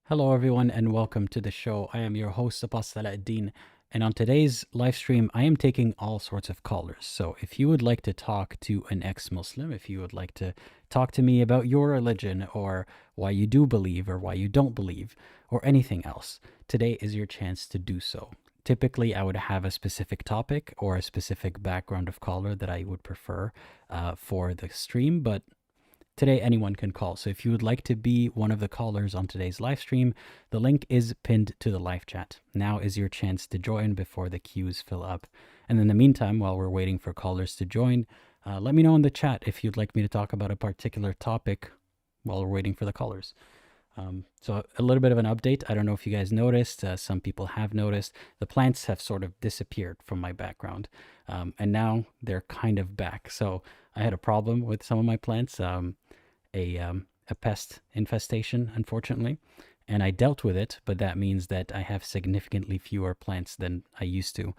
Hello, everyone, and welcome to the show. I am your host, Aladdin, and on today's live stream, I am taking all sorts of callers. So, if you would like to talk to an ex-Muslim, if you would like to talk to me about your religion or why you do believe or why you don't believe or anything else, today is your chance to do so. Typically, I would have a specific topic or a specific background of caller that I would prefer for the stream, but today, anyone can call. So if you would like to be one of the callers on today's live stream, the link is pinned to the live chat. Now is your chance to join before the queues fill up. And in the meantime, while we're waiting for callers to join, let me know in the chat if you'd like me to talk about a particular topic while we're waiting for the callers. So a little bit of an update. I don't know if you guys noticed, some people have noticed, the plants have sort of disappeared from my background. And now they're kind of back. So I had a problem with some of my plants, a pest infestation, unfortunately, and I dealt with it, but that means that I have significantly fewer plants than I used to.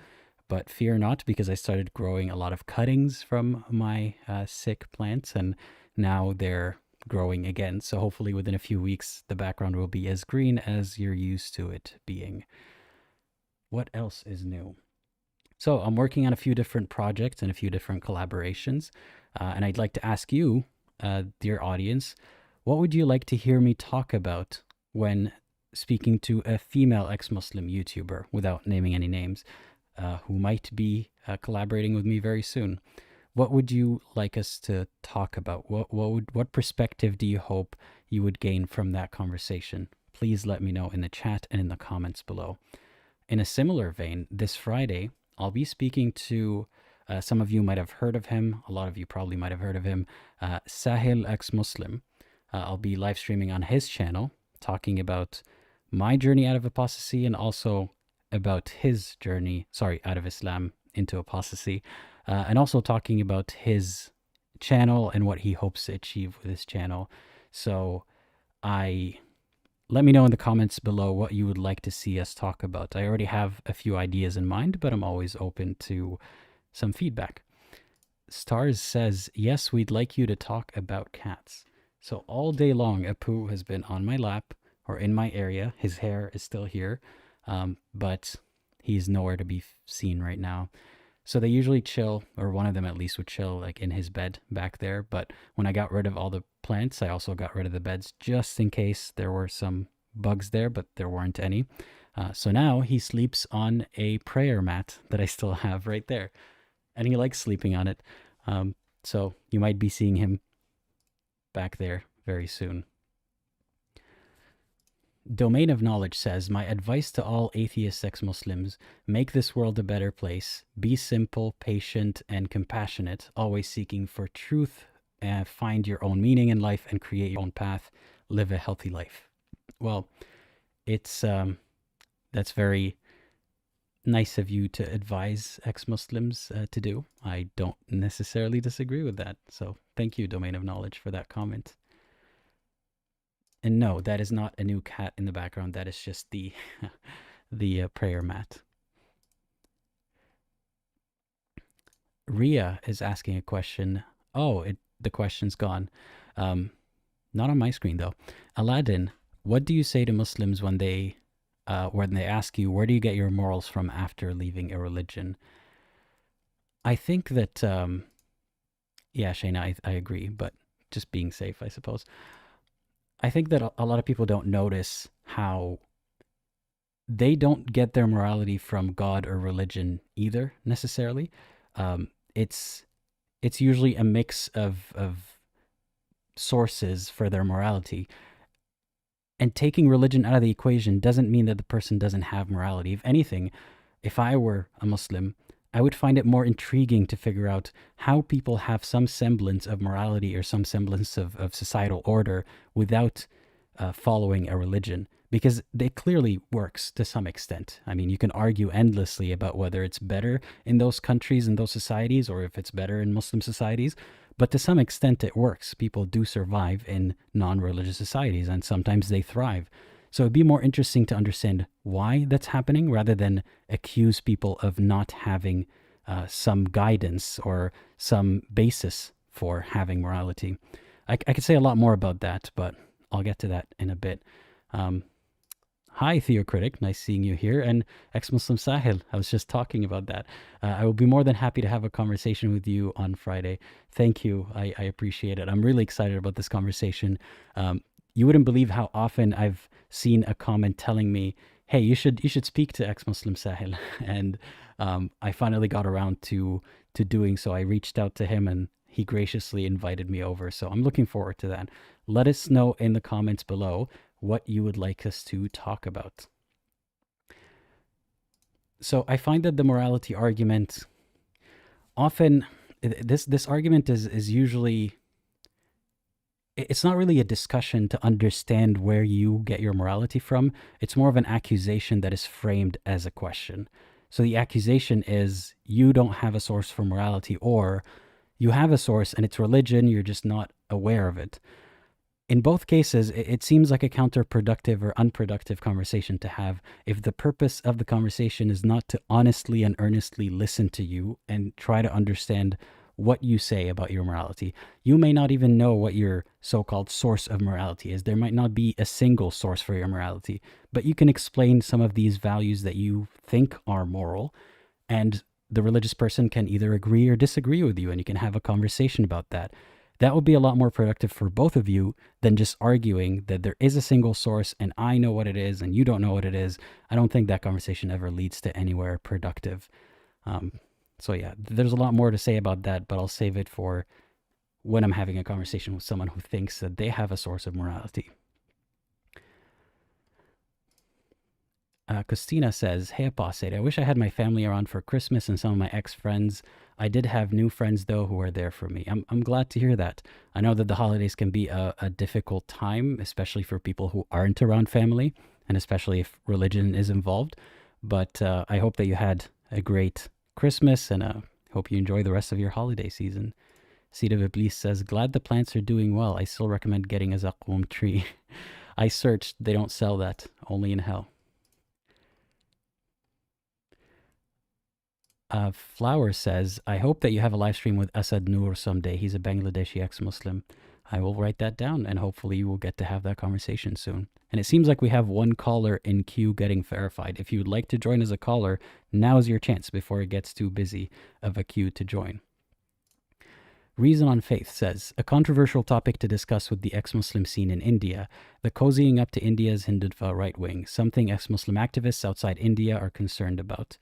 But fear not, because I started growing a lot of cuttings from my sick plants, and now they're growing again. So hopefully within a few weeks, the background will be as green as you're used to it being. What else is new? So I'm working on a few different projects and a few different collaborations. And I'd like to ask you, dear audience, what would you like to hear me talk about when speaking to a female ex-Muslim YouTuber, without naming any names, who might be collaborating with me very soon? What would you like us to talk about? What perspective do you hope you would gain from that conversation? Please let me know in the chat and in the comments below. In a similar vein, this Friday, I'll be speaking to, some of you might have heard of him, a lot of you probably might have heard of him, Sahil Exmuslim. I'll be live streaming on his channel, talking about my journey out of apostasy and also about his journey, out of Islam into apostasy, and also talking about his channel and what he hopes to achieve with his channel. So let me know in the comments below what you would like to see us talk about. I already have a few ideas in mind, but I'm always open to some feedback. Stars says, yes, we'd like you to talk about cats. So all day long, Apu has been on my lap or in my area. His hair is still here, but he's nowhere to be seen right now. So they usually chill, or one of them at least would chill like in his bed back there. But when I got rid of all the plants, I also got rid of the beds just in case there were some bugs there, but there weren't any. So now he sleeps on a prayer mat that I still have right there. And he likes sleeping on it. So you might be seeing him back there very soon. Domain of Knowledge says, my advice to all atheist ex-Muslims, make this world a better place. Be simple, patient, and compassionate, always seeking for truth, find your own meaning in life, and create your own path. Live a healthy life. Well, it's that's very nice of you to advise ex-Muslims to do. I don't necessarily disagree with that. So thank you, Domain of Knowledge, for that comment. And no, that is not a new cat in the background. That is just the prayer mat. Ria is asking a question. Oh, the question's gone. Not on my screen though. Aladdin, what do you say to Muslims when they ask you, where do you get your morals from after leaving a religion? I think that, yeah, Shayna, I agree, but just being safe, I suppose. I think that a lot of people don't notice how they don't get their morality from God or religion either, necessarily. It's usually a mix of sources for their morality. And taking religion out of the equation doesn't mean that the person doesn't have morality. If anything, if I were a Muslim, I would find it more intriguing to figure out how people have some semblance of morality or some semblance of societal order without following a religion, because it clearly works to some extent. I mean, you can argue endlessly about whether it's better in those countries and those societies or if it's better in Muslim societies, but to some extent it works. People do survive in non-religious societies and sometimes they thrive. So it'd be more interesting to understand why that's happening rather than accuse people of not having some guidance or some basis for having morality. I could say a lot more about that, but I'll get to that in a bit. Hi, Theocritic. Nice seeing you here. And Ex-Muslim Sahil. I was just talking about that. I will be more than happy to have a conversation with you on Friday. Thank you. I appreciate it. I'm really excited about this conversation. You wouldn't believe how often I've seen a comment telling me, "Hey, you should speak to Ex-Muslim Sahil," and I finally got around to doing so. I reached out to him, and he graciously invited me over. So I'm looking forward to that. Let us know in the comments below what you would like us to talk about. So I find that the morality argument often, this argument is usually, it's not really a discussion to understand where you get your morality from. It's more of an accusation that is framed as a question. So the accusation is you don't have a source for morality, or you have a source and it's religion, you're just not aware of it. In both cases, it seems like a counterproductive or unproductive conversation to have if the purpose of the conversation is not to honestly and earnestly listen to you and try to understand what you say about your morality. You may not even know what your so-called source of morality is. There might not be a single source for your morality, but you can explain some of these values that you think are moral, and the religious person can either agree or disagree with you, and you can have a conversation about that. That would be a lot more productive for both of you than just arguing that there is a single source and I know what it is and you don't know what it is. I don't think that conversation ever leads to anywhere productive. So yeah, there's a lot more to say about that, but I'll save it for when I'm having a conversation with someone who thinks that they have a source of morality. Christina says, "Hey Apostate, I wish I had my family around for Christmas and some of my ex-friends. I did have new friends though who are there for me." I'm glad to hear that. I know that the holidays can be a difficult time, especially for people who aren't around family, and especially if religion is involved. But I hope that you had a great Christmas, and hope you enjoy the rest of your holiday season. Seed of Iblis says, "Glad the plants are doing well. I still recommend getting a Zaqqum tree." I searched, they don't sell that, only in hell. Flower says, "I hope that you have a live stream with Asad Noor someday. He's a Bangladeshi ex-Muslim." I will write that down, and hopefully you will get to have that conversation soon. And it seems like we have one caller in queue getting verified. If you would like to join as a caller, now is your chance before it gets too busy of a queue to join. Reason on Faith says, "A controversial topic to discuss with the ex-Muslim scene in India, the cozying up to India's Hindutva right wing, something ex-Muslim activists outside India are concerned about."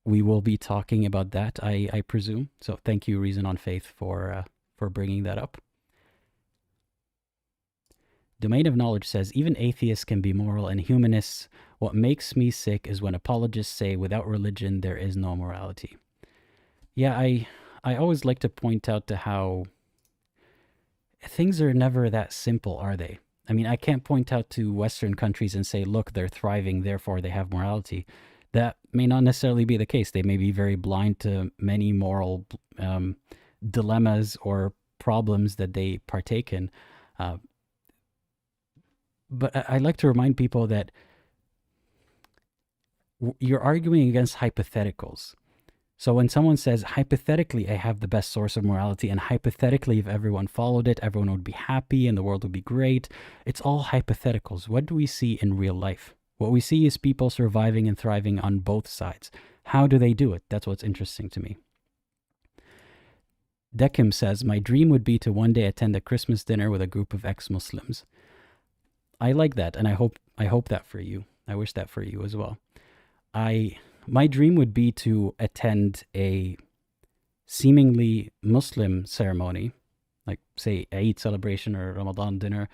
We will be talking about that, I presume. So thank you, Reason on Faith, for bringing that up. Domain of Knowledge says, "Even atheists can be moral and humanists. What makes me sick is when apologists say without religion there is no morality." Yeah, I always like to point out to how things are never that simple, are they? I mean, I can't point out to Western countries and say, look, they're thriving, therefore they have morality. That may not necessarily be the case. They may be very blind to many moral dilemmas or problems that they partake in. But I like to remind people that you're arguing against hypotheticals. So when someone says, hypothetically, I have the best source of morality, and hypothetically, if everyone followed it, everyone would be happy and the world would be great, it's all hypotheticals. What do we see in real life? What we see is people surviving and thriving on both sides. How do they do it? That's what's interesting to me. Dekim says, "My dream would be to one day attend a Christmas dinner with a group of ex-Muslims." I like that, and I hope that for you. I wish that for you as well. My dream would be to attend a seemingly Muslim ceremony, like say Eid celebration or Ramadan dinner,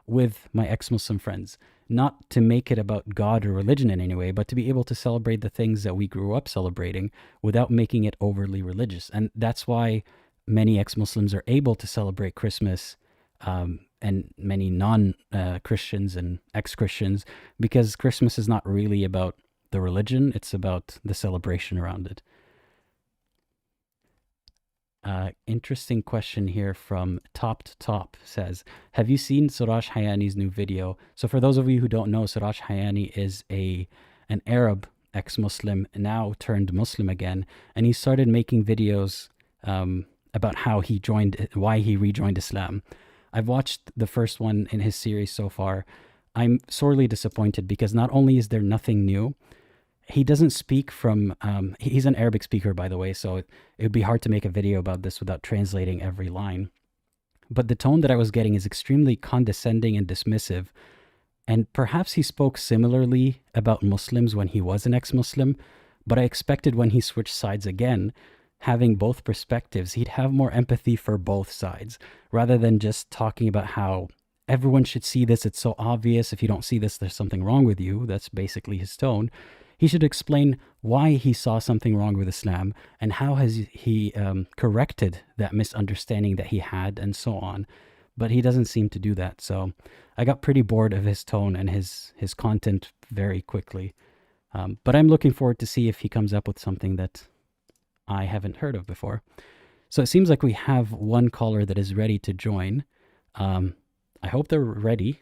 with my ex-Muslim friends. Not to make it about God or religion in any way, but to be able to celebrate the things that we grew up celebrating without making it overly religious. And that's why many ex-Muslims are able to celebrate Christmas, and many non-Christians and ex-Christians, because Christmas is not really about the religion, it's about the celebration around it. Interesting question here from Top to Top says, "Have you seen Suraj Hayani's new video?" So for those of you who don't know, Suraj Hayani is an Arab ex-Muslim, now turned Muslim again, and he started making videos about why he rejoined Islam. I've watched the first one in his series so far. I'm sorely disappointed because not only is there nothing new, he doesn't speak from. He's an Arabic speaker, by the way, so it would be hard to make a video about this without translating every line. But the tone that I was getting is extremely condescending and dismissive. And perhaps he spoke similarly about Muslims when he was an ex Muslim, but I expected when he switched sides again, having both perspectives, he'd have more empathy for both sides rather than just talking about how everyone should see this. It's so obvious. If you don't see this, there's something wrong with you. That's basically his tone. He should explain why he saw something wrong with Islam and how has he corrected that misunderstanding that he had and so on. But he doesn't seem to do that. So I got pretty bored of his tone and his content very quickly. But I'm looking forward to see if he comes up with something that I haven't heard of before. So it seems like we have one caller that is ready to join. I hope they're ready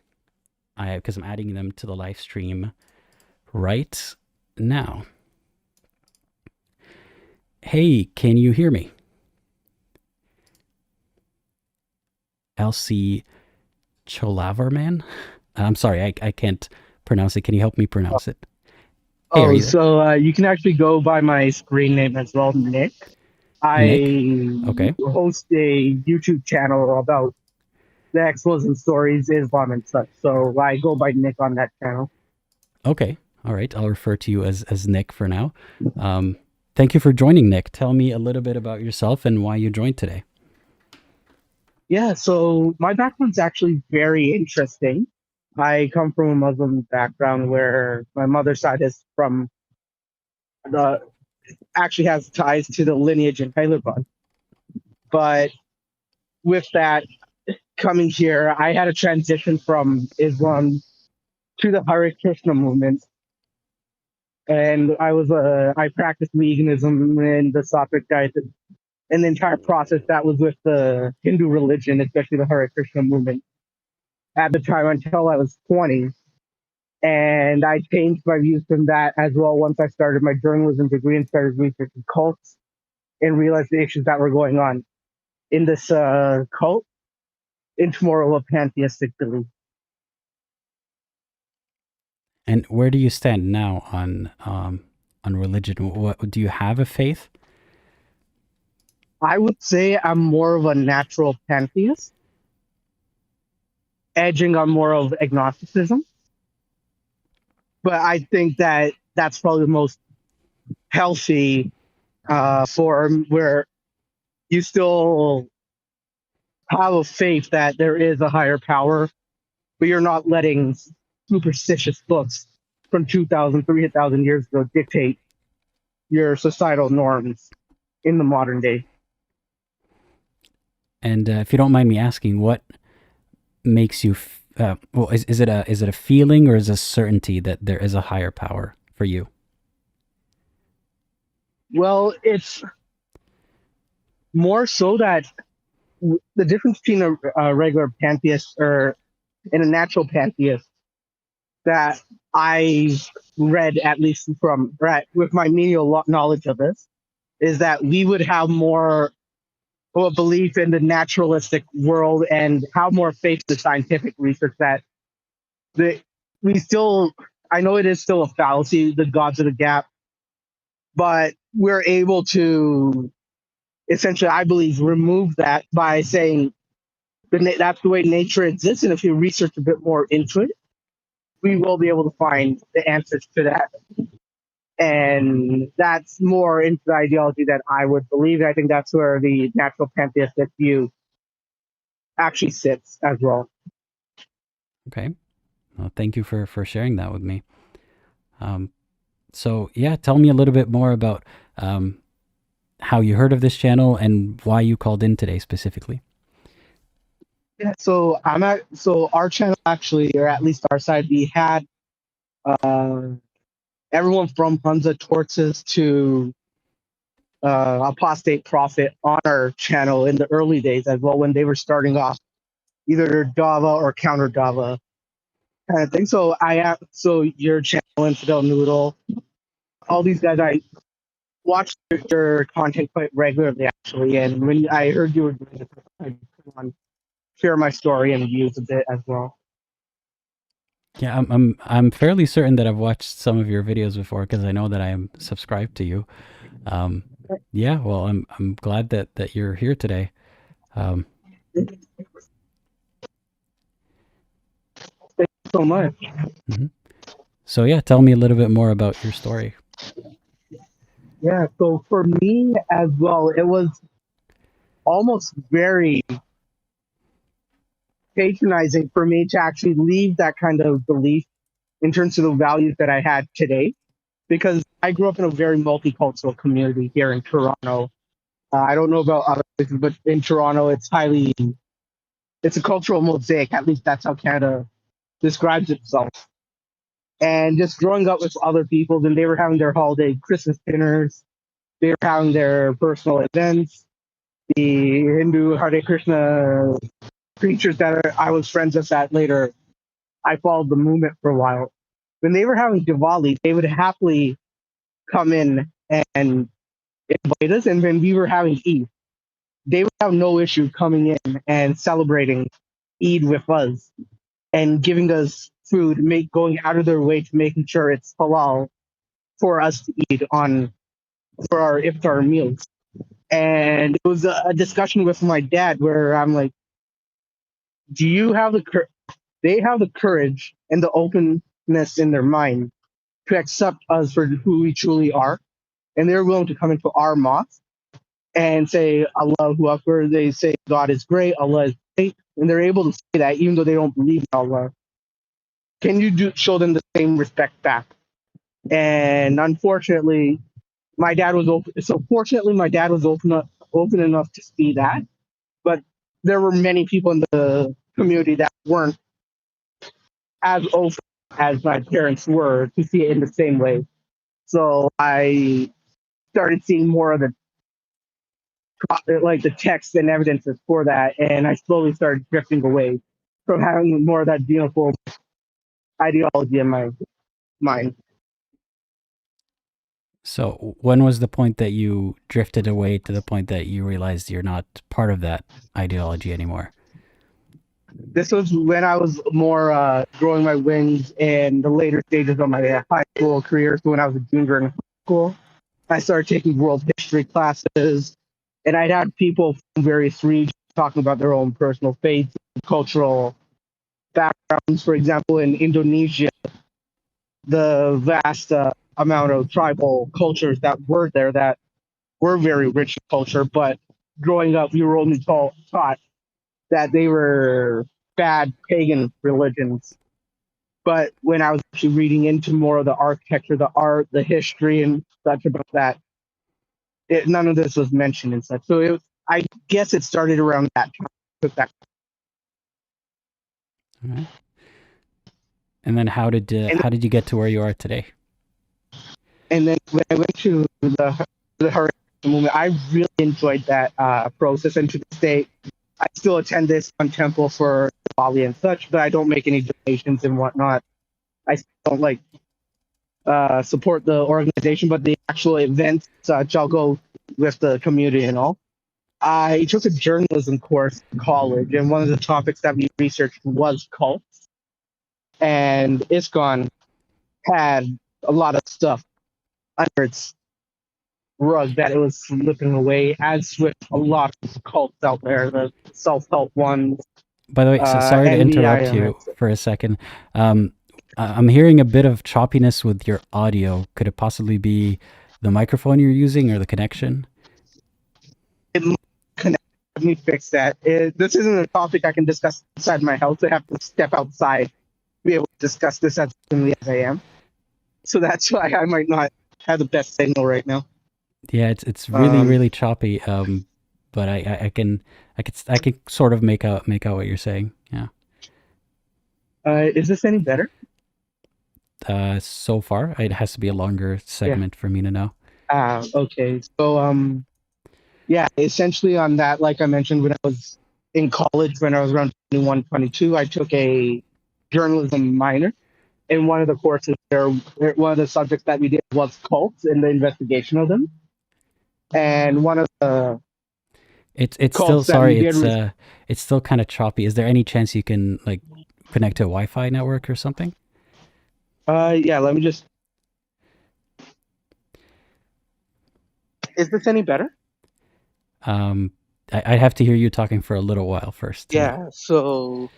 because I'm adding them to the live stream right now. Hey, can you hear me? L.C Cholavarman? I'm sorry, I can't pronounce it. Can you help me pronounce it? Hey, are Oh, you there? so you can actually go by my screen name as well, Nick. Nick? I Okay. host a YouTube channel about the Exmuslim stories, Islam, and such. So I go by Nick on that channel. Okay. All right. I'll refer to you as Nick for now. Thank you for joining, Nick. Tell me a little bit about yourself and why you joined today. Yeah, so my background's actually very interesting. I come from a Muslim background where my mother's side is from the actually has ties to the lineage in Hyderabad. But with that coming here, I had a transition from Islam to the Hare Krishna movement, and I practiced veganism and the Sattvic diet, and the entire process that was with the Hindu religion, especially the Hare Krishna movement, at the time until I was 20. And I changed my views from that as well once I started my journalism degree and started researching cults and realized the issues that were going on in this cult into more of a pantheistic belief. And where do you stand now on religion? What do you have a faith? I would say I'm more of a natural pantheist, edging on more of agnosticism. But I think that that's probably the most healthy form where you still have a faith that there is a higher power, but you're not letting superstitious books from 2,000, 3,000 years ago dictate your societal norms in the modern day. And if you don't mind me asking, what makes you well, is it a feeling or is it a certainty that there is a higher power for you? Well, it's more so that the difference between a regular pantheist or and a natural pantheist that I read, at least from right, with my menial knowledge of this, is that we would have more of a belief in the naturalistic world and have more faith in the scientific research that the we still I know it is still a fallacy, the gods of the gap, but we're able to essentially, I believe, remove that by saying that's the way nature exists. And if you research a bit more into it, we will be able to find the answers to that. And that's more into the ideology that I would believe. I think that's where the natural pantheistic view actually sits as well. Okay. Well, thank you for sharing that with me. Um, so yeah, tell me a little bit more about how you heard of this channel and why you called in today specifically. Yeah, so our channel actually, or at least our side, we had uh, everyone from Hunza Tortoise to Apostate Prophet on our channel in the early days as well when they were starting off, either Java or counter Java kind of thing. So your channel, Infidel Noodle, all these guys, I watched your content quite regularly actually, and when I heard you were doing it, I put on, share my story and views a bit as well. Yeah, I'm fairly certain that I've watched some of your videos before because I know that I am subscribed to you. Um, yeah, well, I'm glad that you're here today. Um, Thank you so much. mhm. So yeah, tell me a little bit more about your story. Yeah, so for me as well, it was almost very patronizing for me to actually leave that kind of belief in terms of the values that I had today, because I grew up in a very multicultural community here in Toronto. I don't know about other places, but in Toronto, it's a cultural mosaic. At least that's how Canada describes itself. And just growing up with other people, and they were having their holiday Christmas dinners, they were having their personal events, the Hindu Hare Krishna preachers that I was friends with that later I followed the movement for a while. When they were having Diwali, they would happily come in and invite us. And when we were having Eid, they would have no issue coming in and celebrating Eid with us and giving us food, going out of their way to making sure it's halal for us to eat on for our iftar meals. And it was a discussion with my dad where I'm like, do you have they have the courage and the openness in their mind to accept us for who we truly are, and they're willing to come into our mosque and say Allahu Akbar. They say God is great, Allah is great, and they're able to say that even though they don't believe in Allah. Can you show them the same respect back? And unfortunately, my dad was open. So fortunately, my dad was open enough to see that, but there were many people in the community that weren't as open as my parents were to see it in the same way. So I started seeing more of the text and evidences for that, and I slowly started drifting away from having more of that xenophobe ideology in my mind. So when was the point that you drifted away to the point that you realized you're not part of that ideology anymore? This was when I was more growing my wings in the later stages of my high school career. So when I was a junior in high school, I started taking world history classes, and I'd have people from various regions talking about their own personal faiths, cultural backgrounds. For example, in Indonesia, the vast amount of tribal cultures that were there that were very rich in culture, but growing up, we were only taught that they were bad pagan religions. But when I was actually reading into more of the architecture, the art, the history, and such about that, none of this was mentioned and such. So I guess it started around that time. All right. And then And how did you get to where you are today? and then when I went to the Hurricane movement, I really enjoyed that process. And to this day, I still attend this one temple for Bali and such, but I don't make any donations and whatnot. I still don't support the organization, but the actual events, I'll go with the community and all. I took a journalism course in college, and one of the topics that we researched was cults. And ISKCON had a lot of stuff under its rug that it was slipping away, as with a lot of cults out there, the self-help ones, By the way, so sorry to interrupt NDIM. you for a second. Um, I'm hearing a bit of choppiness with your audio. Could it possibly be the microphone you're using or the connection? It might connect. Let me fix that. This isn't a topic I can discuss inside my house. I have to step outside to be able to discuss this as openly as I am. So that's why I might not have the best signal right now. Yeah, it's really Um, really choppy. But I can sort of make out what you're saying. Yeah. is this any better? So far, it has to be a longer Yeah. segment for me to know. Okay. So, yeah, essentially on that, like I mentioned, when I was in college, when I was around 21, 22, I took a journalism minor. In one of the courses there, one of the subjects that we did was cults and the investigation of them. And one of the It's still cults that we sorry. did was It's still kind of choppy. Is there any chance you can like connect to a Wi-Fi network or something? Yeah, let me just. Is this any better? Um, I'd have to hear you talking for a little while first to know. Yeah. So,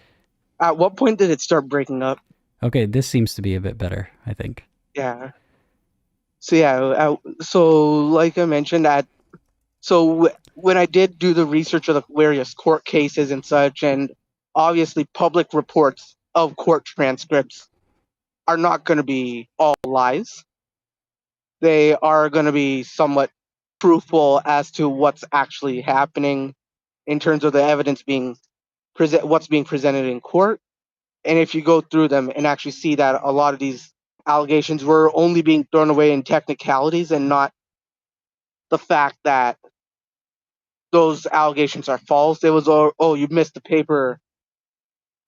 at what point did it start breaking up? Okay, this seems to be a bit better, I think. Yeah. So yeah. So like I mentioned, when I did do the research of the various court cases and such, and obviously public reports of court transcripts are not going to be all lies. They are going to be somewhat truthful as to what's actually happening in terms of the evidence what's being presented in court. And if you go through them and actually see that a lot of these allegations were only being thrown away in technicalities and not the fact that those allegations are false. It was, oh, you missed the paper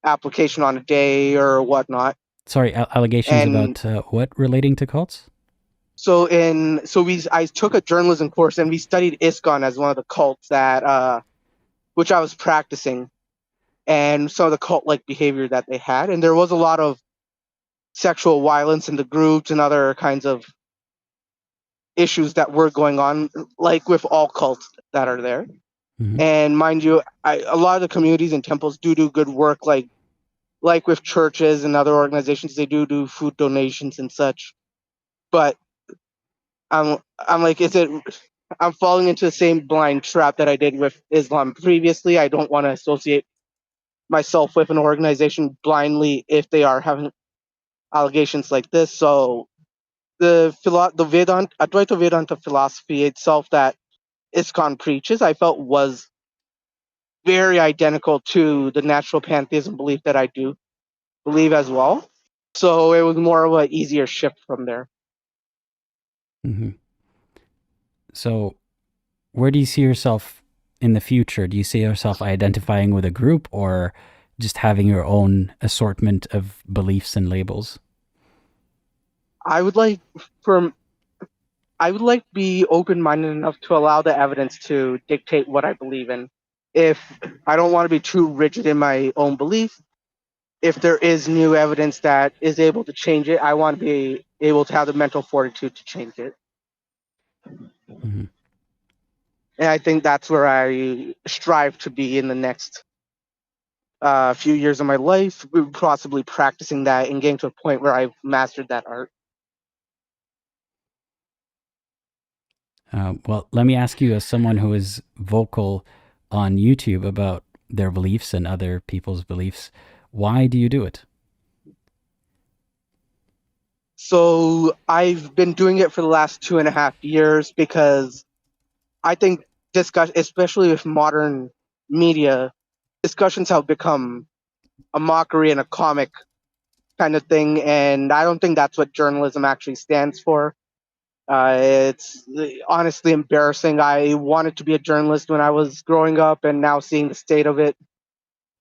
application on a day or whatnot. Sorry, allegations And about what relating to cults? I took a journalism course and we studied ISKCON as one of the cults that which I was practicing, and some of the cult like behavior that they had. And there was a lot of sexual violence in the groups and other kinds of issues that were going on, like with all cults that are there. Mm-hmm. And mind you, a lot of the communities and temples do good work, like with churches and other organizations, they do food donations and such. But I'm like, is it? I'm falling into the same blind trap that I did with Islam previously. I don't want to associate myself with an organization blindly if they are having allegations like this. So the Advaita Vedanta philosophy itself that ISKCON preaches, I felt was very identical to the natural pantheism belief that I do believe as well. So it was more of an easier shift from there. Mm-hmm. So, where do you see yourself in the future? Do you see yourself identifying with a group or just having your own assortment of beliefs and labels? I would like for I would like to be open minded enough to allow the evidence to dictate what I believe in. If I don't want to be too rigid in my own belief, if there is new evidence that is able to change it, I want to be able to have the mental fortitude to change it. Mm-hmm. And I think that's where I strive to be in the next few years of my life, possibly practicing that and getting to a point where I've mastered that art. Well, let me ask you, as someone who is vocal on YouTube about their beliefs and other people's beliefs, why do you do it? So I've been doing it for the last 2.5 years because I think especially with modern media, discussions have become a mockery and a comic kind of thing, and I don't think that's what journalism actually stands for. It's honestly embarrassing. I wanted to be a journalist when I was growing up, and now seeing the state of it,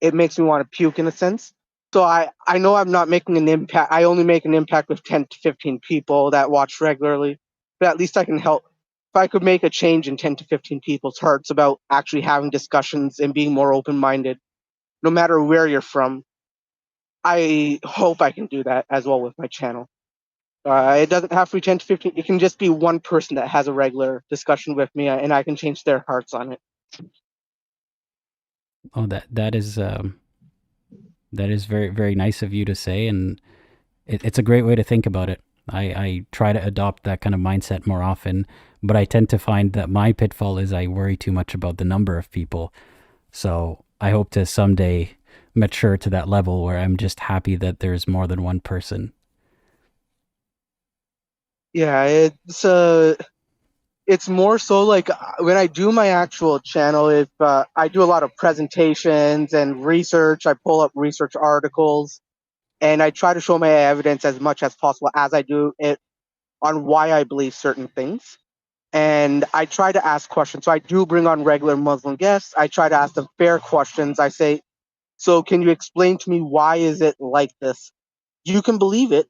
it makes me want to puke in a sense. So I know I'm not making an impact. I only make an impact with 10 to 15 people that watch regularly, but at least I can help. If I could make a change in 10 to 15 people's hearts about actually having discussions and being more open minded, no matter where you're from, I hope I can do that as well with my channel. It doesn't have to be 10 to 15. It can just be one person that has a regular discussion with me, and I can change their hearts on it. Oh, that is very very nice of you to say, and it's a great way to think about it. I try to adopt that kind of mindset more often, but I tend to find that my pitfall is I worry too much about the number of people. So I hope to someday mature to that level where I'm just happy that there's more than one person. Yeah, it's more so like when I do my actual channel, if I do a lot of presentations and research, I pull up research articles and I try to show my evidence as much as possible as I do it on why I believe certain things. And I try to ask questions. So I do bring on regular Muslim guests. I try to ask them fair questions. I say, so can you explain to me why is it like this? You can believe it,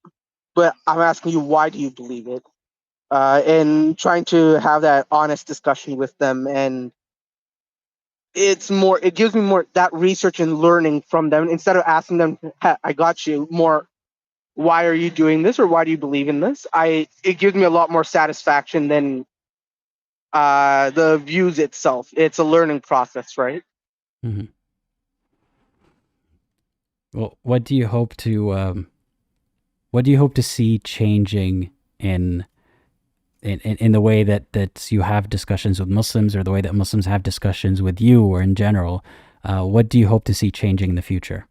but I'm asking you, why do you believe it? And trying to have that honest discussion with them, and it gives me more that research and learning from them instead of asking them, I got you more. why are you doing this or why do you believe in this? It gives me a lot more satisfaction than the views itself. It's a learning process, right? Hmm. Well, what do you hope to see changing in in the way that you have discussions with Muslims, or the way that Muslims have discussions with you, or in general? What do you hope to see changing in the future?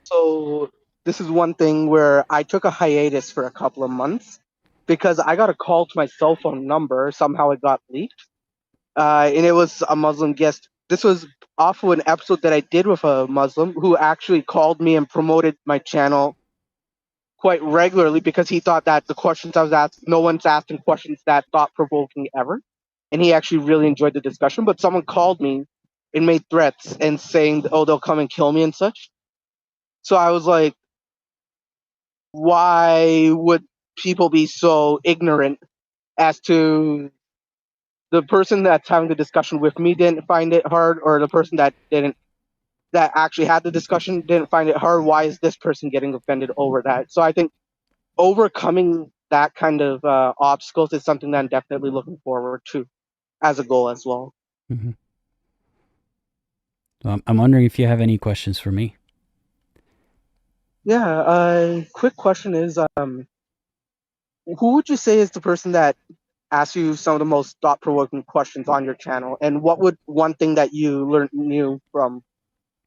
So this is one thing where I took a hiatus for a couple of months because I got a call to my cell phone number. Somehow it got leaked, and it was a Muslim guest. This was off of an episode that I did with a Muslim who actually called me and promoted my channel quite regularly because he thought that the questions I was asked, no one's asking questions that thought provoking ever. And he actually really enjoyed the discussion. But someone called me and made threats and saying, oh, they'll come and kill me and such. So I was like, why would people be so ignorant as to the person that's having the discussion with me didn't find it hard, or the person that actually had the discussion didn't find it hard? Why is this person getting offended over that? So I think overcoming that kind of obstacles is something that I'm definitely looking forward to as a goal as well. Hmm. I'm wondering if you have any questions for me. Yeah, quick question is, who would you say is the person that asks you some of the most thought-provoking questions on your channel, and what would one thing that you learned new from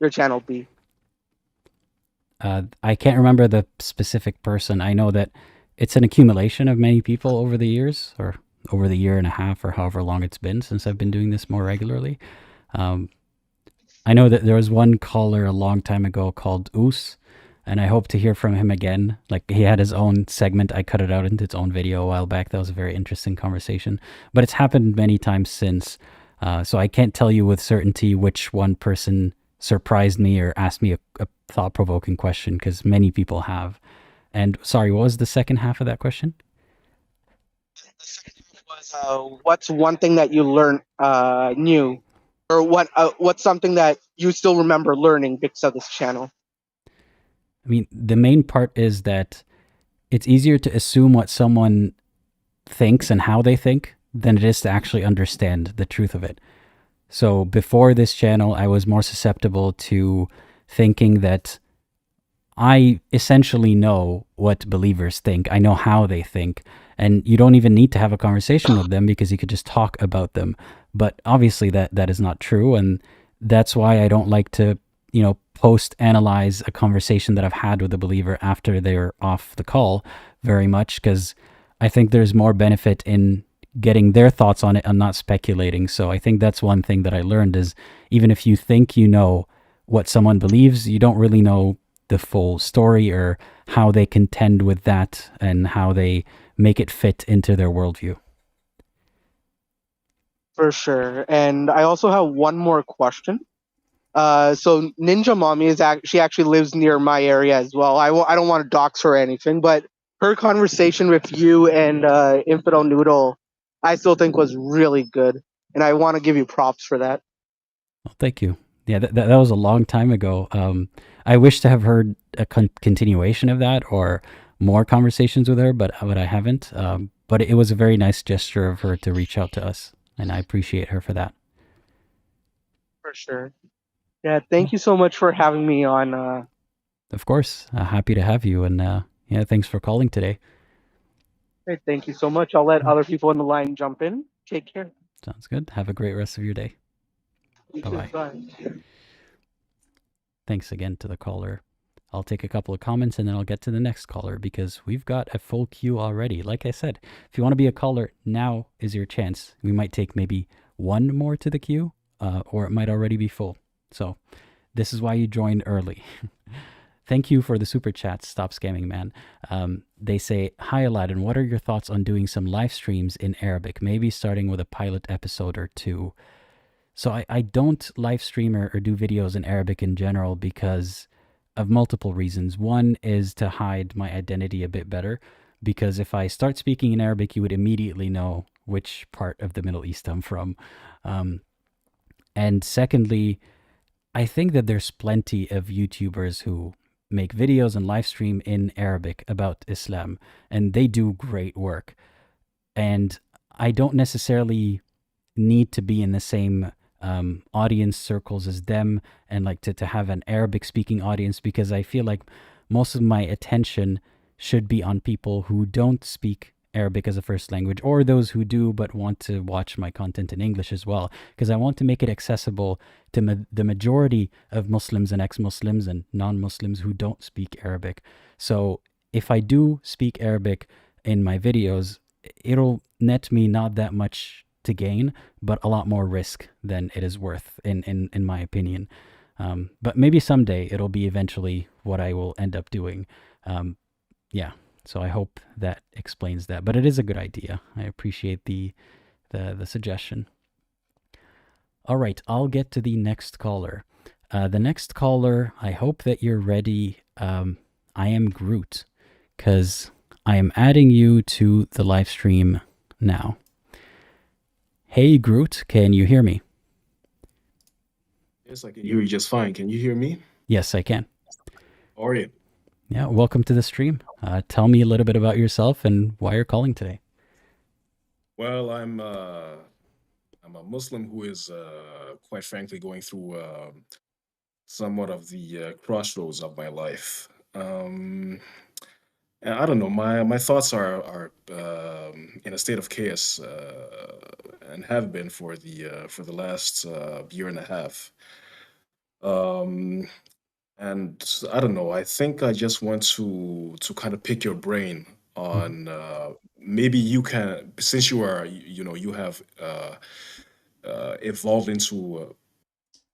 your channel be? I can't remember the specific person. I know that it's an accumulation of many people over the years, or over the year and a half, or however long it's been since I've been doing this more regularly. Um, I know that there was one caller a long time ago called Oos, and I hope to hear from him again. Like, he had his own segment. I cut it out into its own video a while back. That was a very interesting conversation. But it's happened many times since. So I can't tell you with certainty which one person surprised me or asked me a thought provoking question, because many people have. And sorry, what was the second half of that question? The second half was, what's one thing that you learned new, or what's something that you still remember learning because of this channel? I mean, the main part is that it's easier to assume what someone thinks and how they think than it is to actually understand the truth of it. So before this channel, I was more susceptible to thinking that I essentially know what believers think. I know how they think. And you don't even need to have a conversation with them, because you could just talk about them. But obviously that is not true. And that's why I don't like to, post analyze a conversation that I've had with a believer after they're off the call very much, because I think there's more benefit in getting their thoughts on it and not speculating. So I think that's one thing that I learned is, even if you think you know what someone believes, you don't really know the full story, or how they contend with that, and how they make it fit into their worldview. For sure. And I also have one more question. So Ninja Mommy she actually lives near my area as well. I don't want to dox her or anything, but her conversation with you and Infidel Noodle, I still think was really good, and I want to give you props for that. Well, thank you. Yeah, that was a long time ago. I wish to have heard a continuation of that, or more conversations with her, but I haven't. But it was a very nice gesture of her to reach out to us, and I appreciate her for that. For sure. Yeah, thank Yeah, you so much for having me on. of course. Happy to have you, and yeah, thanks for calling today. Hey, thank you so much. I'll let Mm, other people in the line jump in. Take care. sounds good. Have a great rest of your day. You Bye too. bye. Bye. Thanks again to the caller. I'll take a couple of comments and then I'll get to the next caller, because we've got a full queue already. Like I said, if you want to be a caller, now is your chance. We might take maybe one more to the queue, or it might already be full. So this is why you joined early. Thank you for the super chats. Stop scamming, man. They say, hi, Aladdin. What are your thoughts on doing some live streams in Arabic? Maybe starting with a pilot episode or two. So I don't live stream or do videos in Arabic in general, because of multiple reasons. One is to hide my identity a bit better, because if I start speaking in Arabic, you would immediately know which part of the Middle East I'm from. Um, and secondly, I think that there's plenty of YouTubers who make videos and live stream in Arabic about Islam, and they do great work. And I don't necessarily need to be in the same audience circles as them, and like to have an Arabic speaking audience, because I feel like most of my attention should be on people who don't speak Arabic as a first language, or those who do but want to watch my content in English as well, because I want to make it accessible to the majority of Muslims and ex-Muslims and non-Muslims who don't speak Arabic. So if I do speak Arabic in my videos, it'll net me not that much to gain, but a lot more risk than it is worth, in my opinion. But maybe someday it'll be eventually what I will end up doing. Yeah, so I hope that explains that. But it is a good idea. I appreciate the suggestion. All right, I'll get to the next caller. The next caller, I hope that you're ready. I am Groot, because I am adding you to the live stream now. Hey, Groot, can you hear me? Yes, I can hear you just fine. Can you hear me? Yes, I can. How are you? Yeah, welcome to the stream. Tell me a little bit about yourself and why you're calling today. Well, I'm a Muslim who is quite frankly going through somewhat of the crossroads of my life. And I don't know. My thoughts are in a state of chaos, and have been for the last year and a half. Um, and I don't know. I think I just want to kind of pick your brain Mhm. on maybe you can, since you are you have evolved into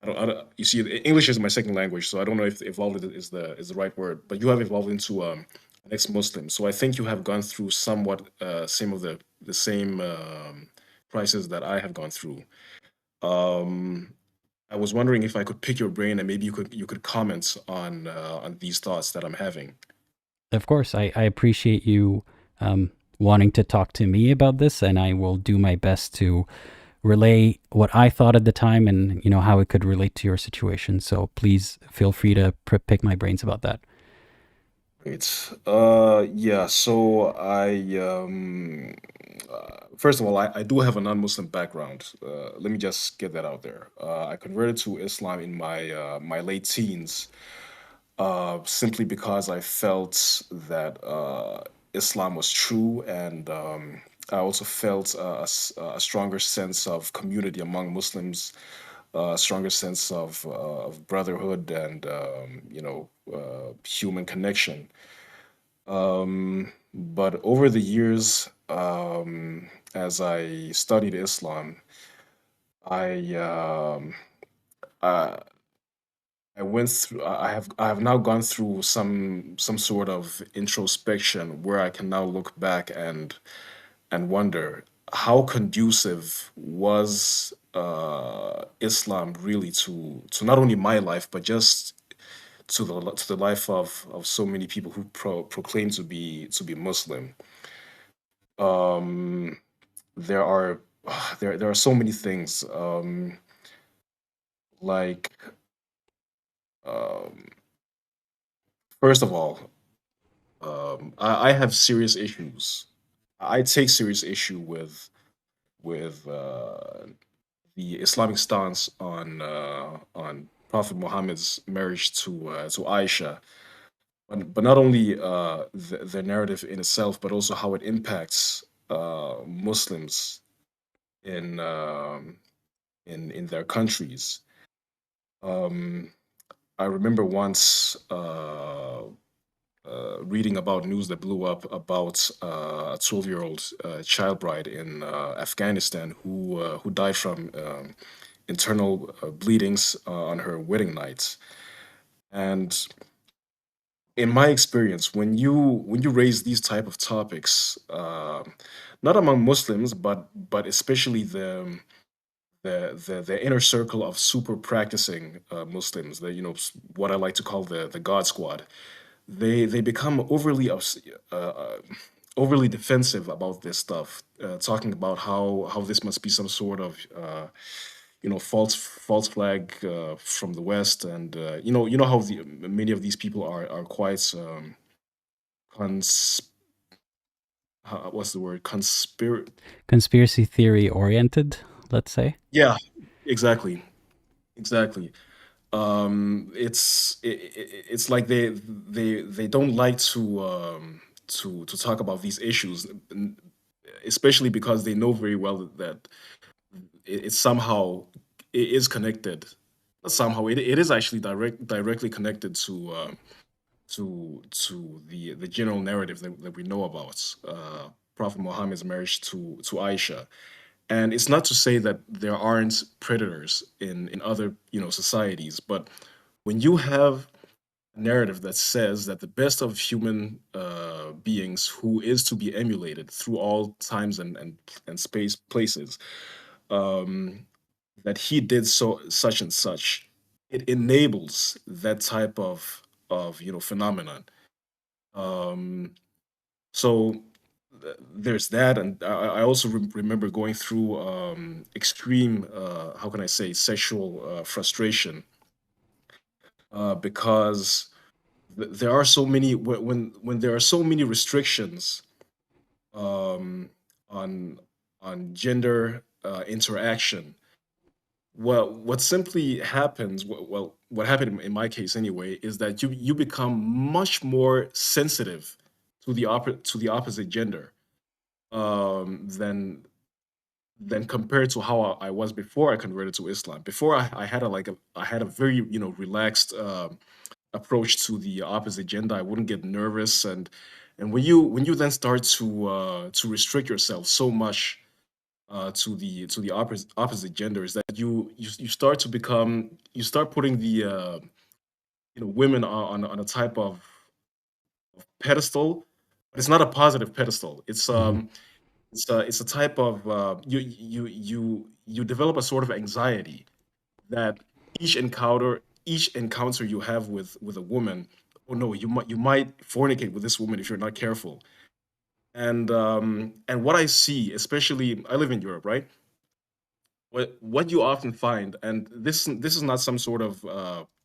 I don't, you see, English is my second language, so I don't know if evolved is the right word, but you have evolved into an ex-Muslim. So I think you have gone through somewhat some of the same crises that I have gone through. Um, I was wondering if I could pick your brain and maybe you could comment on these thoughts that I'm having. Of course, I appreciate you wanting to talk to me about this, and I will do my best to relay what I thought at the time, and how it could relate to your situation. So please feel free to pick my brains about that. Great. Yeah. So first of all, I do have a non-Muslim background. Let me just get that out there. I converted to Islam in my late teens, simply because I felt that Islam was true, and I also felt a stronger sense of community among Muslims, a stronger sense of brotherhood and human connection. But over the years, as I studied Islam, I I, I went through. I have now gone through some sort of introspection where I can now look back and wonder how conducive was Islam really to not only my life but just to the life of so many people who proclaim to be Muslim. Um, there are there are so many things, like um, first of all, I have serious issues. I take serious issue with the Islamic stance on Prophet Muhammad's marriage to Aisha, but not only the narrative in itself, but also how it impacts Muslims in in their countries. Um, I remember once reading about news that blew up about a 12-year-old child bride in Afghanistan who died from internal bleedings on her wedding night. And in my experience, when you raise these type of topics, not among Muslims, but especially the inner circle of super practicing Muslims, what I like to call the God Squad, they become overly defensive about this stuff, talking about how this must be some sort of false flag from the West, and you know how many of these people are quite cons what's the word, Conspiracy theory oriented, let's say. yeah, exactly, exactly. It's like they don't like to talk about these issues, especially because they know very well that it somehow it is connected. Not somehow it is actually directly connected to the general narrative that we know about Prophet Muhammad's marriage to Aisha. And it's not to say that there aren't predators in other societies, but when you have a narrative that says that the best of human beings, who is to be emulated through all times and space places, um, that he did such and such, it enables that type of phenomenon. Um, so there's that, and I also remember going through extreme, how can I say, sexual frustration because there are so many when there are so many restrictions um, on gender interaction. Well, what simply happens, well, what happened in my case anyway, is that you become much more sensitive to the opposite gender than compared to how I was before I converted to Islam. Before I had I had a very relaxed approach to the opposite gender. I wouldn't get nervous, and when you then start to restrict yourself so much to the opposite gender, is that you start to become, you start putting the women on a type of pedestal, but it's not a positive pedestal. Hmm. It's a type of you develop a sort of anxiety that each encounter you have with a woman, oh no, you might fornicate with this woman if you're not careful. And what I see, especially I live in Europe, right? What you often find, and this is not some sort of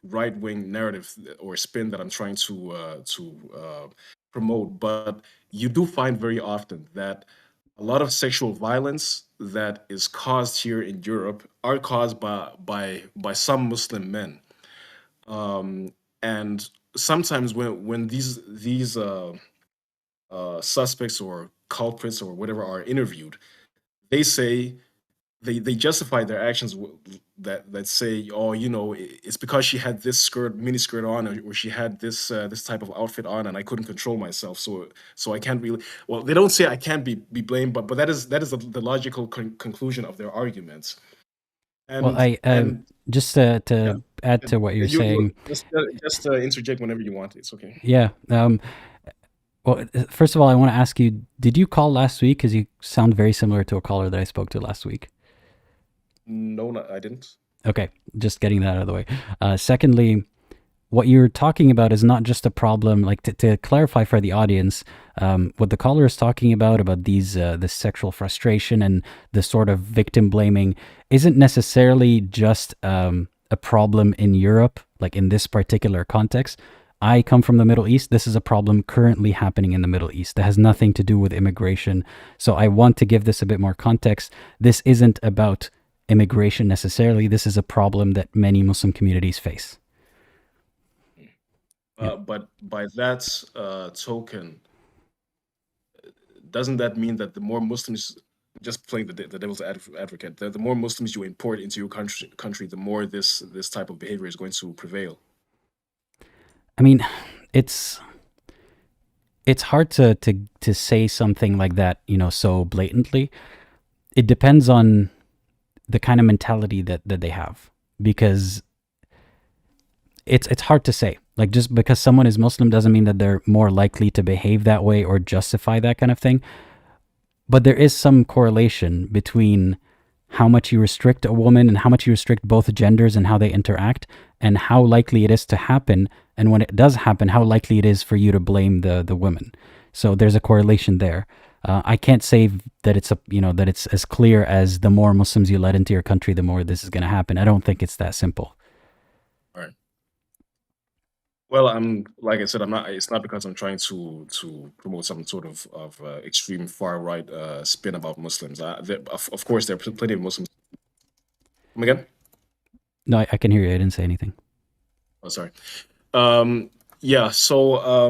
right wing narrative or spin that I'm trying to promote, but you do find very often that a lot of sexual violence that is caused here in Europe are caused by some Muslim men, um, and sometimes when these suspects or culprits or whatever are interviewed, they say they justify their actions that say, oh, it's because she had this mini skirt on, or she had this type of outfit on, and I couldn't control myself, so I can't really. Well, they don't say I can't be blamed, but that is the logical conclusion of their arguments. Well, And I just yeah, to add to what you're you saying. just interject whenever you want. It's okay. Yeah. Well, first of all, I want to ask you: did you call last week? Because you sound very similar to a caller that I spoke to last week. No, I didn't. Okay, just getting that out of the way. Secondly, what you're talking about is not just a problem. Like to clarify for the audience, what the caller is talking about these the sexual frustration and the sort of victim blaming isn't necessarily just a problem in Europe, like in this particular context. I come from the Middle East. This is a problem currently happening in the Middle East that has nothing to do with immigration. So I want to give this a bit more context. This isn't about immigration necessarily. This is a problem that many Muslim communities face. Yeah. But by that token, doesn't that mean that the more Muslims, just playing the devil's advocate, the more Muslims you import into your country, the more this type of behavior is going to prevail? I mean, it's hard to say something like that, so blatantly. It depends on the kind of mentality that they have, because it's hard to say. Like, just because someone is Muslim doesn't mean that they're more likely to behave that way or justify that kind of thing. But there is some correlation between how much you restrict a woman and how much you restrict both genders and how they interact, and how likely it is to happen. And when it does happen, how likely it is for you to blame the women. So there's a correlation there. I can't say that it's that it's as clear as the more Muslims you let into your country, the more this is going to happen. I don't think it's that simple. All right. Well, like I said, I'm not. It's not because I'm trying to promote some sort of extreme far right spin about Muslims. Of course, there are plenty of Muslims. Come again? No, I can hear you. I didn't say anything. Oh, sorry. Yeah. So,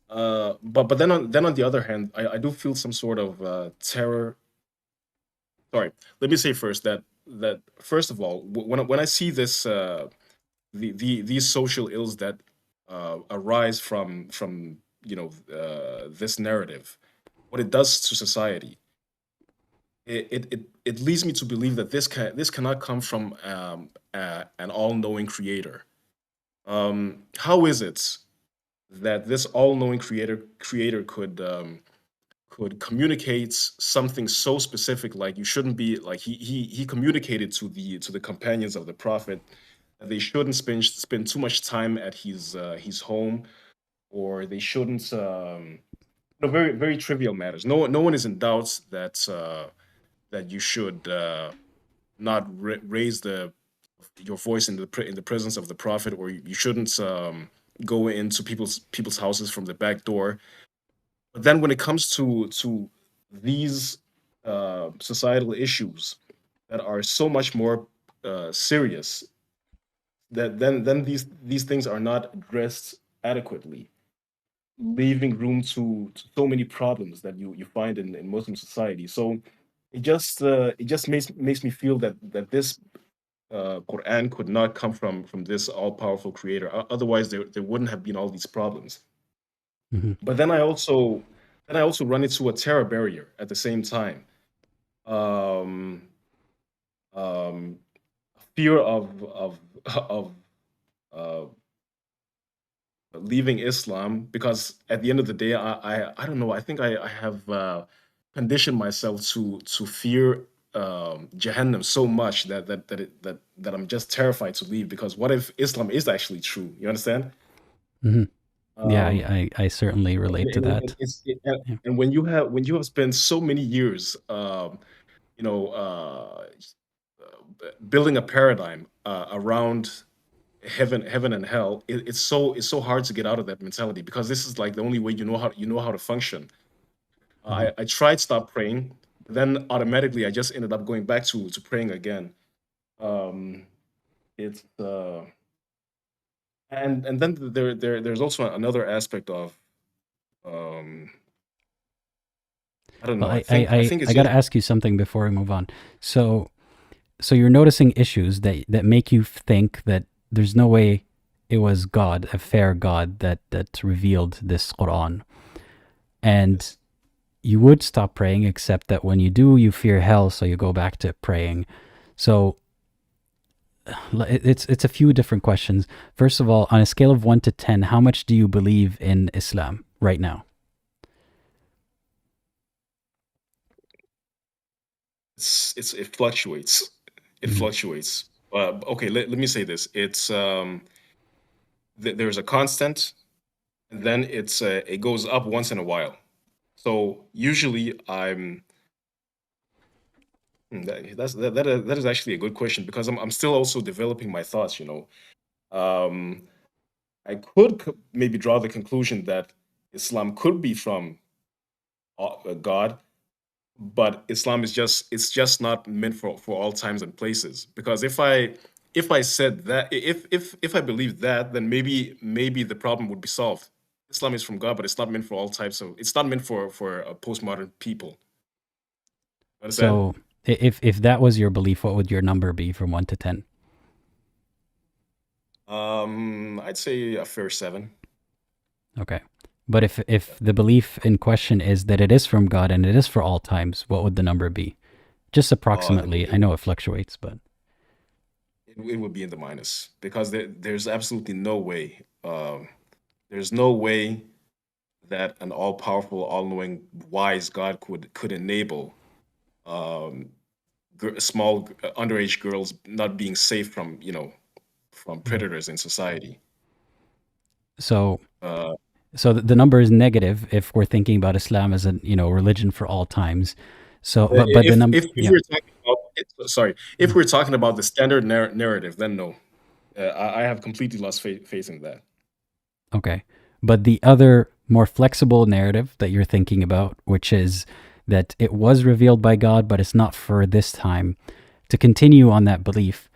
but then on the other hand, I do feel some sort of terror. Sorry. Let me say first that first of all, when I see this these social ills that arise from this narrative, what it does to society, it leads me to believe that this cannot come from an all-knowing creator. How is it that this all-knowing creator could communicate something so specific, like you shouldn't be like he communicated to the companions of the prophet that they shouldn't spend too much time at his home, or they shouldn't very very trivial matters. No one is in doubt that you should not raise your voice in the presence of the prophet, or you shouldn't go into people's houses from the back door. But then when it comes to these societal issues that are so much more serious, that then these things are not addressed adequately, leaving room to so many problems that you find in Muslim society. So it just makes me feel that this Quran could not come from this all powerful creator. Otherwise, there wouldn't have been all these problems. Hmm. But then I also run into a terror barrier at the same time. Um, um, Fear of uh, leaving Islam, because at the end of the day, I don't know. I think I have conditioned myself to fear Jahannam so much that I'm just terrified to leave. Because what if Islam is actually true? You understand? Hmm. Yeah, Um, I certainly and, relate to and, and, that. it's, it, and Yeah. and when you have spent so many years, you know, building a paradigm around heaven and hell, it's so hard to get out of that mentality, because this is like the only way you know how to function. Hmm. I tried stop praying, then automatically I just ended up going back to praying again. Um, it's and then there's also another aspect of um, I don't Well, know. I think it's I got to just ask you something before we move on. So, so you're noticing issues that make you think that there's no way it was God, a fair God, that revealed this Quran, and yes. you would stop praying, except that when you do, you fear hell, so you go back to praying. So it's a few different questions. First of all, on a scale of 1 to 10, how much do you believe in Islam right now? It fluctuates. It Mhm. fluctuates. Okay, let me say this. There's a constant, and then it goes up once in a while. So usually that is actually a good question, because I'm still also developing my thoughts. Um, I could maybe draw the conclusion that Islam could be from God, but Islam is just not meant for all times and places. Because if I said that, if I believed that, then maybe the problem would be solved. Islam is from God, but it's not meant for all types of. It's not meant for postmodern people. Understand? So if that was your belief, what would your number be from 1 to 10? I'd say a fair 7. Okay. But if the belief in question is that it is from God and it is for all times, what would the number be? Just It, approximately. I it, know it fluctuates, but it would be in the minus, because there's absolutely no way. There's no way that an all-powerful, all-knowing, wise God could enable um, small underage girls not being safe from Mhm. predators in society. So Uh, So the number is negative if we're thinking about Islam as a religion for all times. So, but the number, If yeah, we're talking about sorry, if we're talking about the standard narrative, then no, I have completely lost faith in that. okay. But the other more flexible narrative that you're thinking about, which is that it was revealed by God, but it's not for this time. To continue on that belief,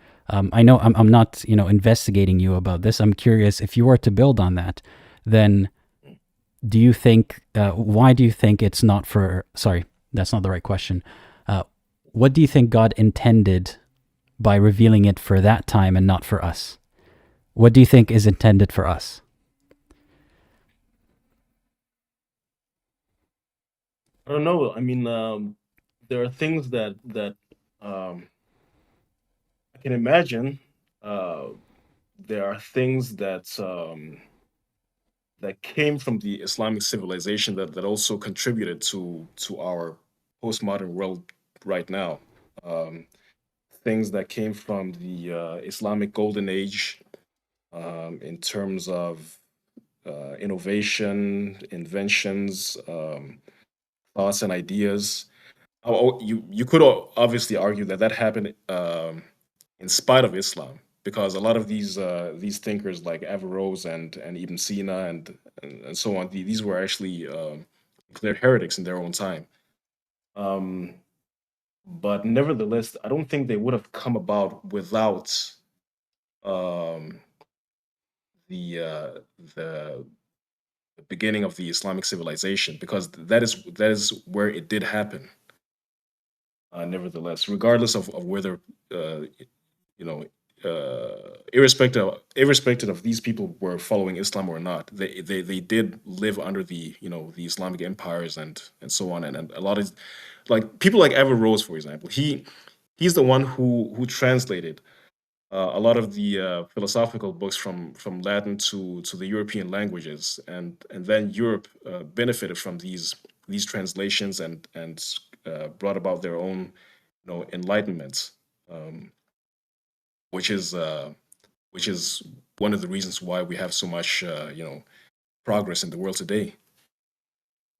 I know I'm not investigating you about this. I'm curious if you were to build on that, then do you think why do you think it's not for? Sorry, that's not the right question. What do you think God intended by revealing it for that time and not for us? What do you think is intended for us? I don't know. I mean, there are things that I can imagine. Uh, there are things that came from the Islamic civilization that also contributed to our postmodern world right now. Um, Things that came from the Islamic Golden Age in terms of innovation, inventions, thoughts, and ideas. You could obviously argue that that happened in spite of Islam, because a lot of these thinkers like Averroes and Ibn Sina and so on, these were actually declared heretics in their own time. Um, but nevertheless, I don't think they would have come about without um, the the beginning of the Islamic civilization, because that is where it did happen. Nevertheless, regardless of whether you know, irrespective of these people were following Islam or not, they did live under the Islamic empires and so on, and a lot of like people like Averroes, for example, he's the one who translated a lot of the philosophical books from Latin to the European languages, and then Europe benefited from these translations and brought about their own enlightenment, um, which is uh, which is one of the reasons why we have so much progress in the world today.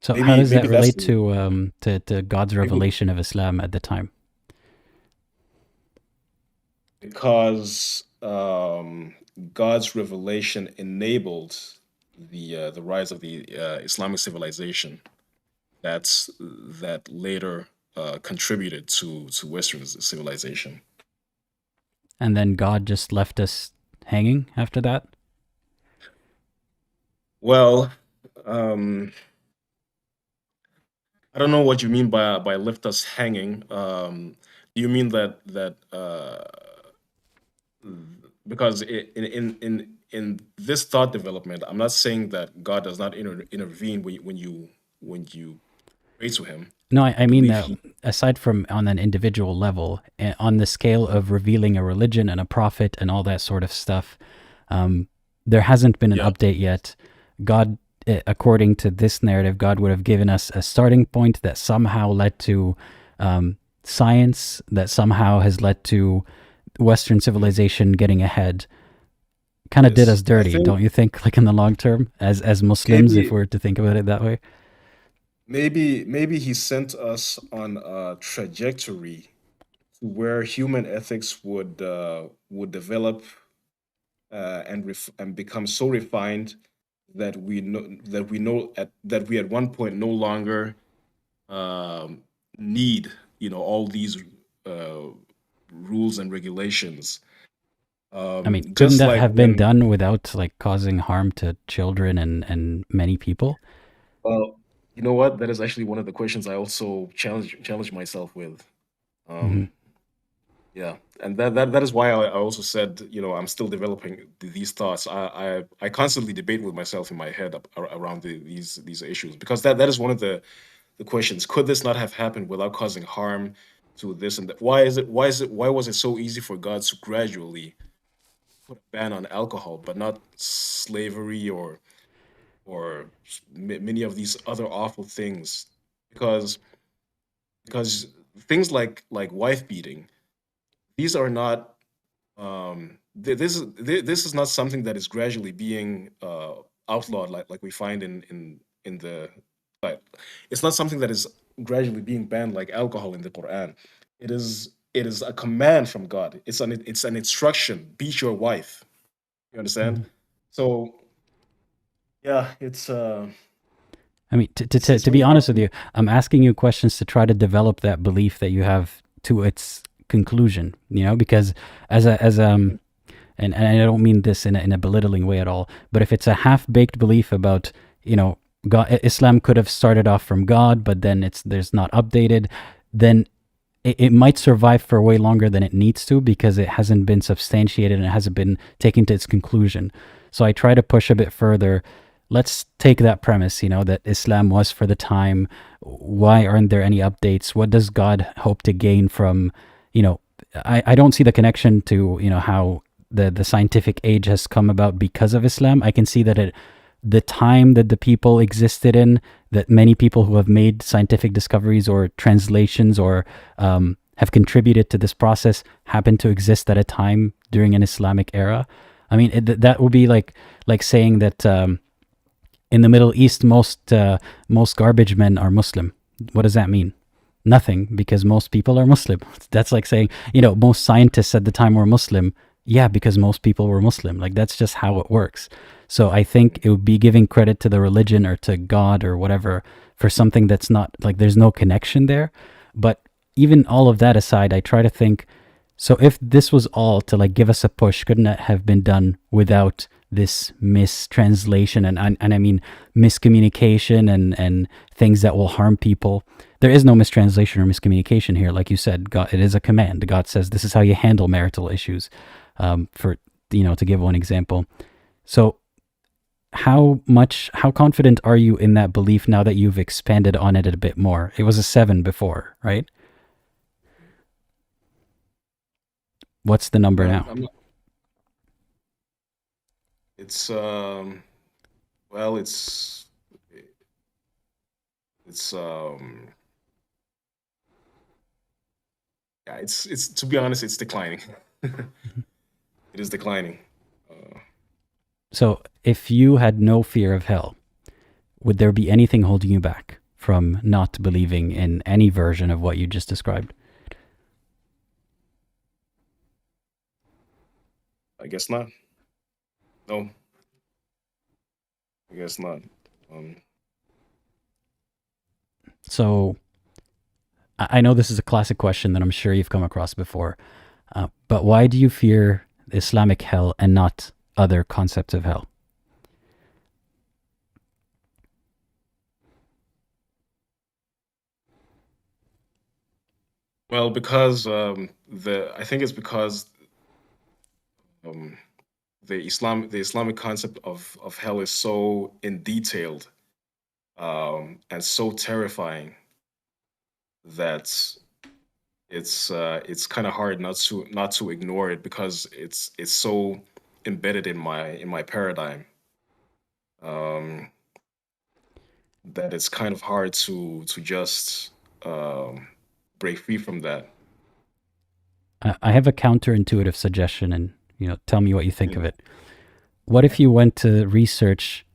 So how Maybe does that maybe that's relate to God's maybe revelation of Islam at the time? because God's revelation enabled the rise of the Islamic civilization that later contributed to Western civilization. And then God just left us hanging after that? Well, um, I don't know what you mean by left us hanging. Do you mean that because in this thought development, I'm not saying that God does not intervene when you pray to Him. No, I I mean believe that He. aside from on an individual level, on the scale of revealing a religion and a prophet and all that sort of stuff, um, there hasn't been an Yeah. update yet. God, according to this narrative, God would have given us a starting point that somehow led to science, that somehow has led to Western civilization getting ahead. Kind of did Yes, us I dirty, think don't you think? Like in the long term, as Muslims, if maybe we were to think about it that way. maybe He sent us on a trajectory to where human ethics would develop and become so refined that we at one point no longer um, need all these uh, rules and regulations. I mean, couldn't Just that like have been when done without like causing harm to children and many people? well, you know what? That is actually one of the questions I also challenge myself with. Hmm. Um, Yeah, and that is why I also said, I'm still developing these thoughts. I constantly debate with myself in my head around these issues, because that is one of the questions. Could this not have happened without causing harm to this and that? Why was it so easy for God to gradually put a ban on alcohol, but not slavery or many of these other awful things? Because because things like wife beating, these are not this is not something that is gradually being outlawed, like we find in the, like, it's not something that is gradually being banned like alcohol in the Quran. It is a command from God. It's an instruction. Beat your wife. You understand? Mhm. So yeah, I mean, it's to be very hard honest for with me. you, I'm asking you questions to try to develop that belief that you have to its conclusion. You know, because as and I don't mean this in a belittling way at all, but if it's a half-baked belief about, you know, God, Islam could have started off from God, but then there's not updated, then it might survive for way longer than it needs to because it hasn't been substantiated and it hasn't been taken to its conclusion. So I try to push a bit further. Let's take that premise, you know, that Islam was for the time. Why aren't there any updates? What does God hope to gain from, you know, I don't see the connection to, you know, how the scientific age has come about because of Islam. I can see that the time that the people existed in, that many people who have made scientific discoveries or translations or have contributed to this process happen to exist at a time during an Islamic era. I mean, that would be like saying that in the Middle East, most garbage men are Muslim. What does that mean? Nothing, because most people are Muslim. That's like saying, you know, most scientists at the time were Muslim. Yeah, because most people were Muslim. Like, that's just how it works. So I think it would be giving credit to the religion or to God or whatever for something that's not, like, there's no connection there. But even all of that aside, I try to think, so if this was all to like give us a push, couldn't it have been done without this mistranslation and I mean miscommunication and things that will harm people? There is no mistranslation or miscommunication here. Like you said, God, it is a command. God says this is how you handle marital issues. For, you know, to give one example. So how confident are you in that belief now that you've expanded on it a bit more? It was a 7 before, right? What's the number now? I'm not, it's well, it's yeah, it's to be honest, it's declining. It is declining. Uh, So if you had no fear of hell, would there be anything holding you back from not believing in any version of what you just described? I guess not. No, I guess not. Um, So I know this is a classic question that I'm sure you've come across before, but why do you fear Islamic hell and not other concepts of hell? well, because the I think it's because um, the Islamic concept of hell is so in detailed and so terrifying that it's kind of hard not to ignore it because it's so embedded in my paradigm, um, that it's kind of hard to just um, break free from that. I have a counterintuitive suggestion, and you know, tell me what you think Yeah. of it. What if you went to research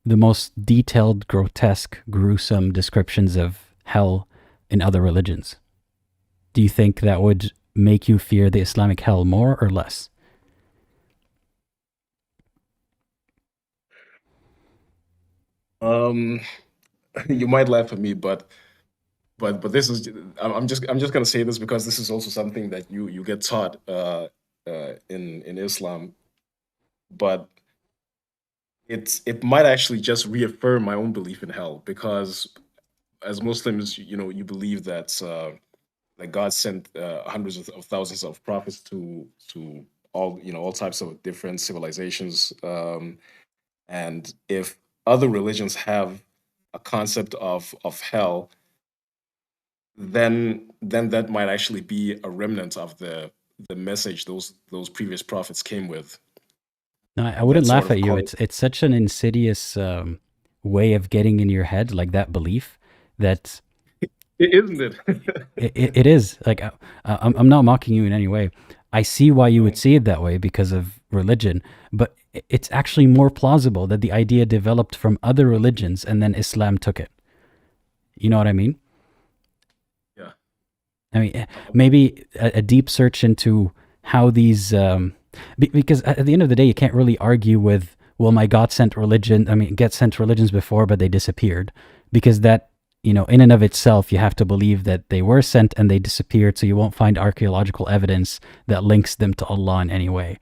the most detailed, grotesque, gruesome descriptions of hell in other religions? Do you think that would make you fear the Islamic hell more or less? Um, you might laugh at me, but this is I'm just gonna say this because this is also something that you get taught in Islam, but it might actually just reaffirm my own belief in hell because as Muslims, you believe that God sent hundreds of thousands of prophets to all types of different civilizations, and if other religions have a concept of hell, then that might actually be a remnant of the message those previous prophets came with. No, I That wouldn't sort laugh of at you. call It's such an insidious way of getting in your head, like that belief, that isn't it? it is like I'm not mocking you in any way. I see why you would No. see it that way because of religion, but it's actually more plausible that the idea developed from other religions and then Islam took it. You know what I mean? Yeah. I mean, maybe a deep search into how these, because at the end of the day, you can't really argue with, well, my God sent religion. I mean, get sent religions before, but they disappeared, because that, in and of itself, you have to believe that they were sent and they disappeared. So you won't find archaeological evidence that links them to Allah in any way.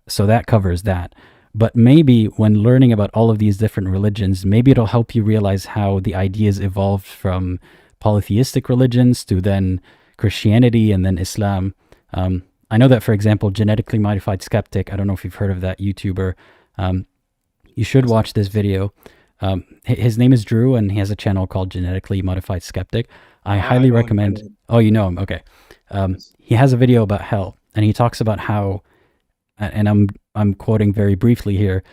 So that covers that. But maybe when learning about all of these different religions, maybe it'll help you realize how the ideas evolved from polytheistic religions to then Christianity and then Islam. I know that, for example, genetically modified skeptic, I don't know if you've heard of that YouTuber. You should watch this video. His name is Drew, and he has a channel called Genetically Modified Skeptic. I highly recommend. Oh, you know him? Okay. He has a video about hell, and he talks about how, and I'm quoting very briefly here,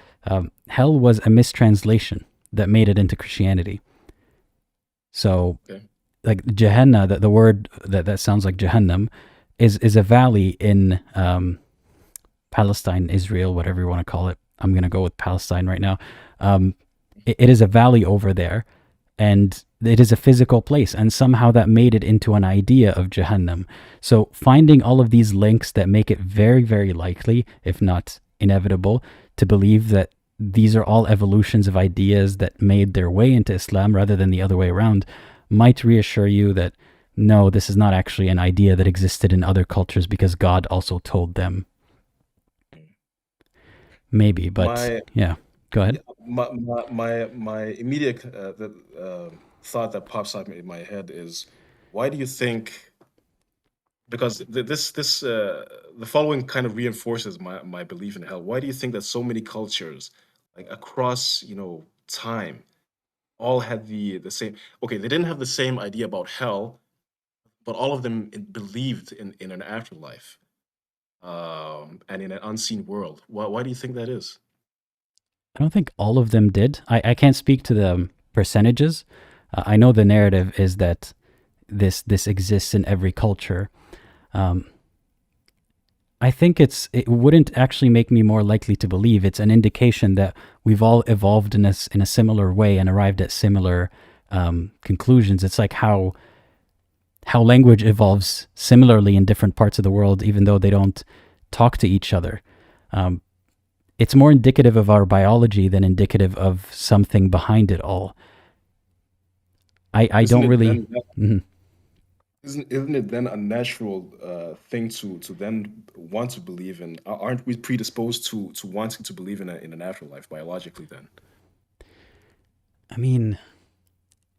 hell was a mistranslation that made it into Christianity. So, like Gehenna, the word that sounds like Jahannam, is a valley in Palestine, Israel, whatever you want to call it. I'm going to go with Palestine right now. It is a valley over there, and it is a physical place, and somehow that made it into an idea of Jahannam. So finding all of these links that make it very, very likely, if not inevitable, to believe that these are all evolutions of ideas that made their way into Islam rather than the other way around might reassure you that no, this is not actually an idea that existed in other cultures because God also told them. Maybe, but yeah, go ahead. My immediate thought that pops up in my head is, why do you think? Because the following kind of reinforces my belief in hell. Why do you think that so many cultures, like across time, all had the same? Okay, they didn't have the same idea about hell, but all of them believed in an afterlife, and in an unseen world. Why do you think that is? I don't think all of them did. I can't speak to the percentages. I know the narrative is that this exists in every culture. I think it wouldn't actually make me more likely to believe. It's an indication that we've all evolved in a similar way and arrived at similar conclusions. It's like how language evolves similarly in different parts of the world, even though they don't talk to each other. It's more indicative of our biology than indicative of something behind it all. I don't really. Isn't it then a natural thing to then want to believe in? Aren't we predisposed to wanting to believe in an afterlife biologically then? I mean,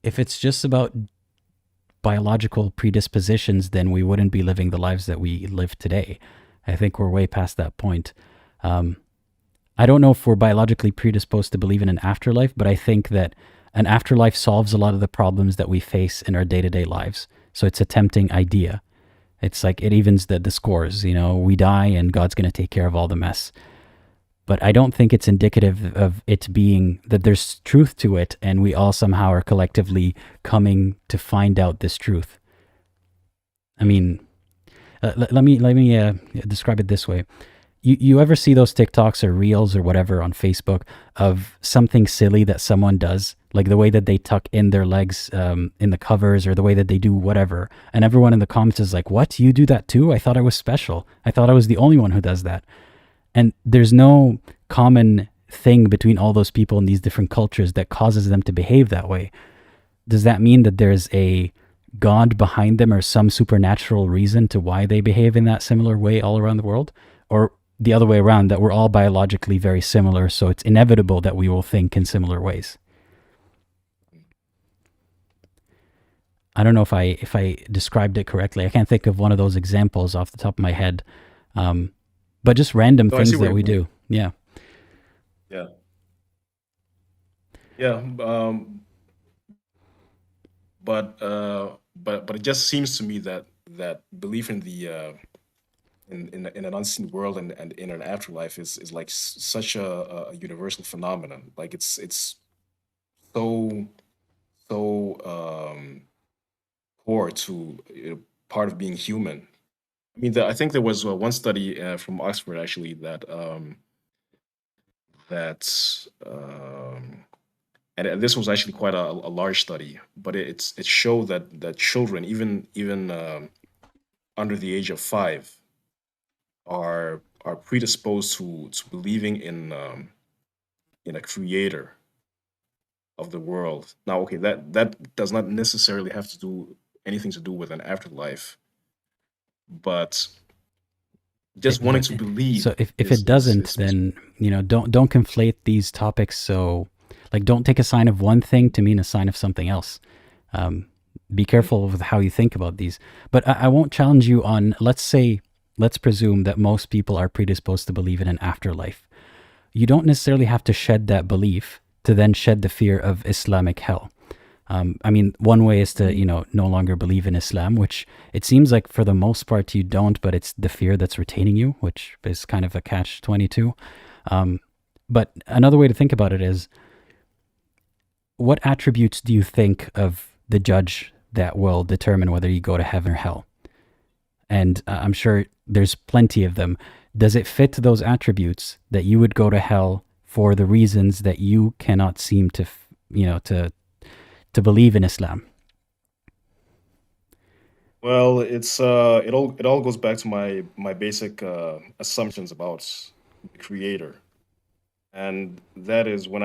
if it's just about biological predispositions, then we wouldn't be living the lives that we live today. I think we're way past that point. I don't know if we're biologically predisposed to believe in an afterlife, but I think that an afterlife solves a lot of the problems that we face in our day-to-day lives. So it's a tempting idea. It's like it evens the scores. We die and God's going to take care of all the mess. But I don't think it's indicative of it being that there's truth to it and we all somehow are collectively coming to find out this truth. I mean, let me describe it this way. You ever see those TikToks or Reels or whatever on Facebook of something silly that someone does, like the way that they tuck in their legs in the covers, or the way that they do whatever, and everyone in the comments is like, "What? You do that too? I thought I was special. I thought I was the only one who does that." And there's no common thing between all those people in these different cultures that causes them to behave that way. Does that mean that there's a God behind them or some supernatural reason to why they behave in that similar way all around the world? Or the other way around, that we're all biologically very similar, so it's inevitable that we will think in similar ways? I don't know if I described it correctly. I can't think of one of those examples off the top of my head. But just random things that we do. Yeah. Yeah. Yeah. But it just seems to me that belief in the in an unseen world and in an afterlife is like such a universal phenomenon. Like it's so core to part of being human. I mean, I think there was one study from Oxford actually that that, and this was actually quite a large study, but it showed that children, even under the age of 5, are predisposed to believing in a creator of the world. Now, okay, that does not necessarily have to do anything to do with an afterlife, but just wanting But to believe so if it doesn't, then don't conflate these topics. So like, don't take a sign of one thing to mean a sign of something else. Be careful with how you think about these. But I won't challenge you on, let's presume that most people are predisposed to believe in an afterlife. You don't necessarily have to shed that belief to then shed the fear of Islamic hell. I mean, one way is to, no longer believe in Islam, which it seems like for the most part you don't, but it's the fear that's retaining you, which is kind of a catch-22. But another way to think about it is, what attributes do you think of the judge that will determine whether you go to heaven or hell? And I'm sure there's plenty of them. Does it fit those attributes that you would go to hell for the reasons that you cannot seem to, to believe in Islam? Well, it all goes back to my basic assumptions about the creator, and that is when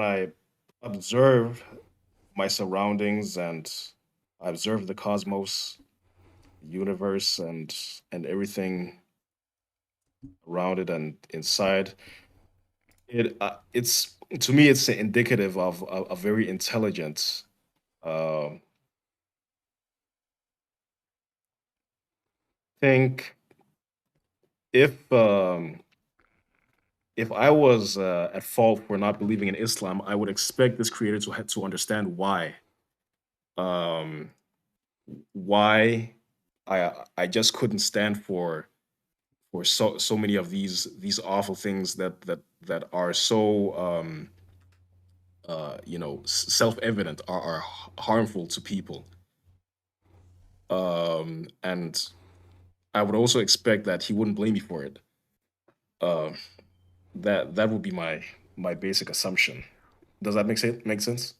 I observe my surroundings and I observe the cosmos, universe, and everything around it and inside it's to me it's indicative of a very intelligent, uh, think if if I was at fault for not believing in Islam, I would expect this creator to understand um, why I just couldn't stand for so many of these awful things that are so self-evident, are harmful to people. And I would also expect that he wouldn't blame me for it. Uh, that would be my basic assumption. Does that make sense?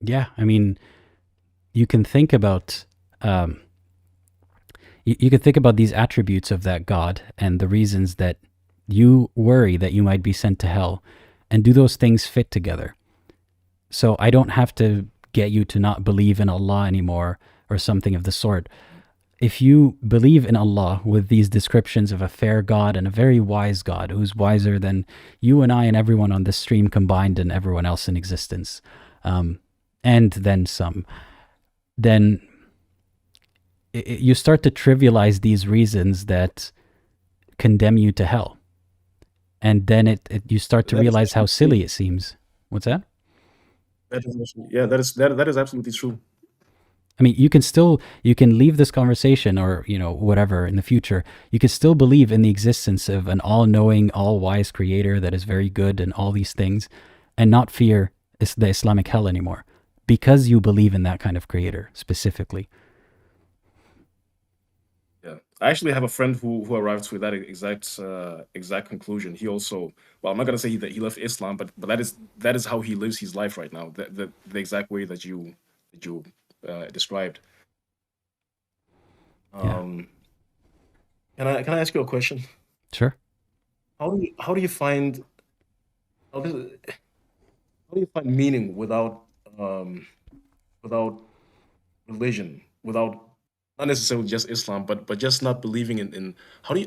Yeah, I mean, you can think about um, you can think about these attributes of that God and the reasons that you worry that you might be sent to hell, and do those things fit together? So I don't have to get you to not believe in Allah anymore or something of the sort. If you believe in Allah with these descriptions of a fair God and a very wise God who's wiser than you and I and everyone on this stream combined and everyone else in existence, and then some, then you start to trivialize these reasons that condemn you to hell. And then you start to That is realize how absolutely silly true. it seems. What's that? Yeah, that is absolutely true. I mean, you can leave this conversation or, whatever in the future. You can still believe in the existence of an all-knowing, all-wise creator that is very good and all these things, and not fear the Islamic hell anymore because you believe in that kind of creator specifically. Yeah, I actually have a friend who arrived to that exact conclusion. He also, well, I'm not gonna say that he left Islam, but that is how he lives his life right now. The exact way that you described. Yeah, Um, can I ask you a question? sure. How do you find how do how do you find meaning um without religion, without not necessarily just Islam, but just not believing in how do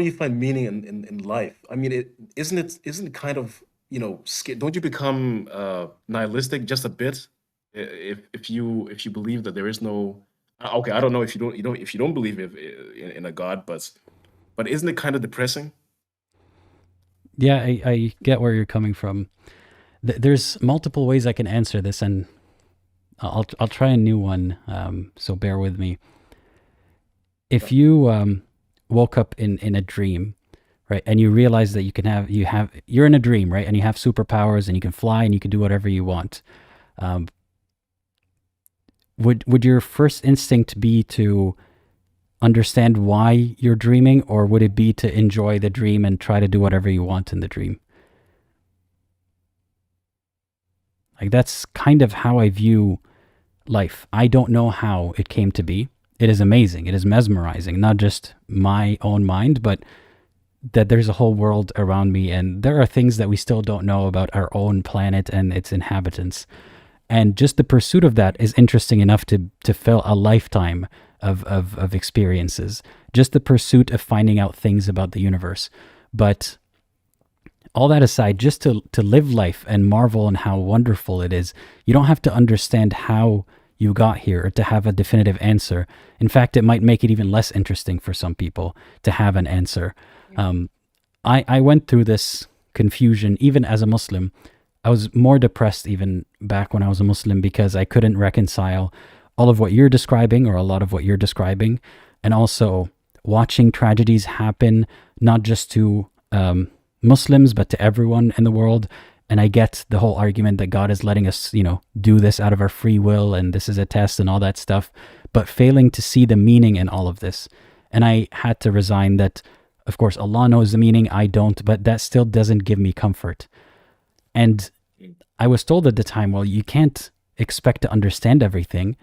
you find meaning in life? I mean, isn't it kind of, don't you become nihilistic just a bit, if you believe that there is no, okay, I don't know, if you don't believe in a God, but isn't it kind of depressing? Yeah, I get where you're coming from. There's multiple ways I can answer this, and I'll try a new one. So bear with me. Yeah. If you woke up in a dream, right, and you realize that you're in a dream, right, and you have superpowers and you can fly and you can do whatever you want, um, would your first instinct be to understand why you're dreaming, or would it be to enjoy the dream and try to do whatever you want in the dream? Like, that's kind of how I view life. I don't know how it came to be. It is amazing. It is mesmerizing, not just my own mind, but that there's a whole world around me, and there are things that we still don't know about our own planet and its inhabitants. And just the pursuit of that is interesting enough to fill a lifetime of experiences. Just the pursuit of finding out things about the universe. But all that aside, just to live life and marvel in how wonderful it is, you don't have to understand how you got here or to have a definitive answer. In fact, it might make it even less interesting for some people to have an answer. I went through this confusion even as a Muslim. I was more depressed even back when I was a Muslim because I couldn't reconcile all of what you're describing, or a lot of what you're describing, and also watching tragedies happen, not just to Muslims, but to everyone in the world. And I get the whole argument that God is letting us, do this out of our free will, and this is a test and all that stuff, but failing to see the meaning in all of this. And I had to resign that, of course, Allah knows the meaning, I don't, but that still doesn't give me comfort. And I was told at the time, well, you can't expect to understand everything.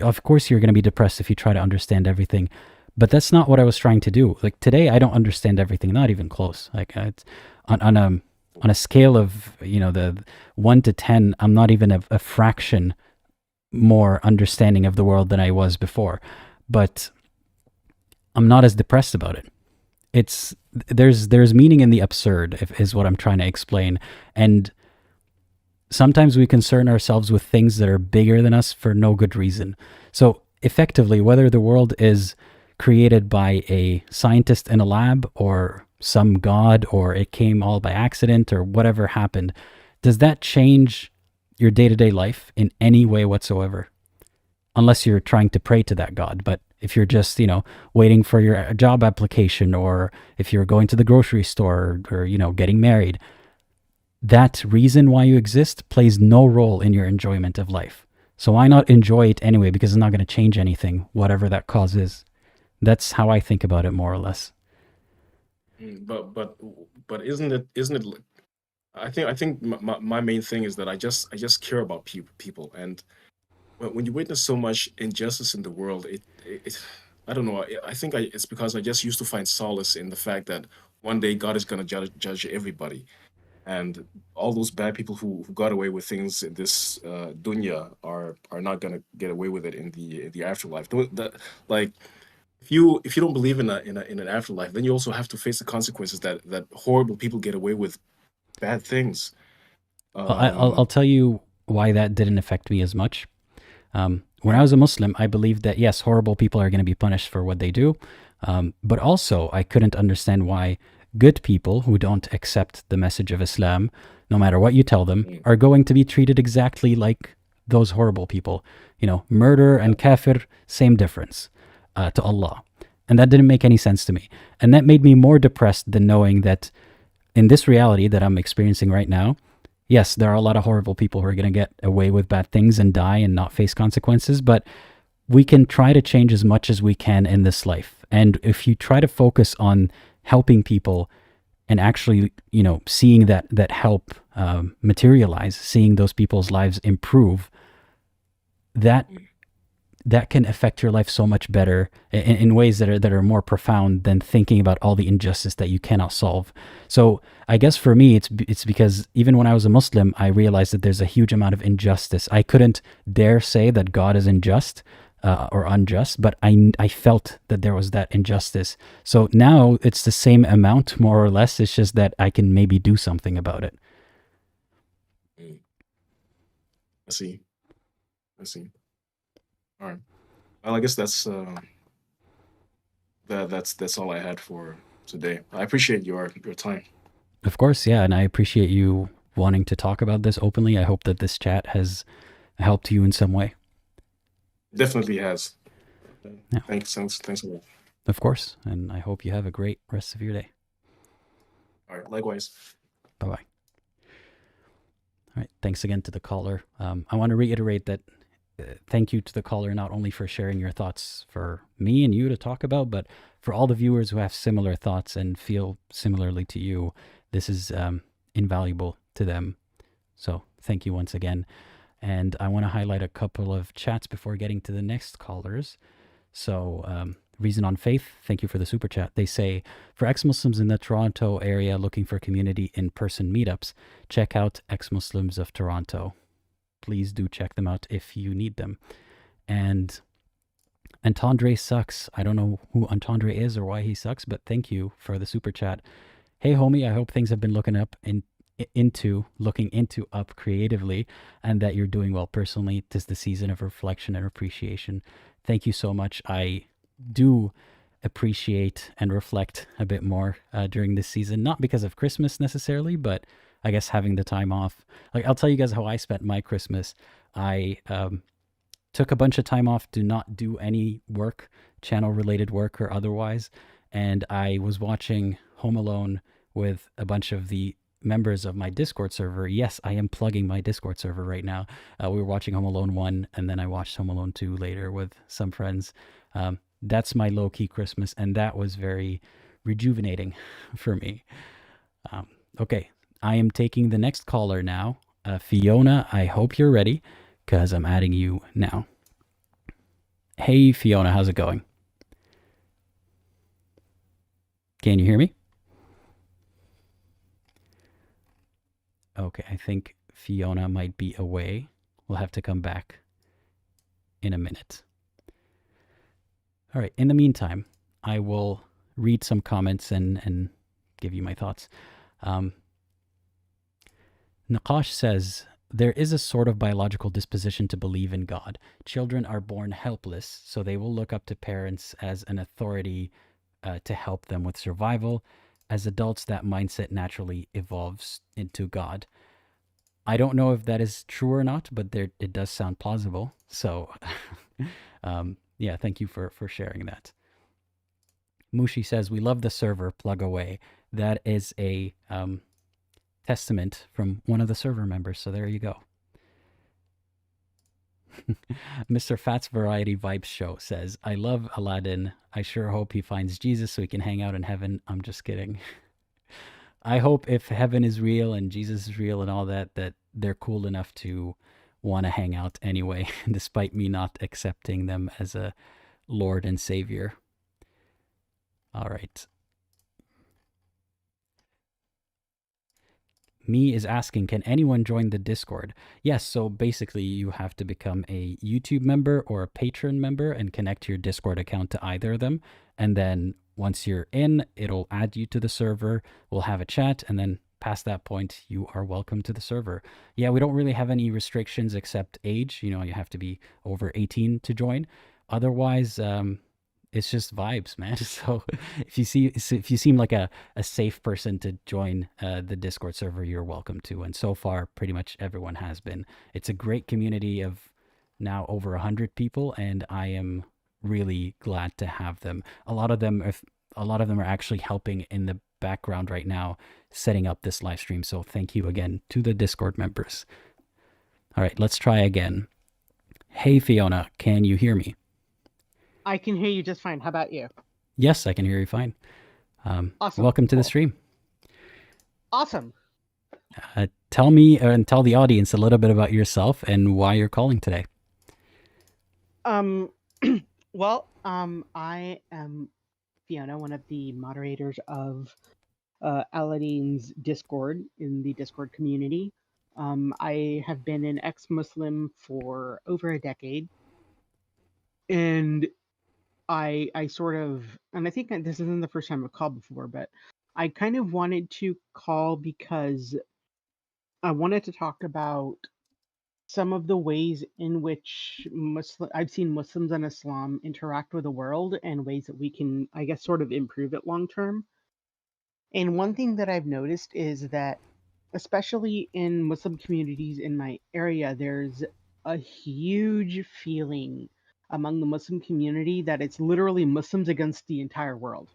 Of course, you're going to be depressed if you try to understand everything. But that's not what I was trying to do. Like, today, I don't understand everything, not even close. Like, it's on a scale of, the 1 to 10, I'm not even a fraction more understanding of the world than I was before. But I'm not as depressed about it. There's meaning in the absurd, is what I'm trying to explain. And sometimes we concern ourselves with things that are bigger than us for no good reason. So effectively, whether the world is created by a scientist in a lab or some god, or it came all by accident, or whatever happened, does that change your day-to-day life in any way whatsoever? Unless you're trying to pray to that god. But if you're just, waiting for your job application, or if you're going to the grocery store, or getting married, that reason why you exist plays no role in your enjoyment of life. So why not enjoy it anyway? Because it's not going to change anything, whatever that cause is. That's how I think about it, more or less. But isn't it? I think my main thing is that I just care about people, and when you witness so much injustice in the world, it I don't know. I think it's because I just used to find solace in the fact that one day God is going to judge everybody, and all those bad people who got away with things in this dunya are not going to get away with it in the afterlife. Like, if you don't believe in an afterlife, then you also have to face the consequences that horrible people get away with bad things. Well, I'll tell you why that didn't affect me as much. When I was a Muslim, I believed that, yes, horrible people are going to be punished for what they do. But also, I couldn't understand why good people who don't accept the message of Islam, no matter what you tell them, are going to be treated exactly like those horrible people. Murder and kafir, same difference to Allah. And that didn't make any sense to me. And that made me more depressed than knowing that in this reality that I'm experiencing right now, yes, there are a lot of horrible people who are going to get away with bad things and die and not face consequences, but we can try to change as much as we can in this life. And if you try to focus on helping people and actually, seeing that help materialize, seeing those people's lives improve, that can affect your life so much better in ways that are more profound than thinking about all the injustice that you cannot solve. So I guess for me, it's because even when I was a Muslim, I realized that there's a huge amount of injustice. I couldn't dare say that God is unjust or unjust, but I felt that there was that injustice. So now it's the same amount, more or less. It's just that I can maybe do something about it. I see. All right. Well, I guess that's all I had for today. I appreciate your time. Of course, yeah, and I appreciate you wanting to talk about this openly. I hope that this chat has helped you in some way. Definitely has. Yeah. Thanks a lot. Of course, and I hope you have a great rest of your day. All right, likewise. Bye-bye. All right, thanks again to the caller. I want to reiterate that thank you to the caller, not only for sharing your thoughts for me and you to talk about, but for all the viewers who have similar thoughts and feel similarly to you. This is invaluable to them. So thank you once again. And I want to highlight a couple of chats before getting to the next callers. So, Reason on Faith, thank you for the super chat. They say, for ex-Muslims in the Toronto area looking for community in-person meetups, check out Ex-Muslims of Toronto. Please do check them out if you need them. And Antandre sucks. I don't know who Antandre is or why he sucks, but thank you for the super chat. Hey, homie, I hope things have been looking into up creatively, and that you're doing well personally. 'Tis the season of reflection and appreciation. Thank you so much. I do appreciate and reflect a bit more during this season, not because of Christmas necessarily, but I guess having the time off. Like, I'll tell you guys how I spent my Christmas. I took a bunch of time off to not do any work, channel related work or otherwise, and I was watching Home Alone with a bunch of the members of my Discord server. Yes, I am plugging my Discord server right now. We were watching Home Alone 1, and then I watched Home Alone 2 later with some friends. That's my low-key Christmas, and that was very rejuvenating for me. Okay, I am taking the next caller now. Fiona, I hope you're ready, because I'm adding you now. Hey, Fiona, how's it going? Can you hear me? Okay, I think Fiona might be away. We'll have to come back in a minute. All right, in the meantime, I will read some comments and give you my thoughts. Naqash says, there is a sort of biological disposition to believe in God. Children are born helpless, so they will look up to parents as an authority to help them with survival. As adults, that mindset naturally evolves into God. I don't know if that is true or not, but it does sound plausible. So, yeah, thank you for sharing that. Mushi says, we love the server, plug away. That is a testament from one of the server members, so there you go. Mr. Fat's Variety Vibes Show says, I love Aladdin. I sure hope he finds Jesus so he can hang out in heaven. I'm just kidding. I hope if heaven is real and Jesus is real and all that, that they're cool enough to want to hang out anyway, despite me not accepting them as a Lord and Savior. All right. Me is asking, can anyone join the Discord? Yes, so basically you have to become a YouTube member or a Patreon member and connect your Discord account to either of them. And then once you're in, it'll add you to the server. We'll have a chat, and then past that point, you are welcome to the server. Yeah, we don't really have any restrictions except age. You know, you have to be over 18 to join. Otherwise, it's just vibes, man. So if you seem like a safe person to join the Discord server, you're welcome to. And so far, pretty much everyone has been. It's a great community of now over 100 people, and I am really glad to have them. A lot of them are actually helping in the background right now, setting up this live stream. So thank you again to the Discord members. All right, let's try again. Hey, Fiona, can you hear me? I can hear you just fine. How about you? Yes, I can hear you fine. Awesome. Welcome to the stream. Awesome. Tell me and tell the audience a little bit about yourself and why you're calling today. Well, I am Fiona, one of the moderators of Aladdin's Discord in the Discord community. I have been an ex-Muslim for over a decade, and I sort of, and I think this isn't the first time I've called before, but I kind of wanted to call because I wanted to talk about some of the ways in which I've seen Muslims and Islam interact with the world and ways that we can, I guess, sort of improve it long term. And one thing that I've noticed is that, especially in Muslim communities in my area, there's a huge feeling among the Muslim community that it's literally Muslims against the entire world.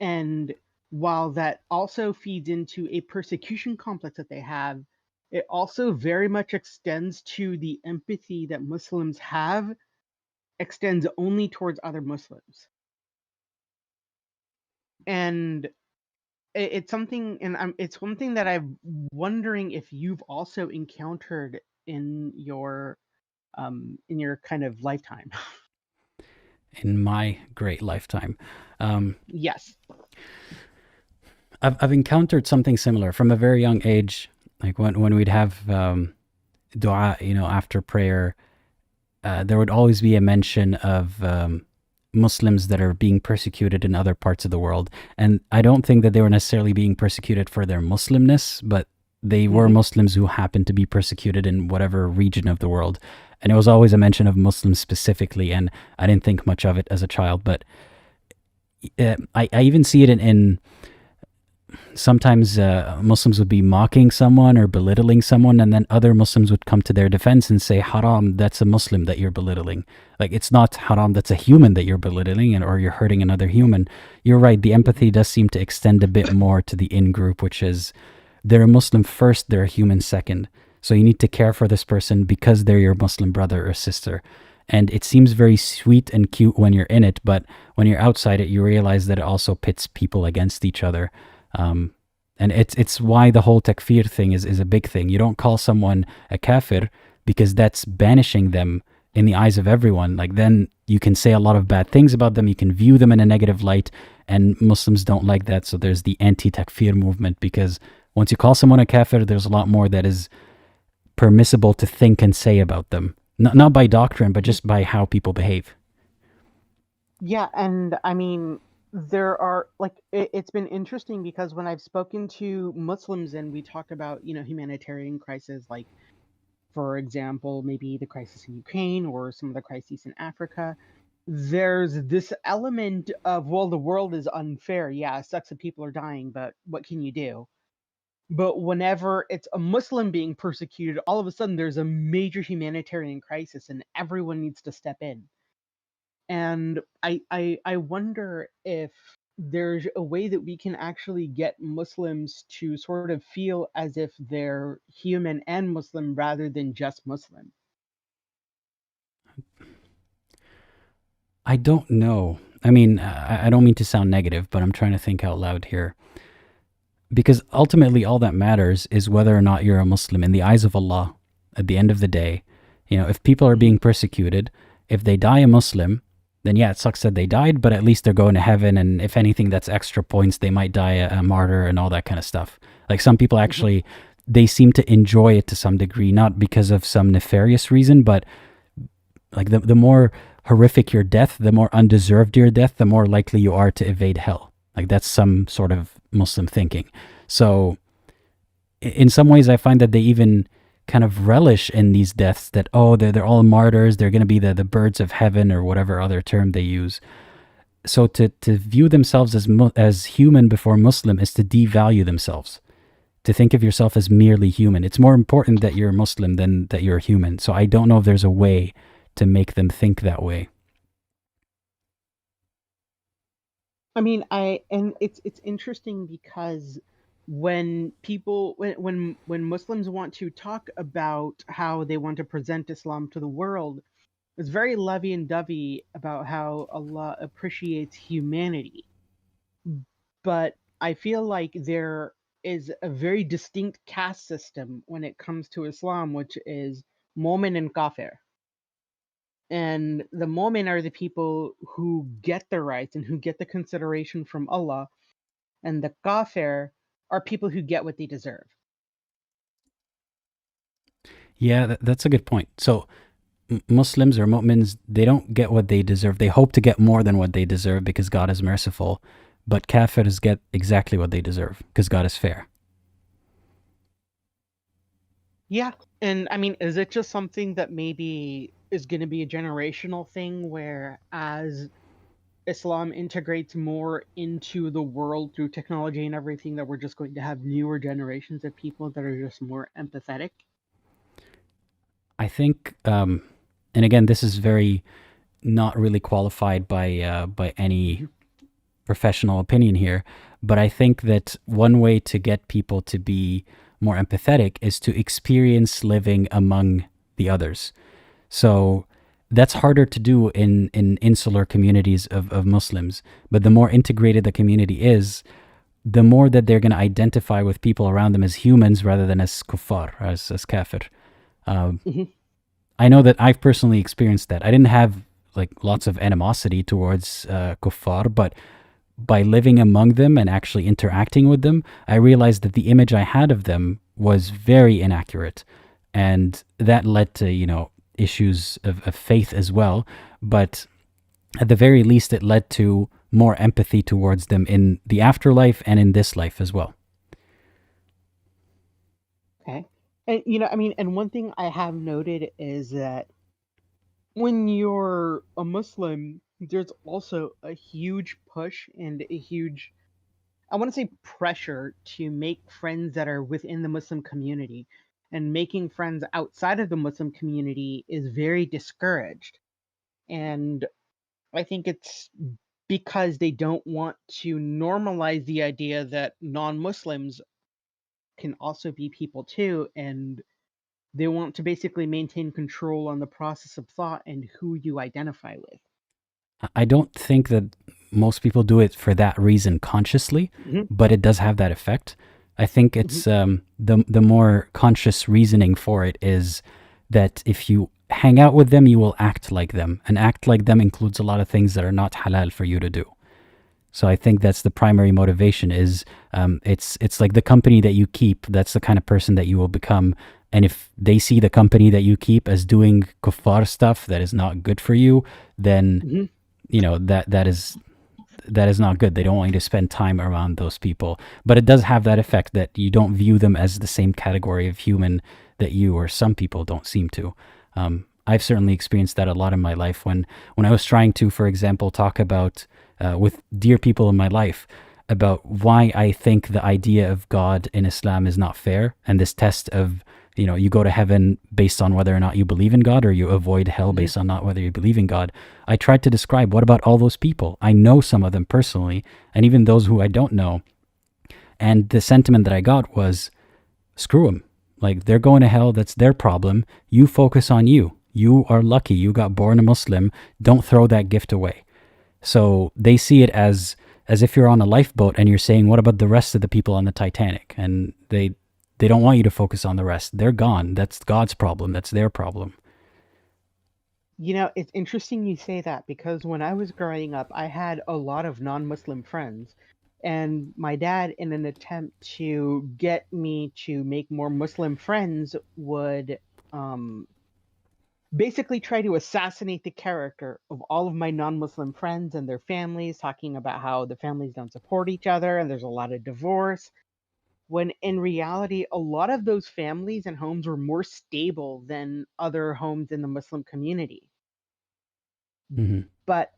And while that also feeds into a persecution complex that they have, it also very much extends to the empathy that Muslims have, extends only towards other Muslims. And it's something, and it's one thing that I'm wondering if you've also encountered in your kind of lifetime. In my great lifetime. Yes. I've encountered something similar from a very young age, like when we'd have dua, after prayer, there would always be a mention of Muslims that are being persecuted in other parts of the world. And I don't think that they were necessarily being persecuted for their Muslimness, but they were Muslims who happened to be persecuted in whatever region of the world. And it was always a mention of Muslims specifically, and I didn't think much of it as a child. But I even see it in sometimes Muslims would be mocking someone or belittling someone, and then other Muslims would come to their defense and say, haram, that's a Muslim that you're belittling. Like, it's not haram, that's a human that you're belittling, or you're hurting another human. You're right, the empathy does seem to extend a bit more to the in-group, which is, they're a Muslim first, they're a human second. So you need to care for this person because they're your Muslim brother or sister. And it seems very sweet and cute when you're in it, but when you're outside it, you realize that it also pits people against each other. And it's why the whole takfir thing is a big thing. You don't call someone a kafir because that's banishing them in the eyes of everyone. Like, then you can say a lot of bad things about them. You can view them in a negative light, and Muslims don't like that. So there's the anti-takfir movement, because once you call someone a kafir, there's a lot more that is permissible to think and say about them. Not by doctrine, but just by how people behave. Yeah, and I mean, there are, like, it's been interesting because when I've spoken to Muslims and we talk about, humanitarian crises, like, for example, maybe the crisis in Ukraine or some of the crises in Africa, there's this element of, well, the world is unfair. Yeah, it sucks that people are dying, but what can you do? But whenever it's a Muslim being persecuted, all of a sudden there's a major humanitarian crisis and everyone needs to step in. And I wonder if there's a way that we can actually get Muslims to sort of feel as if they're human and Muslim rather than just Muslim. I don't know. I mean, I don't mean to sound negative, but I'm trying to think out loud here. Because ultimately, all that matters is whether or not you're a Muslim in the eyes of Allah. At the end of the day, if people are being persecuted, if they die a Muslim, then yeah, it sucks that they died, but at least they're going to heaven. And if anything, that's extra points. They might die a martyr and all that kind of stuff. Like, some people actually, they seem to enjoy it to some degree, not because of some nefarious reason, but like the more horrific your death, the more undeserved your death, the more likely you are to evade hell. Like, that's some sort of Muslim thinking. So in some ways, I find that they even kind of relish in these deaths, that, oh, they're all martyrs, they're going to be the birds of heaven, or whatever other term they use. So to view themselves as human before Muslim is to devalue themselves, to think of yourself as merely human. It's more important that you're Muslim than that you're human. So I don't know if there's a way to make them think that way. I mean, and it's interesting because when Muslims want to talk about how they want to present Islam to the world, it's very lovey and dovey about how Allah appreciates humanity. But I feel like there is a very distinct caste system when it comes to Islam, which is Mu'min and Kafir. And the Mu'min are the people who get the rights and who get the consideration from Allah, and the Kafir are people who get what they deserve. Yeah, that's a good point. So Muslims or mu'mins, they don't get what they deserve. They hope to get more than what they deserve because God is merciful. But kafirs get exactly what they deserve because God is fair. Yeah. And I mean, is it just something that maybe is going to be a generational thing where as Islam integrates more into the world through technology and everything, that we're just going to have newer generations of people that are just more empathetic? I think, and again, this is very not really qualified by any professional opinion here, but I think that one way to get people to be more empathetic is to experience living among the others. So that's harder to do in insular communities of Muslims. But the more integrated the community is, the more that they're going to identify with people around them as humans rather than as kuffar, as kafir. Mhm. I know that I've personally experienced that. I didn't have like lots of animosity towards kuffar, but by living among them and actually interacting with them, I realized that the image I had of them was very inaccurate. And that led to, issues of faith as well. But at the very least, it led to more empathy towards them in the afterlife and in this life as well. Okay. And and one thing I have noted is that when you're a Muslim, there's also a huge push and a huge, I want to say, pressure to make friends that are within the Muslim community. And making friends outside of the Muslim community is very discouraged. And I think it's because they don't want to normalize the idea that non-Muslims can also be people too, and they want to basically maintain control on the process of thought and who you identify with. I don't think that most people do it for that reason consciously, Mhm. but it does have that effect. I think it's the more conscious reasoning for it is that if you hang out with them, you will act like them, and act like them includes a lot of things that are not halal for you to do. So I think that's the primary motivation. Is it's like the company that you keep. That's the kind of person that you will become. And if they see the company that you keep as doing kuffar stuff that is not good for you, then Mhm. that is not good. They don't want you to spend time around those people. But it does have that effect that you don't view them as the same category of human that you or some people don't seem to. I've certainly experienced that a lot in my life when I was trying to, for example, talk about with dear people in my life about why I think the idea of God in Islam is not fair, and this test of you go to heaven based on whether or not you believe in God, or you avoid hell based on not whether you believe in God. I tried to describe, what about all those people? I know some of them personally, and even those who I don't know. And the sentiment that I got was, screw them. Like, they're going to hell. That's their problem. You focus on you. You are lucky. You got born a Muslim. Don't throw that gift away. So they see it as if you're on a lifeboat and you're saying, what about the rest of the people on the Titanic? And they don't want you to focus on the rest. They're gone. That's God's problem. That's their problem. It's interesting you say that, because when I was growing up, I had a lot of non-Muslim friends. And my dad, in an attempt to get me to make more Muslim friends, would basically try to assassinate the character of all of my non-Muslim friends and their families, talking about how the families don't support each other and there's a lot of divorce. When in reality, a lot of those families and homes were more stable than other homes in the Muslim community. Mm-hmm. But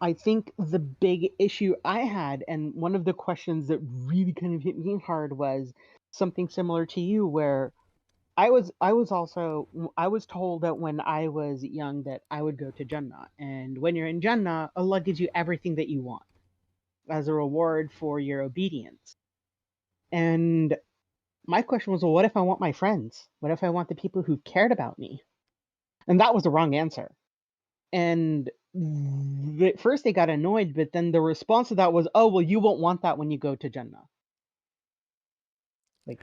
I think the big issue I had, and one of the questions that really kind of hit me hard, was something similar to you, where I was told that when I was young that I would go to Jannah, and when you're in Jannah, Allah gives you everything that you want as a reward for your obedience. And my question was, well, what if I want my friends? What if I want the people who cared about me? And that was the wrong answer. And at first they got annoyed, but then the response to that was, oh, well, you won't want that when you go to Jannah. Like,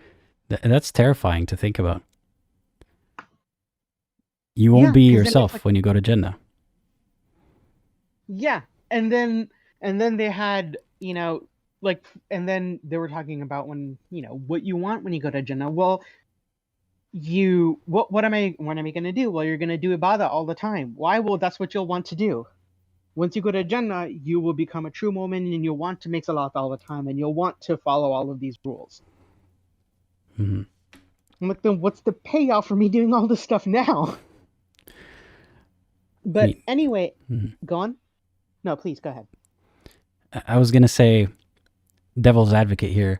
That's terrifying to think about. You yeah, won't be 'cause then it's yourself like, when you go to Jannah. yeah. And then they had, like, and then they were talking about what you want when you go to Jannah. Well, what am I gonna do? Well, you're gonna do ibadah all the time. Why? Well, that's what you'll want to do. Once you go to Jannah, you will become a true mu'min, and you'll want to make salat all the time, and you'll want to follow all of these rules. Mm-hmm. I'm like, then what's the payoff for me doing all this stuff now? But anyway, Go on. No, please go ahead. I was going to say, devil's advocate here.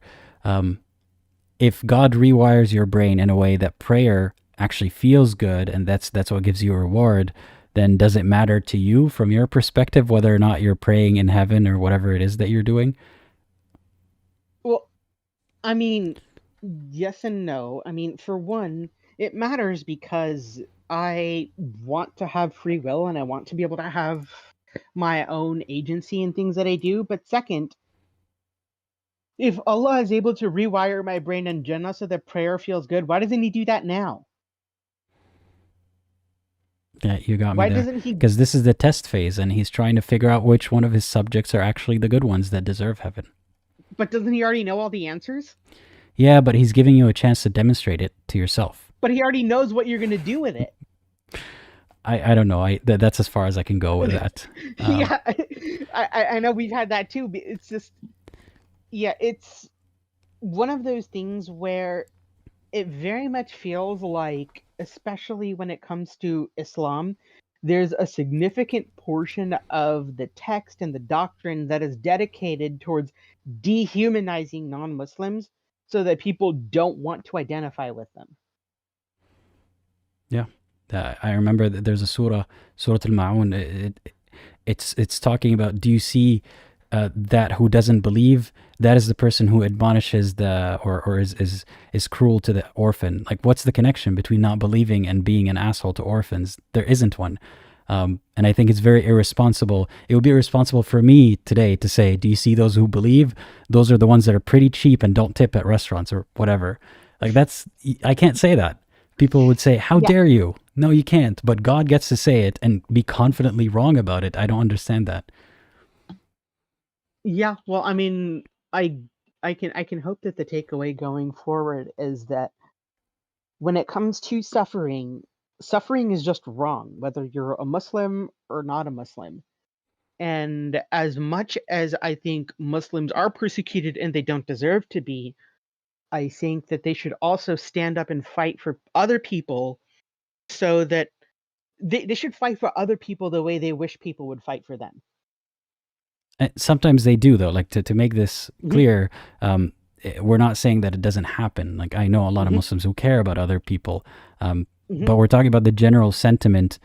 If God rewires your brain in a way that prayer actually feels good, and that's what gives you a reward, then does it matter to you from your perspective whether or not you're praying in heaven or whatever it is that you're doing? Well, I mean, Yes and no. I mean, for one, it matters because I want to have free will and I want to be able to have my own agency in things that I do. But second, if Allah is able to rewire my brain and Jannah so that prayer feels good, why doesn't He do that now? Yeah, you got me Why there. doesn't He? Because this is the test phase, and he's trying to figure out which one of his subjects are actually the good ones that deserve heaven. But doesn't He already know all the answers? Yeah, but he's giving you a chance to demonstrate it to yourself. But He already knows what you're going to do with it. I don't know. That's as far as I can go with that. Yeah, I know we've had that too. But it's just, yeah, it's one of those things where it very much feels like, especially when it comes to Islam, there's a significant portion of the text and the doctrine that is dedicated towards dehumanizing non-Muslims so that people don't want to identify with them. Yeah. I remember that there's a Surah Al-Ma'un. It's talking about, do you see that who doesn't believe, that is the person who admonishes or is cruel to the orphan. Like, what's the connection between not believing and being an asshole to orphans? There isn't one. And I think it's very irresponsible. It would be irresponsible for me today to say, do you see those who believe? Those are the ones that are pretty cheap and don't tip at restaurants or whatever. Like, I can't say that. People would say, how dare you? No, you can't. But God gets to say it and be confidently wrong about it. I don't understand that. Yeah, well, I mean, I can hope that the takeaway going forward is that when it comes to suffering, suffering is just wrong, whether you're a Muslim or not a Muslim. And as much as I think Muslims are persecuted and they don't deserve to be, I think that they should also stand up and fight for other people so that they should fight for other people the way they wish people would fight for them. Sometimes they do, though. Like, to make this Mhm. clear, we're not saying that it doesn't happen. Like, I know a lot of Muslims who care about other people, but we're talking about the general sentiment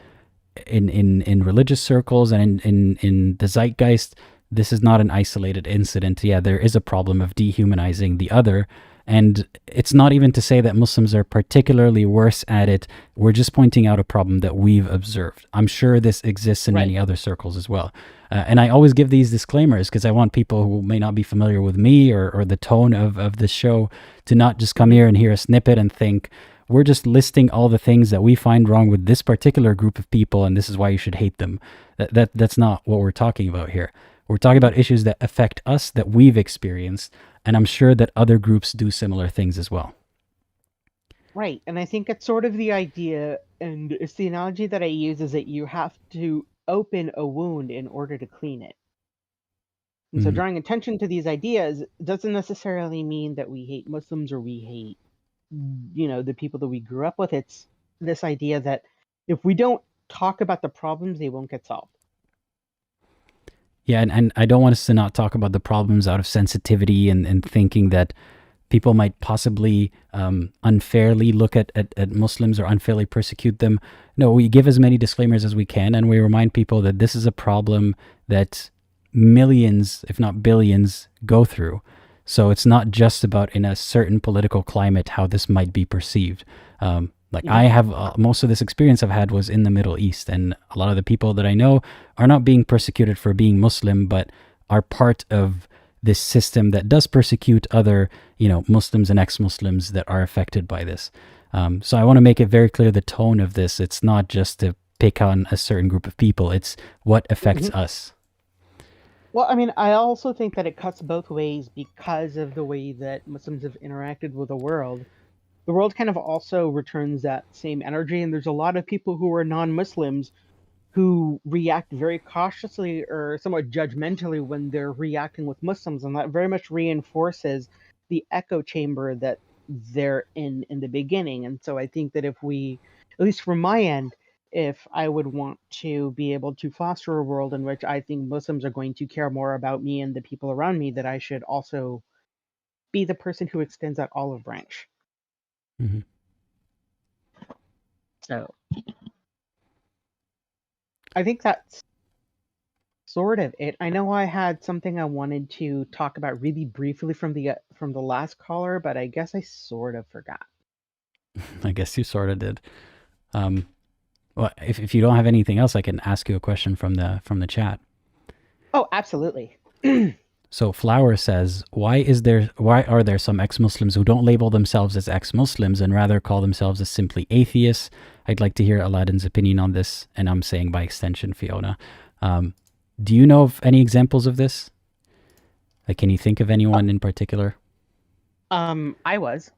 in religious circles and in the zeitgeist. This is not an isolated incident. Yeah, there is a problem of dehumanizing the other. And it's not even to say that Muslims are particularly worse at it. We're just pointing out a problem that we've observed. I'm sure this exists in many other circles as well. And I always give these disclaimers because I want people who may not be familiar with me or the tone of the show to not just come here and hear a snippet and think, we're just listing all the things that we find wrong with this particular group of people, and this is why you should hate them. That's not what we're talking about here. We're talking about issues that affect us, that we've experienced, and I'm sure that other groups do similar things as well. Right, and I think it's sort of the idea, and it's the analogy that I use, is that you have to open a wound in order to clean it. And so drawing attention to these ideas doesn't necessarily mean that we hate Muslims or we hate, the people that we grew up with. It's this idea that if we don't talk about the problems, they won't get solved. Yeah, and I don't want us to not talk about the problems out of sensitivity and thinking that people might possibly unfairly look at Muslims or unfairly persecute them. No, we give as many disclaimers as we can, and we remind people that this is a problem that millions, if not billions, go through. So it's not just about in a certain political climate how this might be perceived. I have most of this experience I've had was in the Middle East, and a lot of the people that I know are not being persecuted for being Muslim, but are part of this system that does persecute other, Muslims and ex-Muslims that are affected by this. So I want to make it very clear the tone of this. It's not just to pick on a certain group of people. It's what affects us. Well, I mean, I also think that it cuts both ways because of the way that Muslims have interacted with the world. The world kind of also returns that same energy, and there's a lot of people who are non-Muslims who react very cautiously or somewhat judgmentally when they're reacting with Muslims, and that very much reinforces the echo chamber that they're in the beginning. And so I think that if we, at least from my end, if I would want to be able to foster a world in which I think Muslims are going to care more about me and the people around me, that I should also be the person who extends that olive branch. Mm-hmm. So I think that's sort of it. I know I had something I wanted to talk about really briefly from the last caller, but I guess I sort of forgot. I guess you sort of did. Well, if you don't have anything else, I can ask you a question from the chat. Oh, absolutely. So Flower says, why are there some ex-Muslims who don't label themselves as ex-Muslims and rather call themselves as simply atheists? I'd like to hear Aladdin's opinion on this, and I'm saying by extension, Fiona. Do you know of any examples of this? Like, can you think of anyone in particular? I was,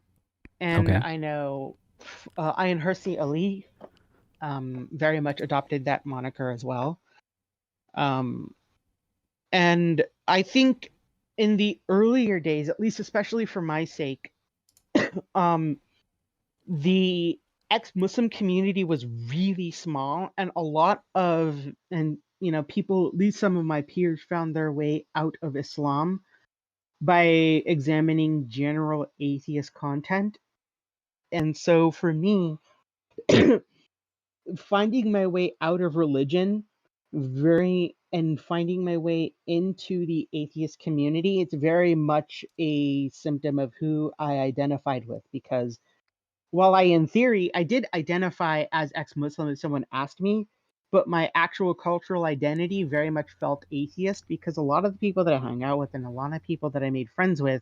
and Okay. I know Ayan Hirsi Ali very much adopted that moniker as well. And I think in the earlier days, at least especially for my sake, the ex-Muslim community was really small, and a lot of, and people, at least some of my peers, found their way out of Islam by examining general atheist content. And so for me, finding my way out of religion and finding my way into the atheist community, it's very much a symptom of who I identified with, because while in theory I did identify as ex-Muslim if someone asked me, but my actual cultural identity very much felt atheist, because a lot of the people that I hung out with and a lot of people that I made friends with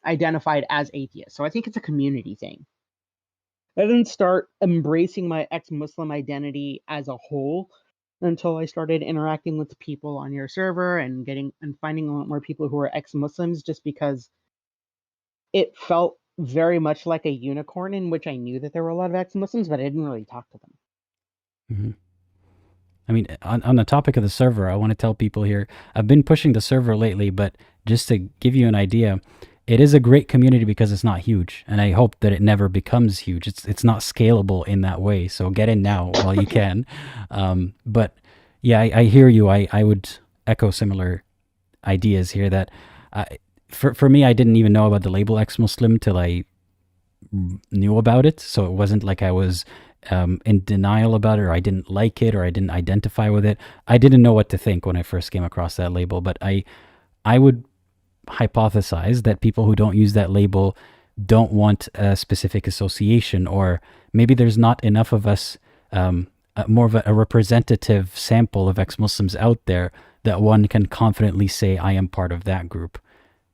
identified as atheists. So I think it's a community thing. I didn't start embracing my ex-Muslim identity as a whole until I started interacting with people on your server and finding a lot more people who are ex-Muslims, just because it felt very much like a unicorn, in which I knew that there were a lot of ex-Muslims, but I didn't really talk to them. Mm-hmm. I mean, on the topic of the server, I want to tell people here, I've been pushing the server lately, but just to give you an idea, it is a great community because it's not huge, and I hope that it never becomes huge. It's not scalable in that way, so get in now while you can. But yeah, I hear you. I would echo similar ideas here that for me, I didn't even know about the label ex-Muslim till I knew about it, so it wasn't like I was in denial about it, or I didn't like it, or I didn't identify with it. I didn't know what to think when I first came across that label, but I would hypothesize that people who don't use that label don't want a specific association, or maybe there's not enough of us, more of a representative sample of ex-Muslims out there that one can confidently say, I am part of that group.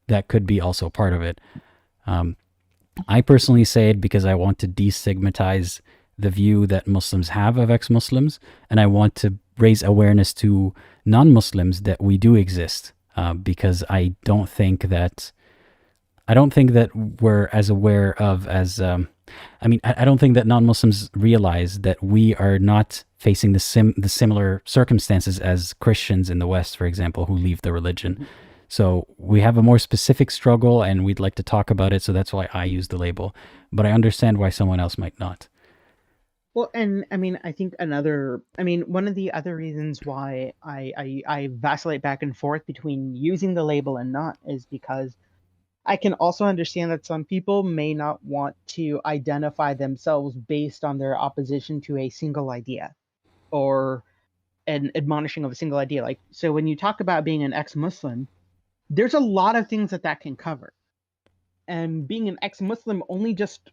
That could be also part of it. I personally say it because I want to destigmatize the view that Muslims have of ex-Muslims, and I want to raise awareness to non-Muslims that we do exist, because I don't think that we're as aware of as I don't think that non-Muslims realize that we are not facing the similar circumstances as Christians in the West, for example, who leave the religion. So we have a more specific struggle, and we'd like to talk about it, so that's why I use the label. But I understand why someone else might not. Well, and I think one of the other reasons why I vacillate back and forth between using the label and not is because I can also understand that some people may not want to identify themselves based on their opposition to a single idea or an admonishing of a single idea. Like, so when you talk about being an ex-Muslim, there's a lot of things that can cover. And being an ex-Muslim only just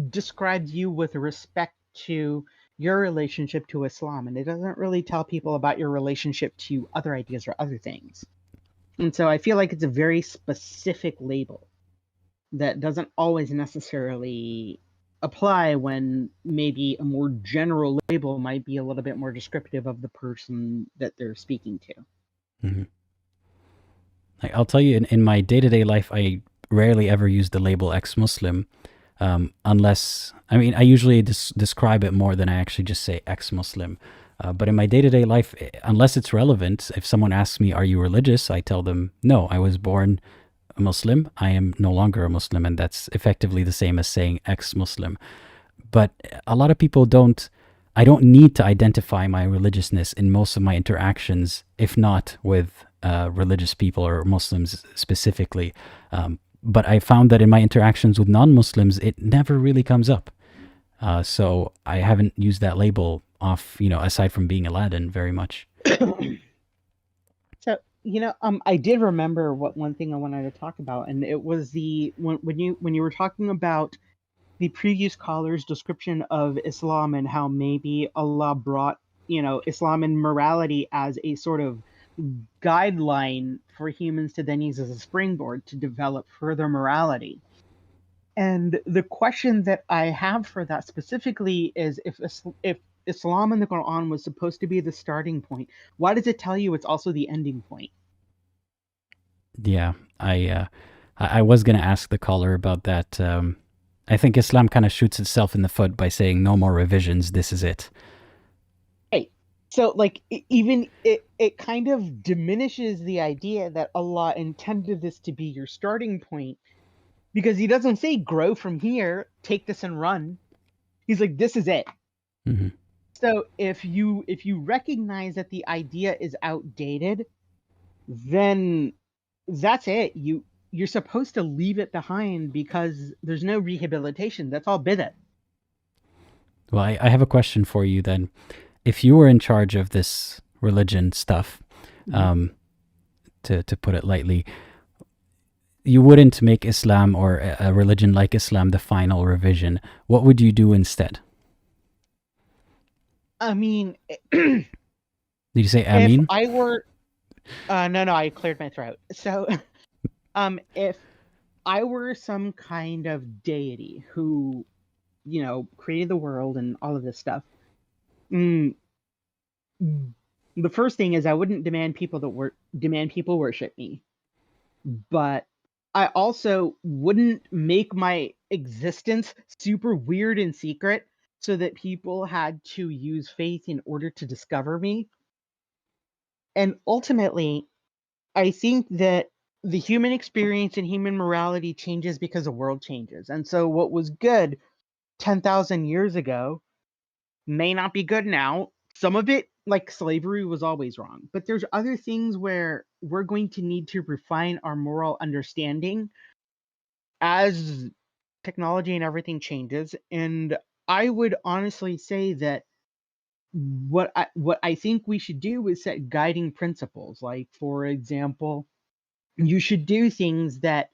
describes you with respect to your relationship to Islam, and it doesn't really tell people about your relationship to other ideas or other things. And so I feel like it's a very specific label that doesn't always necessarily apply when maybe a more general label might be a little bit more descriptive of the person that they're speaking to. Mm-hmm. I'll tell you, in my day-to-day life, I rarely ever use the label ex-Muslim, unless, I usually describe it more than I actually just say ex-Muslim. But in my day-to-day life, unless it's relevant, if someone asks me, are you religious? I tell them, no, I was born a Muslim. I am no longer a Muslim, and that's effectively the same as saying ex-Muslim. But a lot of people I don't need to identify my religiousness in most of my interactions, if not with religious people or Muslims specifically. But I found that in my interactions with non-Muslims, it never really comes up. So I haven't used that label aside from being Aladdin, very much. I did remember what one thing I wanted to talk about, and it was when you were talking about the previous caller's description of Islam and how maybe Allah brought, Islam and morality as a sort of guideline for humans to then use as a springboard to develop further morality. And the question that I have for that specifically is if Islam in the Quran was supposed to be the starting point, why does it tell you it's also the ending point? Yeah, I was gonna ask the caller about that. I think Islam kind of shoots itself in the foot by saying no more revisions. This is it. Hey, so like even it kind of diminishes the idea that Allah intended this to be your starting point, because he doesn't say grow from here, take this and run. He's like, this is it. Hmm. So if you recognize that the idea is outdated, then that's it. You're supposed to leave it behind because there's no rehabilitation. That's all bid'ah. Well, I have a question for you then. If you were in charge of this religion stuff, um, to put it lightly, you wouldn't make Islam or a religion like Islam the final revision. What would you do instead? I mean, Did you say if Amin? I were no, I cleared my throat. So if I were some kind of deity who, created the world and all of this stuff, mm, the first thing is I wouldn't demand people worship me, but I also wouldn't make my existence super weird and secret so that people had to use faith in order to discover me. And ultimately, I think that the human experience and human morality changes because the world changes. And so what was good 10,000 years ago may not be good now. Some of it, like slavery, was always wrong. But there's other things where we're going to need to refine our moral understanding as technology and everything changes. And I would honestly say that what I think we should do is set guiding principles. Like, for example, you should do things that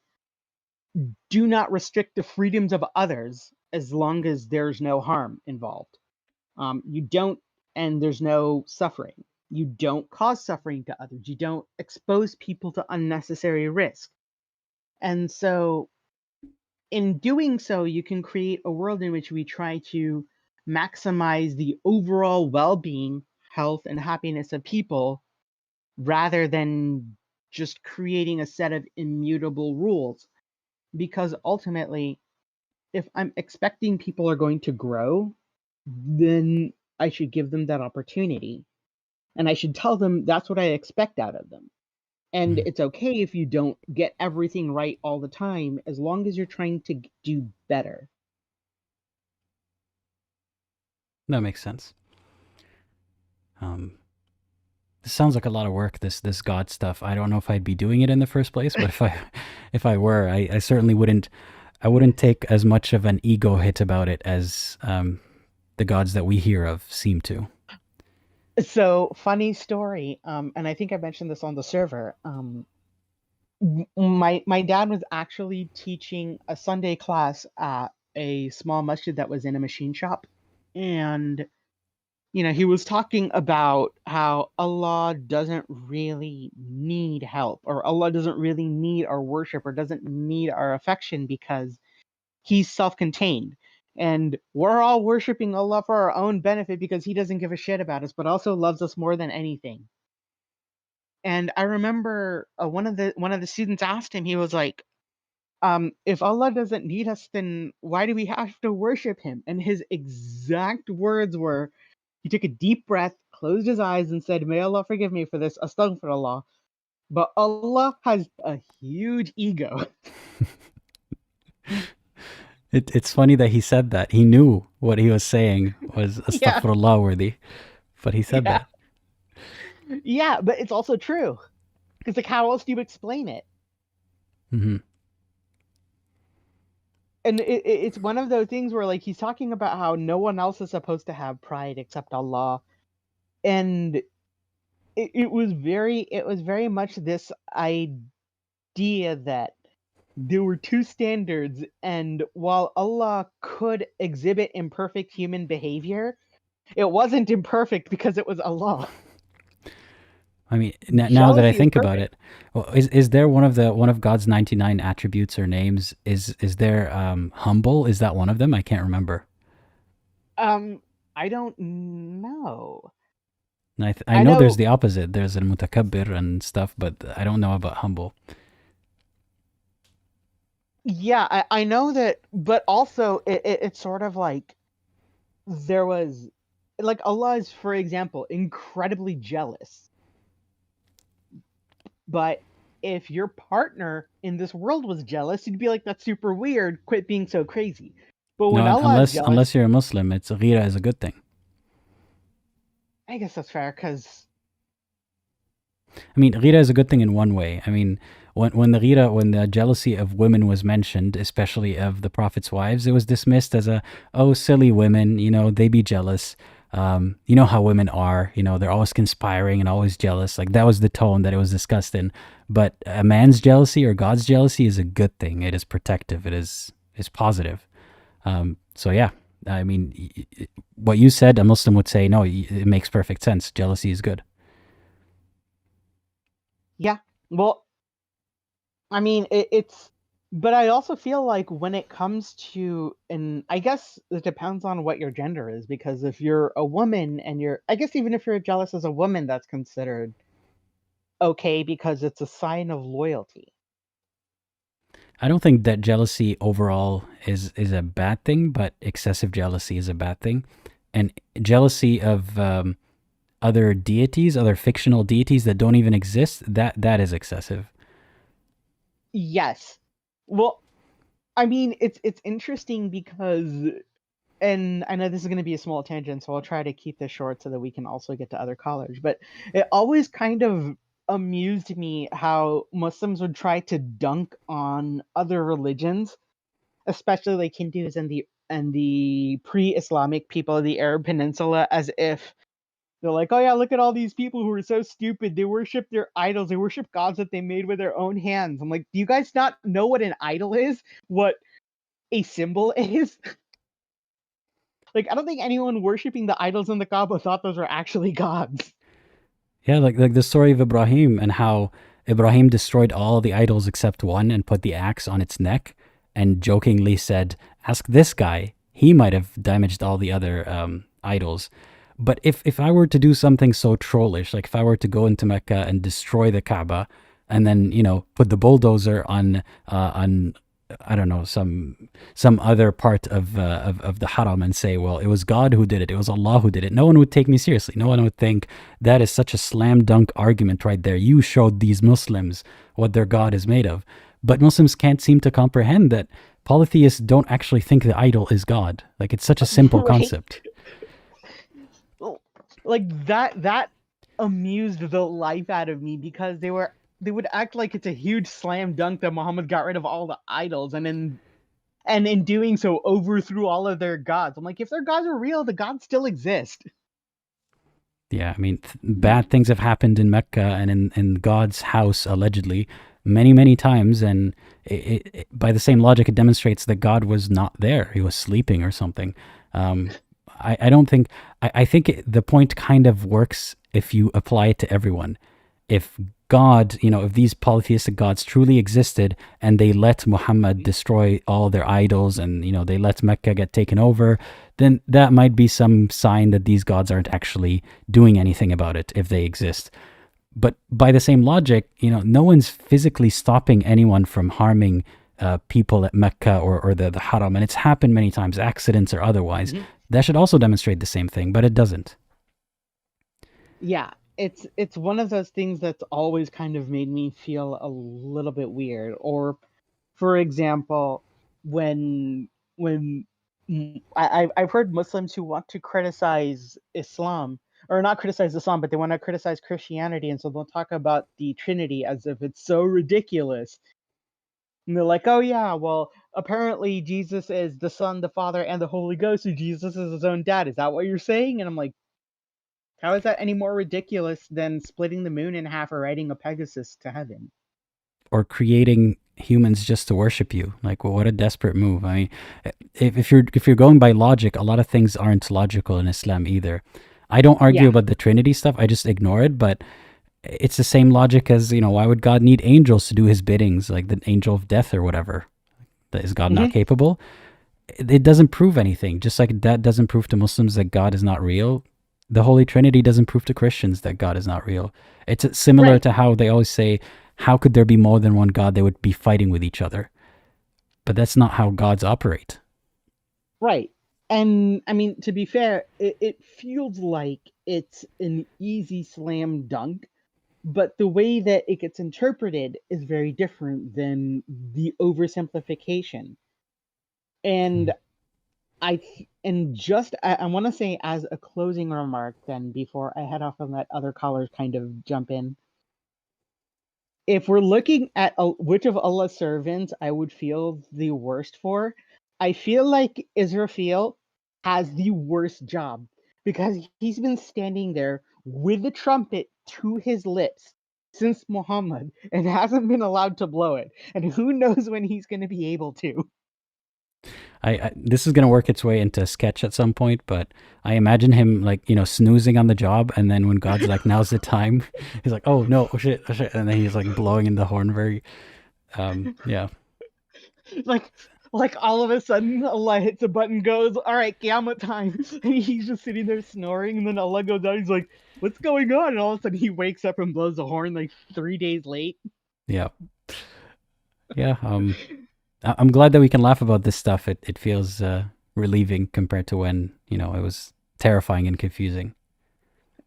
do not restrict the freedoms of others as long as there's no harm involved. You don't, and there's no suffering. You don't cause suffering to others. You don't expose people to unnecessary risk. And so, in doing so, you can create a world in which we try to maximize the overall well being, health, and happiness of people rather than just creating a set of immutable rules. Because ultimately, if I'm expecting people are going to grow, then I should give them that opportunity. And I should tell them that's what I expect out of them. And Mhm. it's okay if you don't get everything right all the time, as long as you're trying to do better. That makes sense. Um, this sounds like a lot of work. This God stuff. I don't know if I'd be doing it in the first place, but if I were, I certainly wouldn't. I wouldn't take as much of an ego hit about it as the gods that we hear of seem to. So, funny story, and I think I mentioned this on the server. My dad was actually teaching a Sunday class at a small masjid that was in a machine shop, and he was talking about how Allah doesn't really need help, or Allah doesn't really need our worship, or doesn't need our affection because He's self-contained. And we're all worshiping Allah for our own benefit because He doesn't give a shit about us, but also loves us more than anything. And I remember one of the students asked him, he was like, if Allah doesn't need us, then why do we have to worship Him? And his exact words were, he took a deep breath, closed his eyes, and said, "May Allah forgive me for this, astaghfirullah. But Allah has a huge ego." It's funny that he said that. He knew what he was saying was Yeah, astaghfirullah worthy, but he said yeah, that. yeah. But it's also true, because like, how else do you explain it? Hmm. And it's one of those things where like he's talking about how no one else is supposed to have pride except Allah, and it was very much this idea that there were two standards, and while Allah could exhibit imperfect human behavior, it wasn't imperfect because it was Allah. I mean, now that I Jealousy is think about perfect. it, well, is there one of God's 99 attributes or names? Is there humble? Is that one of them? I can't remember. I don't know. And I I know there's know, the opposite. There's al mutakabbir and stuff, but I don't know about humble. yeah, I know that, but also it's sort of like there was, like, Allah is, for example, incredibly jealous. But if your partner in this world was jealous, you'd be like, that's super weird. Quit being so crazy. But when No, Allah is jealous, unless you're a Muslim, it's ghira is a good thing. I guess that's fair because, I mean, ghira is a good thing in one way. I mean, when the jealousy of women was mentioned, especially of the Prophet's wives, it was dismissed as silly women, they be jealous. You know how women are, they're always conspiring and always jealous. Like that was the tone that it was discussed in. But a man's jealousy or God's jealousy is a good thing. It is protective. It is positive. So yeah, I mean, what you said, a Muslim would say, no, it makes perfect sense. Jealousy is good. yeah, well, I mean, but I also feel like when it comes to, and I guess it depends on what your gender is, because if you're a woman and I guess even if you're jealous as a woman, that's considered okay because it's a sign of loyalty. I don't think that jealousy overall is a bad thing, but excessive jealousy is a bad thing. And jealousy of other deities, other fictional deities that don't even exist, that is excessive. Yes. Well, I mean, it's interesting because, and I know this is going to be a small tangent, so I'll try to keep this short so that we can also get to other callers. But it always kind of amused me how Muslims would try to dunk on other religions, especially like Hindus and the pre-Islamic people of the Arab Peninsula, as if they're like, oh yeah, look at all these people who are so stupid. They worship their idols. They worship gods that they made with their own hands. I'm like, do you guys not know what an idol is? What a symbol is? Like, I don't think anyone worshiping the idols in the Kaaba thought those were actually gods. Yeah, like the story of Ibrahim and how Ibrahim destroyed all the idols except one and put the axe on its neck and jokingly said, ask this guy. He might have damaged all the other idols. But if I were to do something so trollish, like if I were to go into Mecca and destroy the Kaaba and then, put the bulldozer on I don't know, some other part of the haram and say, well, it was God who did it. It was Allah who did it. No one would take me seriously. No one would think that is such a slam dunk argument right there. You showed these Muslims what their God is made of. But Muslims can't seem to comprehend that polytheists don't actually think the idol is God. Like it's such a simple Right? concept. Like that amused the life out of me because they would act like it's a huge slam dunk that Muhammad got rid of all the idols and in doing so overthrew all of their gods. I'm like, if their gods are real, the gods still exist. Yeah, I mean, bad things have happened in Mecca and in God's house, allegedly, many, many times. And by the same logic, it demonstrates that God was not there. He was sleeping or something. I don't think, I think the point kind of works if you apply it to everyone. If God, if these polytheistic gods truly existed and they let Muhammad destroy all their idols and, they let Mecca get taken over, then that might be some sign that these gods aren't actually doing anything about it if they exist. But by the same logic, no one's physically stopping anyone from harming people at Mecca or the haram. And it's happened many times, accidents or otherwise. Mhm. That should also demonstrate the same thing, but it doesn't. Yeah, it's one of those things that's always kind of made me feel a little bit weird. Or, for example, when I've heard Muslims who want to criticize Islam, or not criticize Islam, but they want to criticize Christianity, and so they'll talk about the Trinity as if it's so ridiculous. And they're like, oh yeah, well, apparently Jesus is the Son, the Father, and the Holy Ghost, so Jesus is his own dad. Is that what you're saying? And I'm like, How is that any more ridiculous than splitting the moon in half or riding a Pegasus to heaven? Or creating humans just to worship you. Like, well, what a desperate move. I mean, if you're going by logic, a lot of things aren't logical in Islam either. I don't argue Yeah. about the Trinity stuff. I just ignore it. But it's the same logic as, why would God need angels to do his biddings, like the angel of death or whatever? Is God not capable? It doesn't prove anything. Just like that doesn't prove to Muslims that God is not real. The Holy Trinity doesn't prove to Christians that God is not real. It's similar Right. to how they always say, how could there be more than one God? They would be fighting with each other. But that's not how gods operate. Right. And I mean, to be fair, it feels like it's an easy slam dunk, but the way that it gets interpreted is very different than the oversimplification. And I want to say as a closing remark, then before I head off and let other callers kind of jump in, if we're looking at which of Allah's servants I would feel the worst for, I feel like Israfil has the worst job because he's been standing there with the trumpet to his lips since Muhammad and hasn't been allowed to blow it. And who knows when he's going to be able to. This is going to work its way into a sketch at some point, but I imagine him like, snoozing on the job. And then when God's like, now's the time, he's like, oh no, oh shit. And then he's like blowing in the horn very, yeah. Like all of a sudden Allah hits a button, goes, all right, Qiyamah time. And he's just sitting there snoring. And then Allah goes out. He's like, what's going on? And all of a sudden he wakes up and blows the horn like 3 days late. Yeah. Yeah. I'm glad that we can laugh about this stuff. It feels relieving compared to when, it was terrifying and confusing.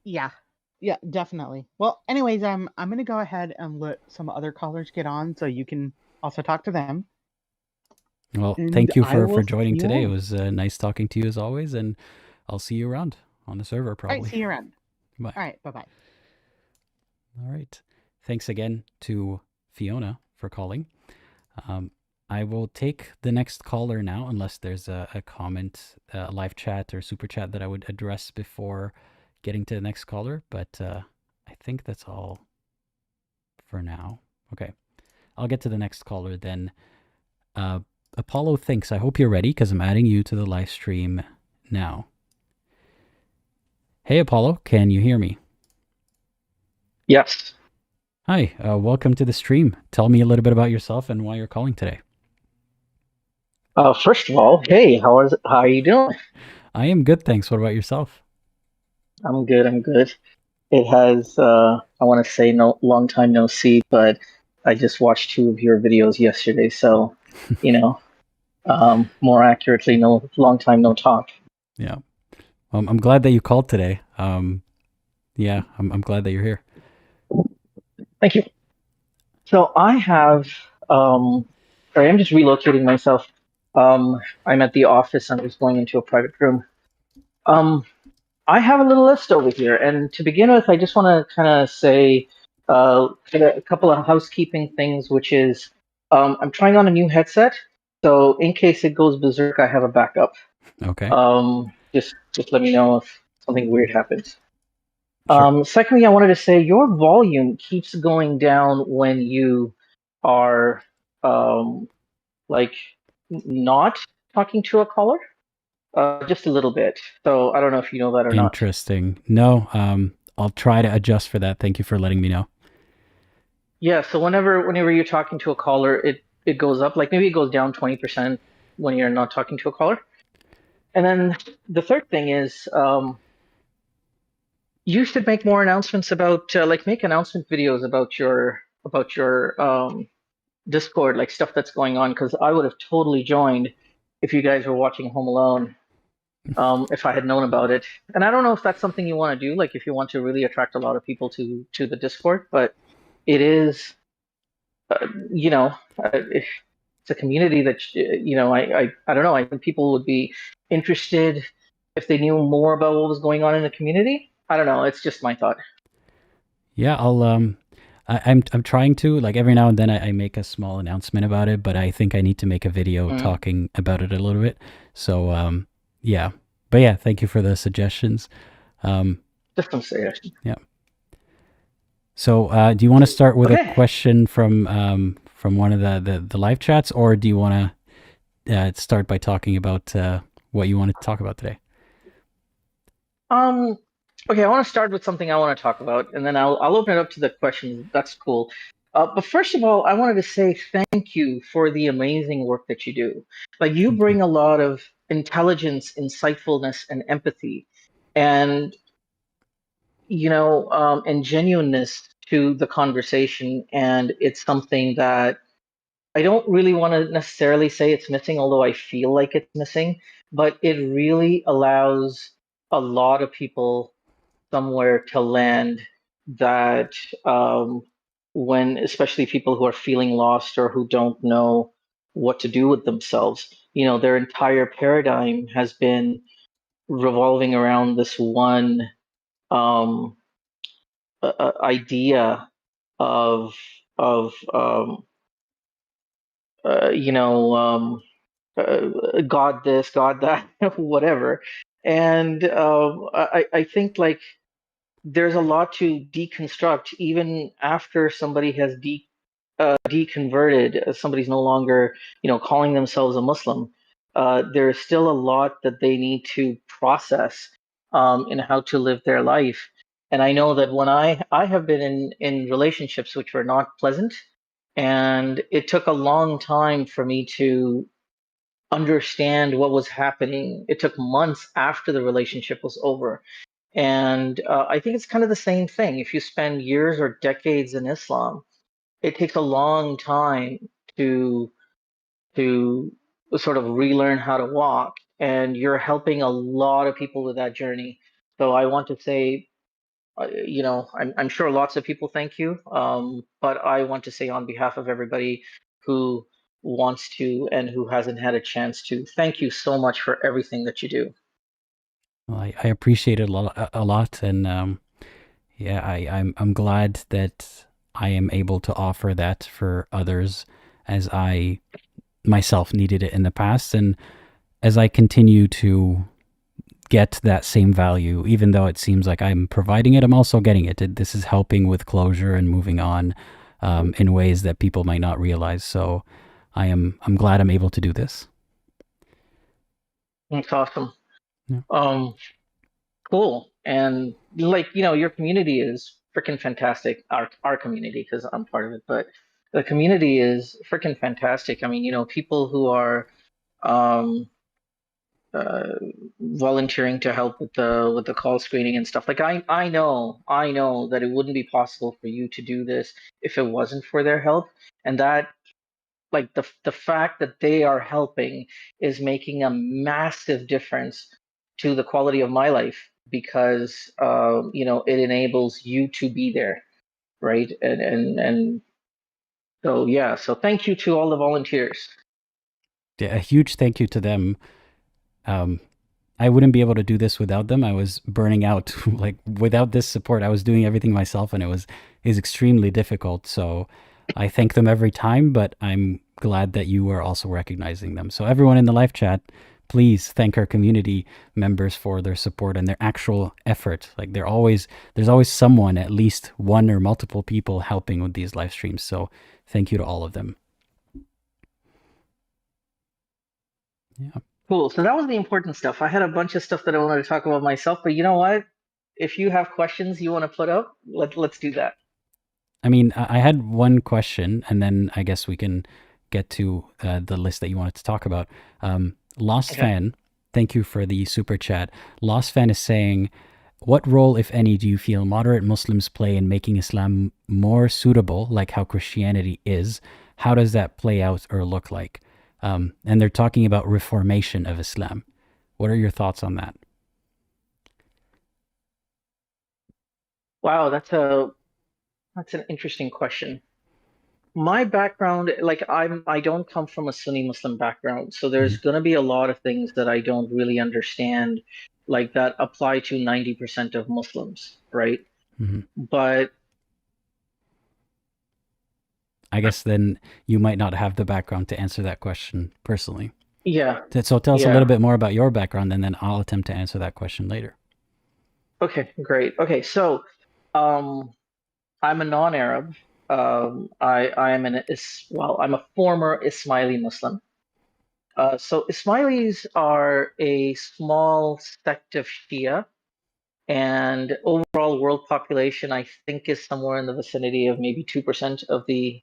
Yeah, definitely. Well, anyways, I'm gonna go ahead and let some other callers get on so you can also talk to them. Well, And thank you I for will joining see you today. It all. was nice talking to you as always, and I'll see you around on the server All probably. right, see you around. Bye. All right, bye-bye. All right. Thanks again to Fiona for calling. I will take the next caller now, unless there's a comment, a live chat or super chat that I would address before getting to the next caller. But I think that's all for now. Okay. I'll get to the next caller then. ApolloThinks, I hope you're ready because I'm adding you to the live stream now. Hey, Apollo, can you hear me? Yes. Hi, welcome to the stream. Tell me a little bit about yourself and why you're calling today. First of all, hey, how are you doing? I am good, thanks. What about yourself? I'm good. It has I want to say no long time no see, but I just watched 2 of your videos yesterday, so more accurately, no long time no talk. Yeah. I'm glad that you called today. Yeah, I'm glad that you're here. Thank you. So I have sorry, I'm just relocating myself. I'm at the office. I'm just going into a private room. I have a little list over here, and to begin with, I just want to kind of say a couple of housekeeping things, which is I'm trying on a new headset, so in case it goes berserk, I have a backup. Okay. Just let me know if something weird happens. Sure. Secondly, I wanted to say your volume keeps going down when you are like not talking to a caller, just a little bit. So I don't know if you know that or not. Interesting. No, I'll try to adjust for that. Thank you for letting me know. Yeah, so whenever you're talking to a caller, it goes up. Like maybe it goes down 20% when you're not talking to a caller. And then the third thing is you should make more announcements about make announcement videos about your Discord, like stuff that's going on, because I would have totally joined if you guys were watching Home Alone, if I had known about it. And I don't know if that's something you want to do, like if you want to really attract a lot of people to the Discord, but it is, it's a community that I don't know. I think people would be interested if they knew more about what was going on in the community. I don't know. It's just my thought. Yeah, I'm trying to, like, every now and then I make a small announcement about it, but I think I need to make a video talking about it a little bit. So yeah, but yeah, thank you for the suggestions. Systems theory. Yeah. So, do you want to start with Okay. a question from one of the live chats, or do you want to start by talking about what you want to talk about today? Okay, I want to start with something I want to talk about, and then I'll open it up to the questions. That's cool. But first of all, I wanted to say thank you for the amazing work that you do. Like you Thank bring you. a lot of intelligence, insightfulness, and empathy, and and genuineness to the conversation. And it's something that I don't really want to necessarily say it's missing, although I feel like it's missing. But it really allows a lot of people somewhere to land that when especially people who are feeling lost or who don't know what to do with themselves, their entire paradigm has been revolving around this one um, idea of of uh, you know um, God this, God that, whatever. And I think like there's a lot to deconstruct even after somebody has deconverted. Somebody's no longer, calling themselves a Muslim. There's still a lot that they need to process in how to live their life. And I know that when I have been in relationships which were not pleasant, and it took a long time for me to understand what was happening. It took months after the relationship was over. And I think it's kind of the same thing. If you spend years or decades in Islam, it takes a long time to to sort of relearn how to walk, and you're helping a lot of people with that journey. So I want to say, I'm sure lots of people thank you, but I want to say on behalf of everybody who wants to and who hasn't had a chance to, thank you so much for everything that you do. Well, I appreciate it a lot, and yeah, I'm glad that I am able to offer that for others, as I myself needed it in the past, and as I continue to get that same value, even though it seems like I'm providing it, I'm also getting it. This is helping with closure and moving on in ways that people might not realize. So I'm glad I'm able to do this. That's awesome. Yeah. Cool. And like, your community is freaking fantastic. Our community, because I'm part of it, but the community is freaking fantastic. I mean, people who are um uh, volunteering to help with the call screening and stuff. Like I know that it wouldn't be possible for you to do this if it wasn't for their help, and that like the fact that they are helping is making a massive difference to the quality of my life because it enables you to be there, right? And so yeah, so thank you to all the volunteers. Yeah, a huge thank you to them. I wouldn't be able to do this without them. I was burning out. Like without this support, I was doing everything myself, and it is extremely difficult. So I thank them every time, but I'm glad that you are also recognizing them. So everyone in the live chat, please thank our community members for their support and their actual effort. Like there's always someone, at least one or multiple people helping with these live streams. So thank you to all of them. Yeah. Cool. So that was the important stuff. I had a bunch of stuff that I wanted to talk about myself, but you know what? If you have questions you want to put up, let's do that. I mean, I had one question, and then I guess we can get to the list that you wanted to talk about. Lost Okay. Fan, thank you for the super chat. Lost Fan is saying, what role, if any, do you feel moderate Muslims play in making Islam more suitable, like how Christianity is? How does that play out or look like? And they're talking about reformation of Islam. What are your thoughts on that? Wow, that's an interesting question. My background, like I don't come from a Sunni Muslim background, so there's Mhm. gonna be a lot of things that I don't really understand, like that apply to 90% of Muslims, right? Mhm. But I guess then you might not have the background to answer that question personally. yeah, So tell us a little yeah. bit more about your background, and then I'll attempt to answer that question later. Okay, great. Okay, so um, I'm a non-Arab. I am I'm a former Ismaili Muslim. So Ismailis are a small sect of Shia, and overall world population, I think, is somewhere in the vicinity of maybe 2% of the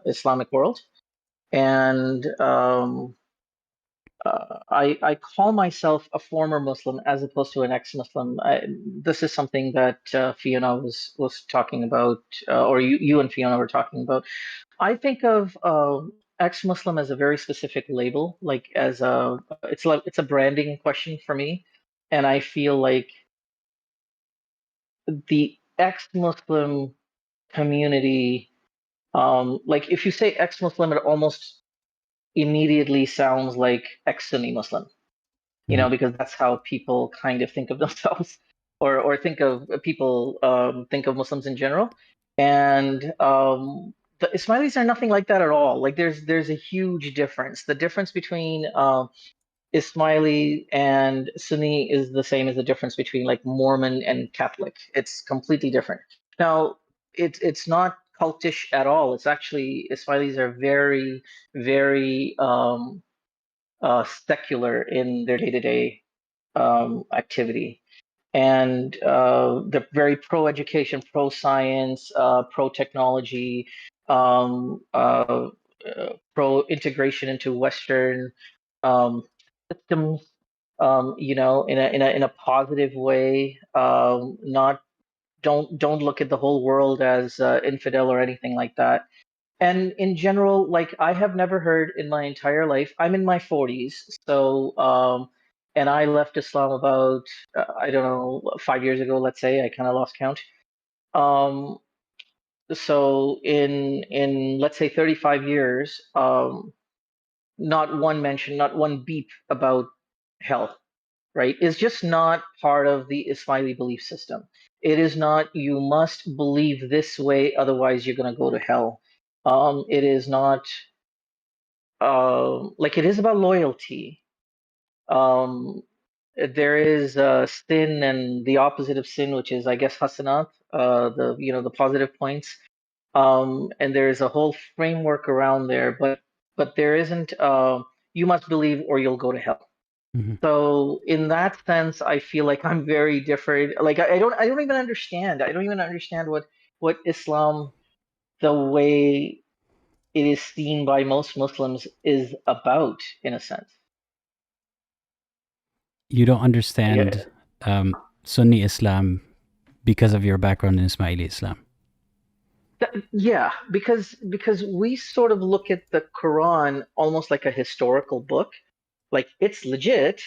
Islamic world. And I call myself a former Muslim as opposed to an ex-Muslim. This is something that Fiona was talking about, or you and Fiona were talking about. I think of ex-Muslim as a very specific label, like it's a branding question for me, and I feel like the ex-Muslim community, like if you say ex-Muslim, it almost immediately sounds like ex-Sunni Muslim, Mhm. because that's how people kind of think of themselves, or think of people think of Muslims in general. And the Ismailis are nothing like that at all. Like there's a huge difference. The difference between Ismaili and Sunni is the same as the difference between like Mormon and Catholic. It's completely different. Now, it's not cultish at all. It's actually Ismailis are very, very secular in their day-to-day activity. And they're very pro-education, pro-science, pro-technology, pro-integration into Western systems, in a positive way. Not don't look at the whole world as infidel or anything like that. And in general, like I have never heard in my entire life, I'm in my 40s, so and I left Islam about I don't know 5 years ago, let's say. I kind of lost count. Um, so in let's say 35 years, not one mention, not one beep about hell, right? Is just not part of the Ismaili belief system. It is not, you must believe this way, otherwise you're going to go to hell. It is not like it is about loyalty. Um, there is sin and the opposite of sin, which is, I guess, hasanat, the positive points. And there is a whole framework around there, but there isn't. You must believe or you'll go to hell. Mhm. So in that sense, I feel like I'm very different. Like I don't even understand. I don't even understand what Islam, the way it is seen by most Muslims, is about, in a sense. You don't Yeah, understand Sunni Islam because of your background in Ismaili Islam. yeah, because we sort of look at the Quran almost like a historical book. Like it's legit.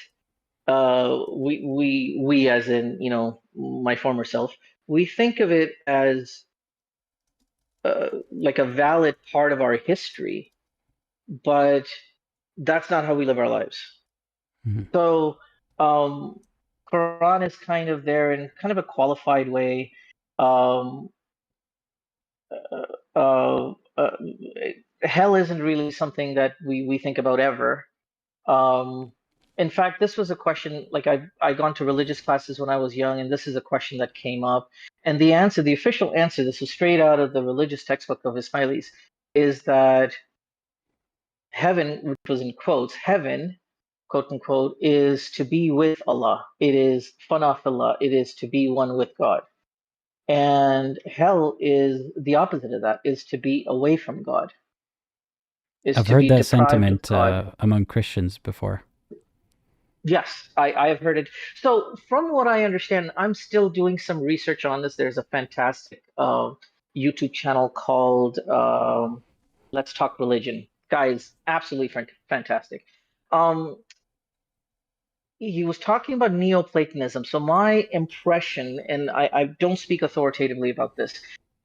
We as in, my former self, we think of it as like a valid part of our history, but that's not how we live our lives. Mhm. So, um, Quran is kind of there in kind of a qualified way. Um, uh, uh, Hell isn't really something that we think about ever. Um, in fact, this was a question, like I gone to religious classes when I was young, and this is a question that came up. And the answer, the official answer, this was straight out of the religious textbook of Ismailis, is that heaven, which was in quotes, heaven, quote unquote, is to be with Allah. It is fanafillah. It is to be one with God. And hell is the opposite of that, is to be away from God, is I've to heard be that deprived of sentiment God. among Christians before. Yes, I have heard it. So, from what I understand, I'm still doing some research on this. There's a fantastic YouTube channel called Let's Talk Religion. Guys, absolutely fantastic. Um, he was talking about Neoplatonism. So, my impression, and I don't speak authoritatively about this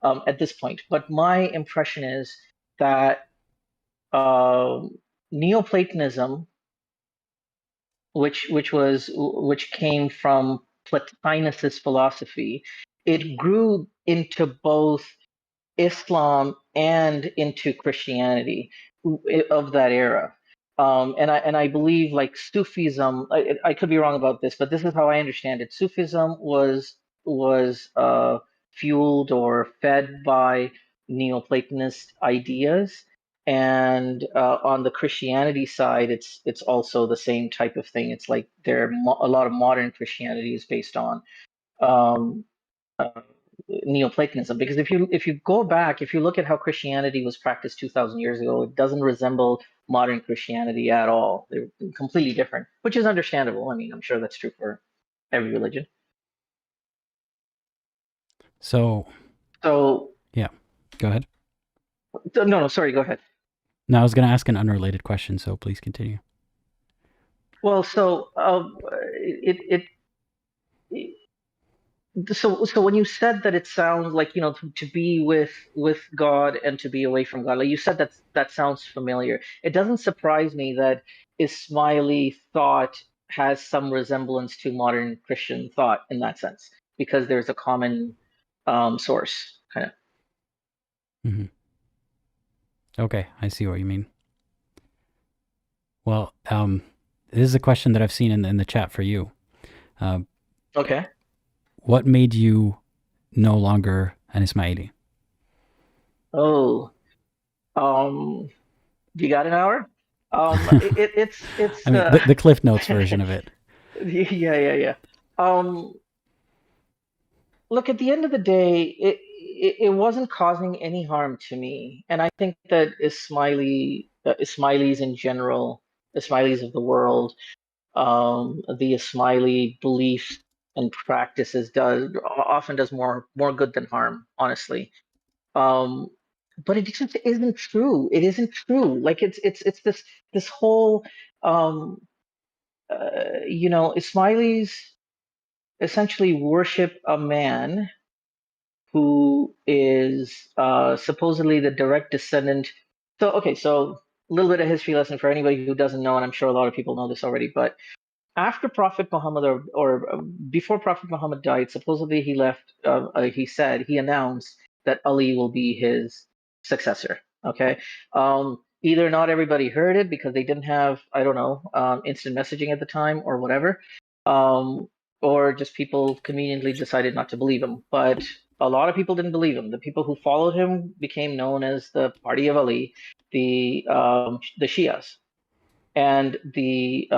at this point, but my impression is that Neoplatonism, which came from Plotinus's philosophy, it grew into both Islam and into Christianity of that era. And I believe like Sufism. I could be wrong about this, but this is how I understand it. Sufism was fueled or fed by Neoplatonist ideas, and on the Christianity side, it's also the same type of thing. It's like a lot of modern Christianity is based on um, uh, Neoplatonism, because if you go back, if you look at how Christianity was practiced 2,000 years ago, it doesn't resemble modern Christianity at all. They're completely different, which is understandable. I mean, I'm sure that's true for every religion. So So yeah, go ahead. no, sorry, go ahead. No, I was going to ask an unrelated question, so please continue. Well, so it, it so when you said that it sounds like, to be with God and to be away from God, like you said, that sounds familiar. It doesn't surprise me that Ismaili thought has some resemblance to modern Christian thought in that sense, because there's a common source, kind of. Mm-hmm. Okay, I see what you mean. Well, this is a question that I've seen in the chat for you. Okay. What made you no longer an Ismaili? Oh, you got an hour? It's I mean, the Cliff Notes version of it. yeah. Um, Look, at the end of the day, it wasn't causing any harm to me, and I think that Ismailis in general, Ismailis of the world, the Ismaili beliefs and practices often does more good than harm, honestly. Um, but it just isn't true. It isn't true. Like it's this whole Ismailis essentially worship a man who is supposedly the direct descendant. So, okay, so a little bit of history lesson for anybody who doesn't know, and I'm sure a lot of people know this already, but after Prophet Muhammad, or before Prophet Muhammad died, supposedly he announced that Ali will be his successor. Okay. Either not everybody heard it because they didn't have, I don't know, instant messaging at the time or whatever, um, or just people conveniently decided not to believe him. But a lot of people didn't believe him. The people who followed him became known as the Party of Ali, the Shias, and the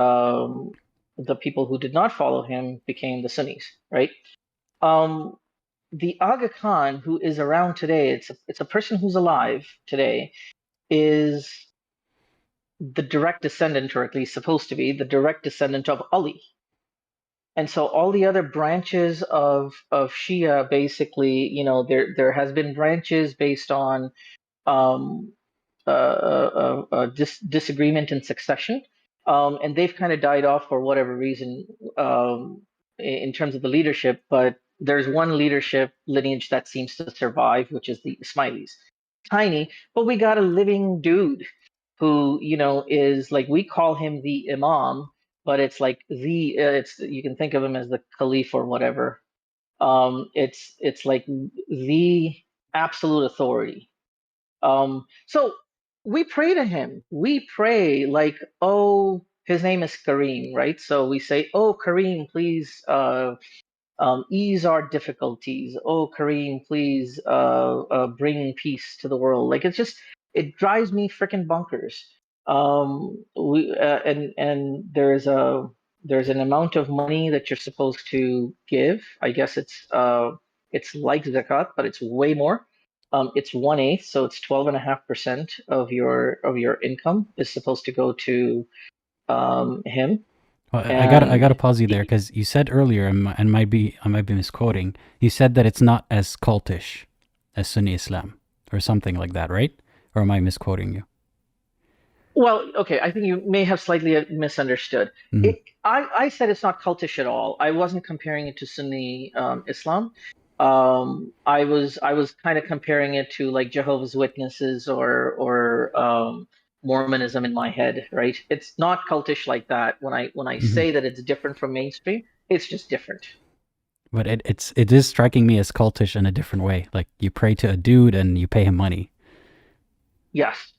people who did not follow him became the Sunnis, right? Um, the Aga Khan, who is around today, it's a person who's alive today, is the direct descendant, or at least supposed to be the direct descendant of Ali. And so all the other branches of Shia, basically, there has been branches based on um, disagreement in succession, and they've kind of died off for whatever reason, in terms of the leadership. But there's one leadership lineage that seems to survive, which is the Ismailis. Tiny, but we got a living dude who, is like, we call him the Imam, but it's like it's, you can think of him as the Caliph or whatever. It's like the absolute authority. So we pray to him. We pray like, oh, his name is Kareem, right? So we say, oh, Kareem, please ease our difficulties. Oh, Kareem, please bring peace to the world. Like, it drives me freaking bonkers. We and there's an amount of money that you're supposed to give. I guess it's like zakat, but it's way more. It's 1/8, so it's 12.5% of your income is supposed to go to him. Well, I And gotta pause you there because you said earlier, and I might be misquoting. You said that it's not as cultish as Sunni Islam or something like that, right? Or am I misquoting you? Well, okay, I think you may have slightly misunderstood. Mhm. I said it's not cultish at all. I wasn't comparing it to Sunni Islam. I was kind of comparing it to like Jehovah's Witnesses or Mormonism in my head, right? It's not cultish like that. When I Mhm. say that it's different from mainstream, it's just different. But it is striking me as cultish in a different way. Like you pray to a dude and you pay him money. Yes.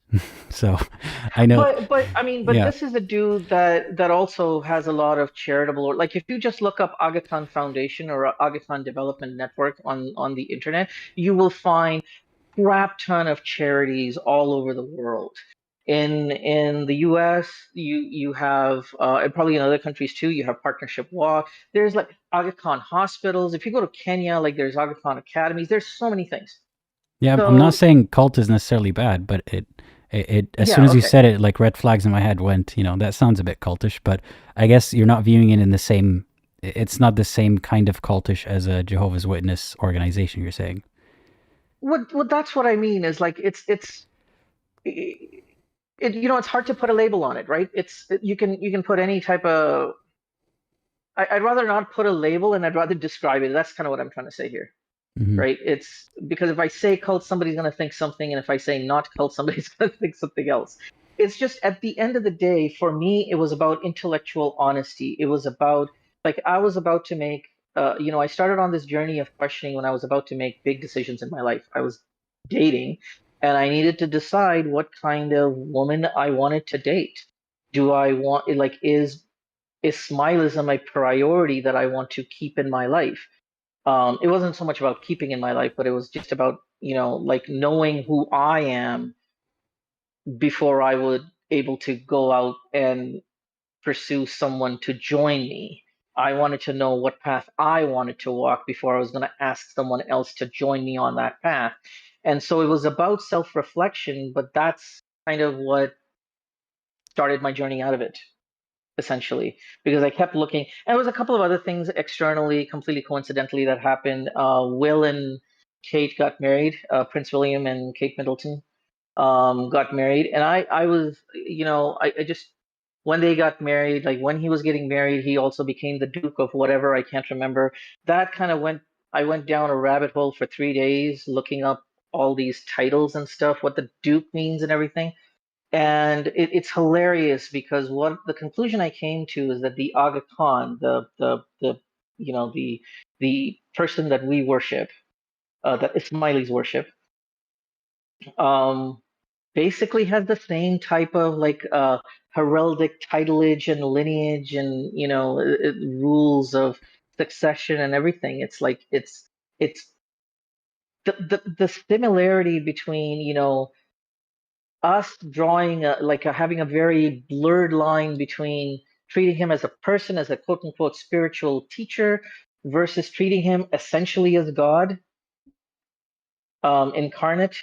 So I know. But I mean, but Yeah. this is a dude that also has a lot of charitable, or like if you just look up Aga Khan Foundation or Aga Khan Development Network on the internet, you will find crap ton of charities all over the world. In the US, you have and probably in other countries too, you have Partnership Walk. There's like Aga Khan hospitals. If you go to Kenya, like there's Aga Khan academies. There's so many things. Yeah, I'm not So saying cult is necessarily bad, but it as soon yeah, as you okay. said it, like red flags in my head went, that sounds a bit cultish, but I guess you're not viewing it in the same, it's not the same kind of cultish as a Jehovah's Witness organization, you're saying. What that's what I mean is like it's hard to put a label on it, right? You can put any type of I'd rather not put a label and I'd rather describe it. That's kind of what I'm trying to say here, Hmm. right? It's because if I say cult, somebody's going to think something, and if I say not cult, somebody's going to think something else. It's just at the end of the day, for me, it was about intellectual honesty. It was about like I was about to make, I started on this journey of questioning when I was about to make big decisions in my life. I was dating, and I needed to decide what kind of woman I wanted to date. Do I want like is smilism a priority that I want to keep in my life? It wasn't so much about keeping in my life, but it was just about, like knowing who I am before I would able to go out and pursue someone to join me. I wanted to know what path I wanted to walk before I was going to ask someone else to join me on that path. And so it was about self-reflection, but that's kind of what started my journey out of it, essentially, because I kept looking. And there was a couple of other things externally, completely coincidentally, that happened. Will and Kate got married. Prince William and Kate Middleton got married, and I was, I just when they got married, like when he was getting married, he also became the Duke of whatever, I can't remember. That kind of went. I went down a rabbit hole for 3 days looking up all these titles and stuff, what the Duke means and everything. And it's hilarious because what the conclusion I came to is that the Aga Khan, the the person that we worship, that Ismailis worship, um, basically has the same type of like heraldic titleage and lineage and rules of succession and everything. It's like it's the similarity between us drawing having a very blurred line between treating him as a person, as a quote unquote spiritual teacher, versus treating him essentially as God, incarnate.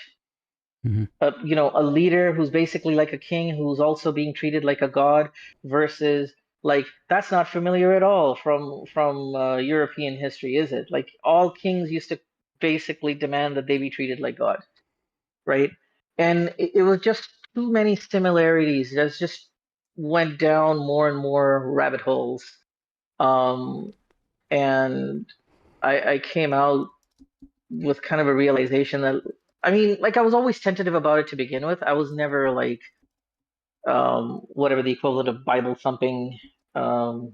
Hmm. A leader who's basically like a king who's also being treated like a god, versus like that's not familiar at all from European history, is it? Like all kings used to basically demand that they be treated like God, right? And it was just too many similarities. That just went down more and more rabbit holes. Um, and I came out with kind of a realization that, I mean, like I was always tentative about it to begin with. I was never like whatever the equivalent of Bible thumping um,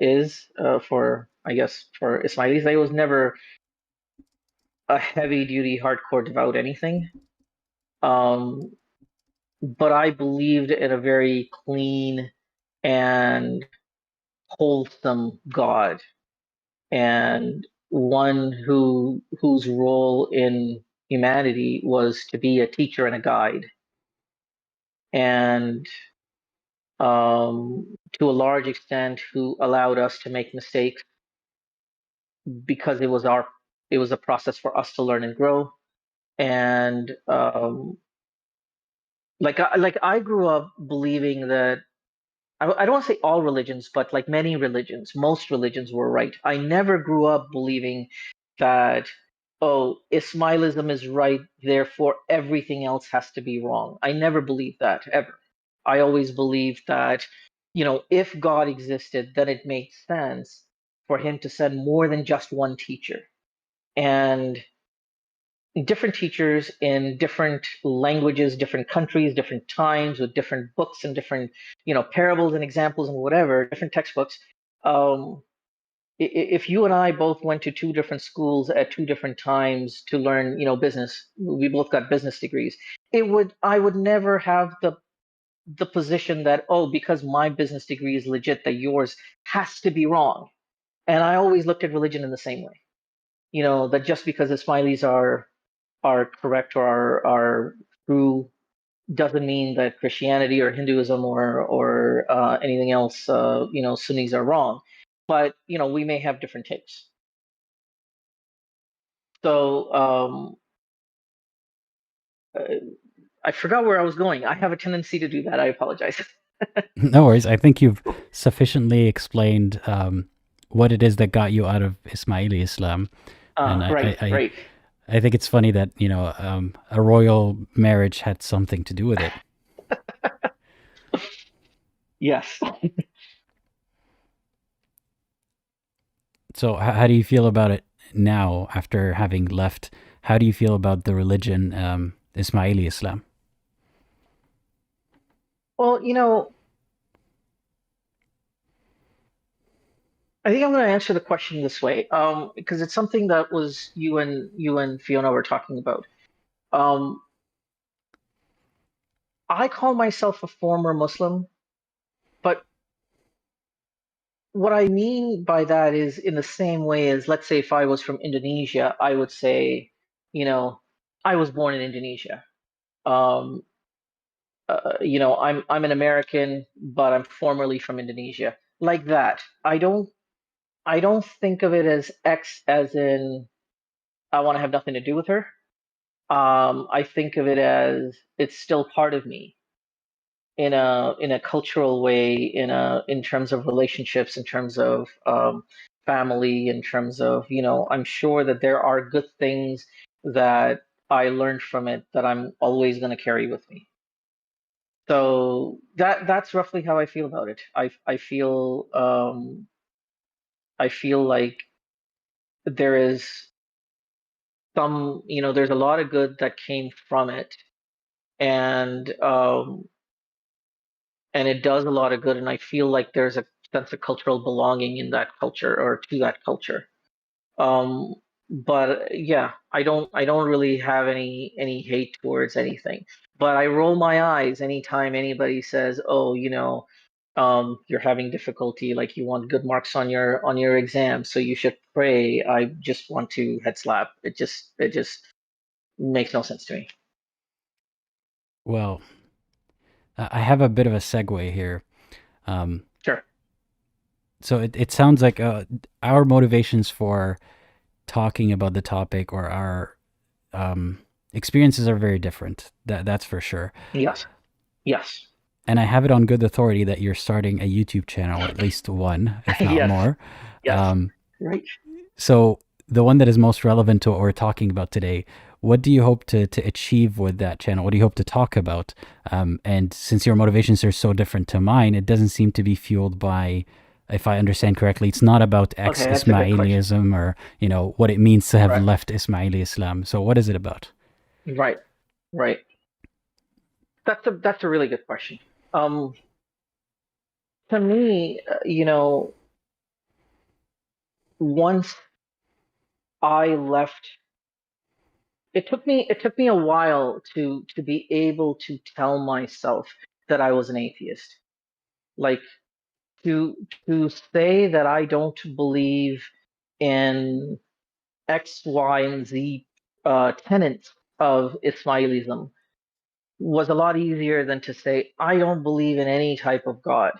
is for, I guess, for Ismailis. I was never a heavy duty, hardcore devout anything. Um, but I believed in a very clean and wholesome God, and one whose role in humanity was to be a teacher and a guide, and to a large extent, who allowed us to make mistakes because it was a process for us to learn and grow. And like I grew up believing that I don't want to say all religions, but like many religions, most religions were right. I never grew up believing that, oh, Ismailism is right, therefore everything else has to be wrong. I never believed that ever. I always believed that, if God existed, then it makes sense for him to send more than just one teacher. And different teachers in different languages, different countries, different times, with different books and different, parables and examples and whatever, different textbooks, um, if you and I both went to two different schools at two different times to learn, business, we both got business degrees. I would never have the position that, oh, because my business degree is legit, that yours has to be wrong. And I always looked at religion in the same way. That just because Ismailis are correct or are true doesn't mean that Christianity or Hinduism or anything else, Sunnis are wrong. But we may have different takes. So I forgot where I was going. I have a tendency to do that. I apologize. No worries. I think you've sufficiently explained what it is that got you out of Ismaili Islam. And Right. I think it's funny that, a royal marriage had something to do with it. Yes. So how do you feel about it now after having left? How do you feel about the religion, Ismaili Islam? Well, I think I'm going to answer the question this way, because it's something that was you and Fiona were talking about. I call myself a former Muslim, but what I mean by that is in the same way as, let's say, if I was from Indonesia, I would say, I was born in Indonesia. I'm an American, but I'm formerly from Indonesia. Like that. I don't think of it as X as in I want to have nothing to do with her. I think of it as it's still part of me in a cultural way, in terms of relationships, in terms of family, in terms of I'm sure that there are good things that I learned from it that I'm always going to carry with me. So that's roughly how I feel about it. I feel like there is there's a lot of good that came from it, and it does a lot of good, and I feel like there's a sense of cultural belonging in that culture or to that culture. Um, but yeah, I don't really have any hate towards anything. But I roll my eyes anytime anybody says, "Oh, you're having difficulty, like you want good marks on your exam, so you should pray." I just want to head slap. It just makes no sense to me. Well, I have a bit of a segue here. Sure. So it sounds like our motivations for talking about the topic or our experiences are very different. That's for sure. Yes. Yes. And I have it on good authority that you're starting a YouTube channel, at least one, if not Yes. more. Yes. Right. So the one that is most relevant to what we're talking about today, what do you hope to achieve with that channel? What do you hope to talk about? And since your motivations are so different to mine, it doesn't seem to be fueled by, if I understand correctly, it's not about Okay, that's a good question. ex-Ismailism or, what it means to have Right. left Ismaili Islam. So what is it about? Right. That's a really good question. To me, once I left, it took me a while to be able to tell myself that I was an atheist. Like to say that I don't believe in X, Y, and Z tenets of Ismailism was a lot easier than to say I don't believe in any type of God.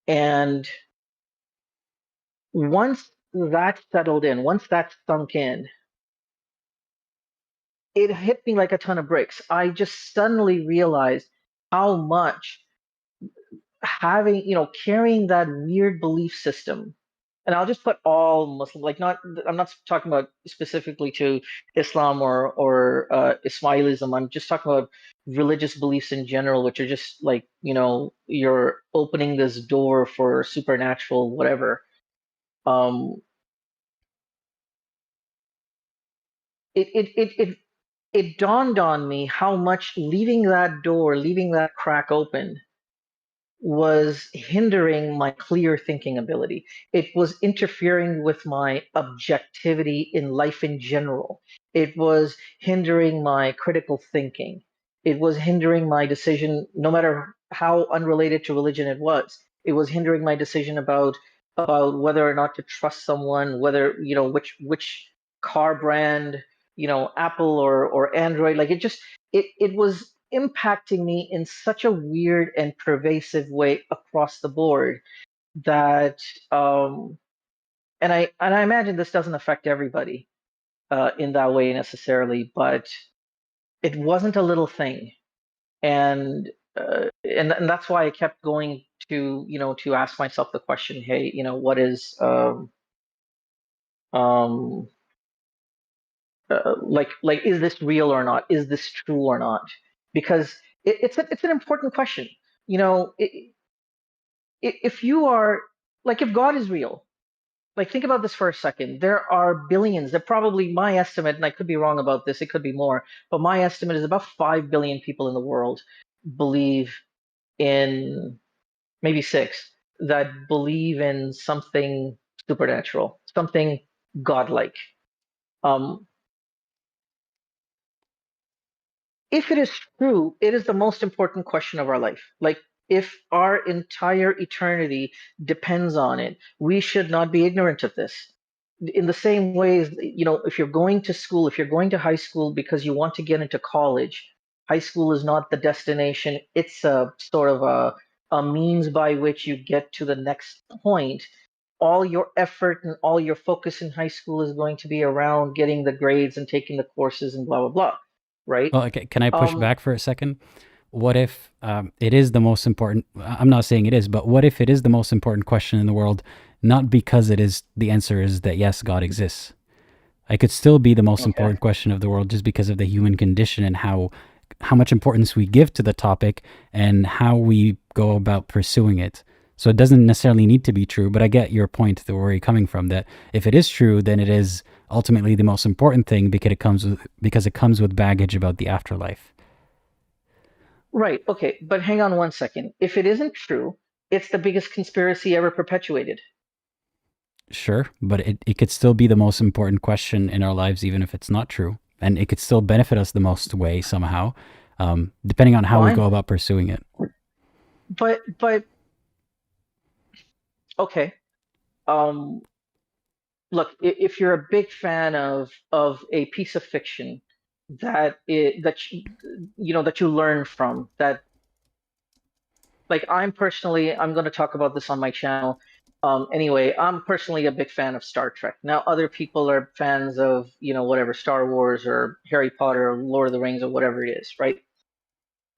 And once that settled in, once that sunk in, it hit me like a ton of bricks. I just suddenly realized how much carrying that weird belief system, and I'll just put all Muslim, like I'm not talking about specifically to Islam or Ismailism. I'm just talking about religious beliefs in general, which are just like, you're opening this door for supernatural whatever. Um, it it it it it dawned on me how much leaving that crack open was hindering my clear thinking ability. It was interfering with my objectivity in life in general. It was hindering my critical thinking. It was hindering my decision, no matter how unrelated to religion it was. It was hindering my decision about whether or not to trust someone, whether, which car brand, Apple or Android. Like it was impacting me in such a weird and pervasive way across the board that and I imagine this doesn't affect everybody in that way necessarily, but it wasn't a little thing, and and that's why I kept going to ask myself the question, hey, what is um like is this real or not? Is this true or not? Because it's an important question. If you are like, if God is real, like, think about this for a second. There are billions, that probably, my estimate, and I could be wrong about this, it could be more, but my estimate is about 5 billion people in the world believe in, maybe 6, that believe in something supernatural, something godlike. Um, if it is true, it is the most important question of our life. Like, if our entire eternity depends on it, we should not be ignorant of this. In the same way as, if you're going to school, if you're going to high school because you want to get into college, high school is not the destination. It's a sort of a means by which you get to the next point. All your effort and all your focus in high school is going to be around getting the grades and taking the courses and blah, blah, blah. Right? Well, okay, can I push back for a second? What if it is the most important? I'm not saying it is, but what if it is the most important question in the world, not because it is, the answer is that yes, God exists. It could still be the most important question of the world just because of the human condition and how much importance we give to the topic and how we go about pursuing it. So it doesn't necessarily need to be true, but I get your point, the where you're coming from, that if it is true, then it is ultimately the most important thing because it comes with baggage about the afterlife. Right. Okay. But hang on one second. If it isn't true, it's the biggest conspiracy ever perpetuated. Sure, but it could still be the most important question in our lives, even if it's not true. And it could still benefit us the most way somehow, depending on how we go about pursuing it. But okay. Look, if you're a big fan of a piece of fiction that you learn from, that, like, I'm going to talk about this on my channel. Anyway, I'm personally a big fan of Star Trek. Now, other people are fans of, whatever, Star Wars or Harry Potter or Lord of the Rings or whatever it is, right?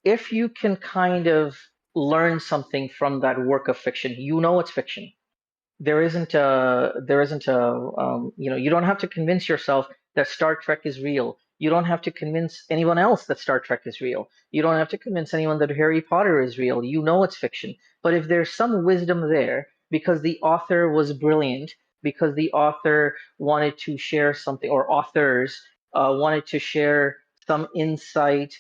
If you can kind of learn something from that work of fiction, it's fiction. You don't have to convince yourself that Star Trek is real. You don't have to convince anyone else that Star Trek is real. You don't have to convince anyone that Harry Potter is real. It's fiction. But if there's some wisdom there because the author was brilliant, because the author wanted to share something, or authors wanted to share some insight,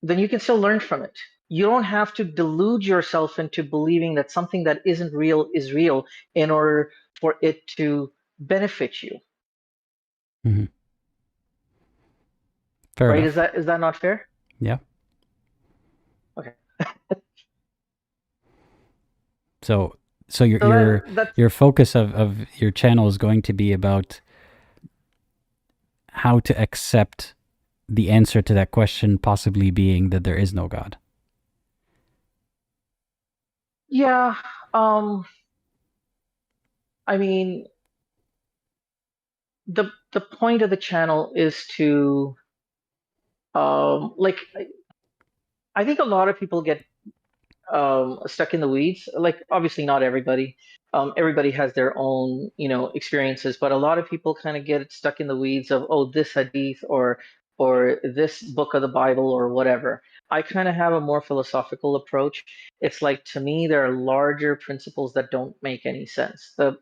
then you can still learn from it. You don't have to delude yourself into believing that something that isn't real is real in order for it to benefit you. Mm-hmm. Fair right? enough. Is that not fair? Yeah. Okay. So your focus of your channel is going to be about how to accept the answer to that question, possibly being that there is no God. Yeah. I mean, the point of the channel is to like, I think a lot of people get stuck in the weeds. Like, obviously not everybody. Everybody has their own, experiences, but a lot of people kind of get stuck in the weeds of, oh, this hadith or this book of the Bible or whatever. I kind of have a more philosophical approach. It's like, to me, there are larger principles that don't make any sense. So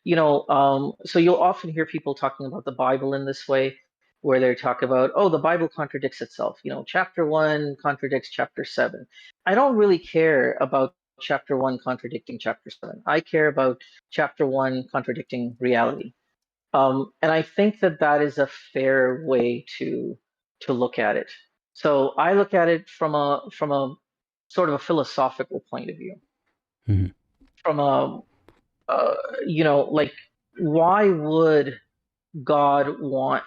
you'll often hear people talking about the Bible in this way. where they talk about, oh, the Bible contradicts itself. Chapter 1 contradicts chapter 7. I don't really care about chapter 1 contradicting chapter 7. I care about chapter 1 contradicting reality. And I think that is a fair way to look at it. So I look at it from a sort of a philosophical point of view. Mm-hmm. From a like, why would God want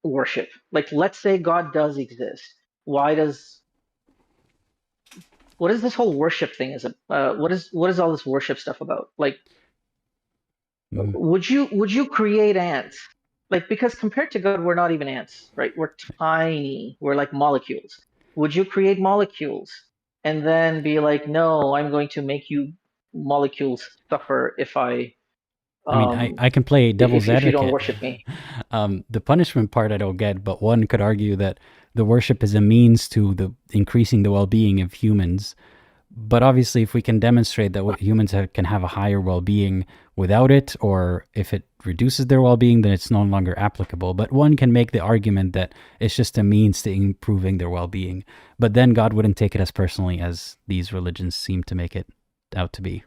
worship? Like, let's say God does exist. What is this whole worship thing? What is all this worship stuff about? Like, would you create ants? Like, because compared to God, we're not even ants, right? We're tiny. We're like molecules. Would you create molecules and then be like, no, I'm going to make you molecules suffer if I I can play devil's if you don't advocate. worship me? The punishment part I don't get, but one could argue that the worship is a means to increasing the well-being of humans. But obviously, if we can demonstrate that humans can have a higher well-being without it, or if it reduces their well-being, then it's no longer applicable. But one can make the argument that it's just a means to improving their well-being. But then God wouldn't take it as personally as these religions seem to make it out to be.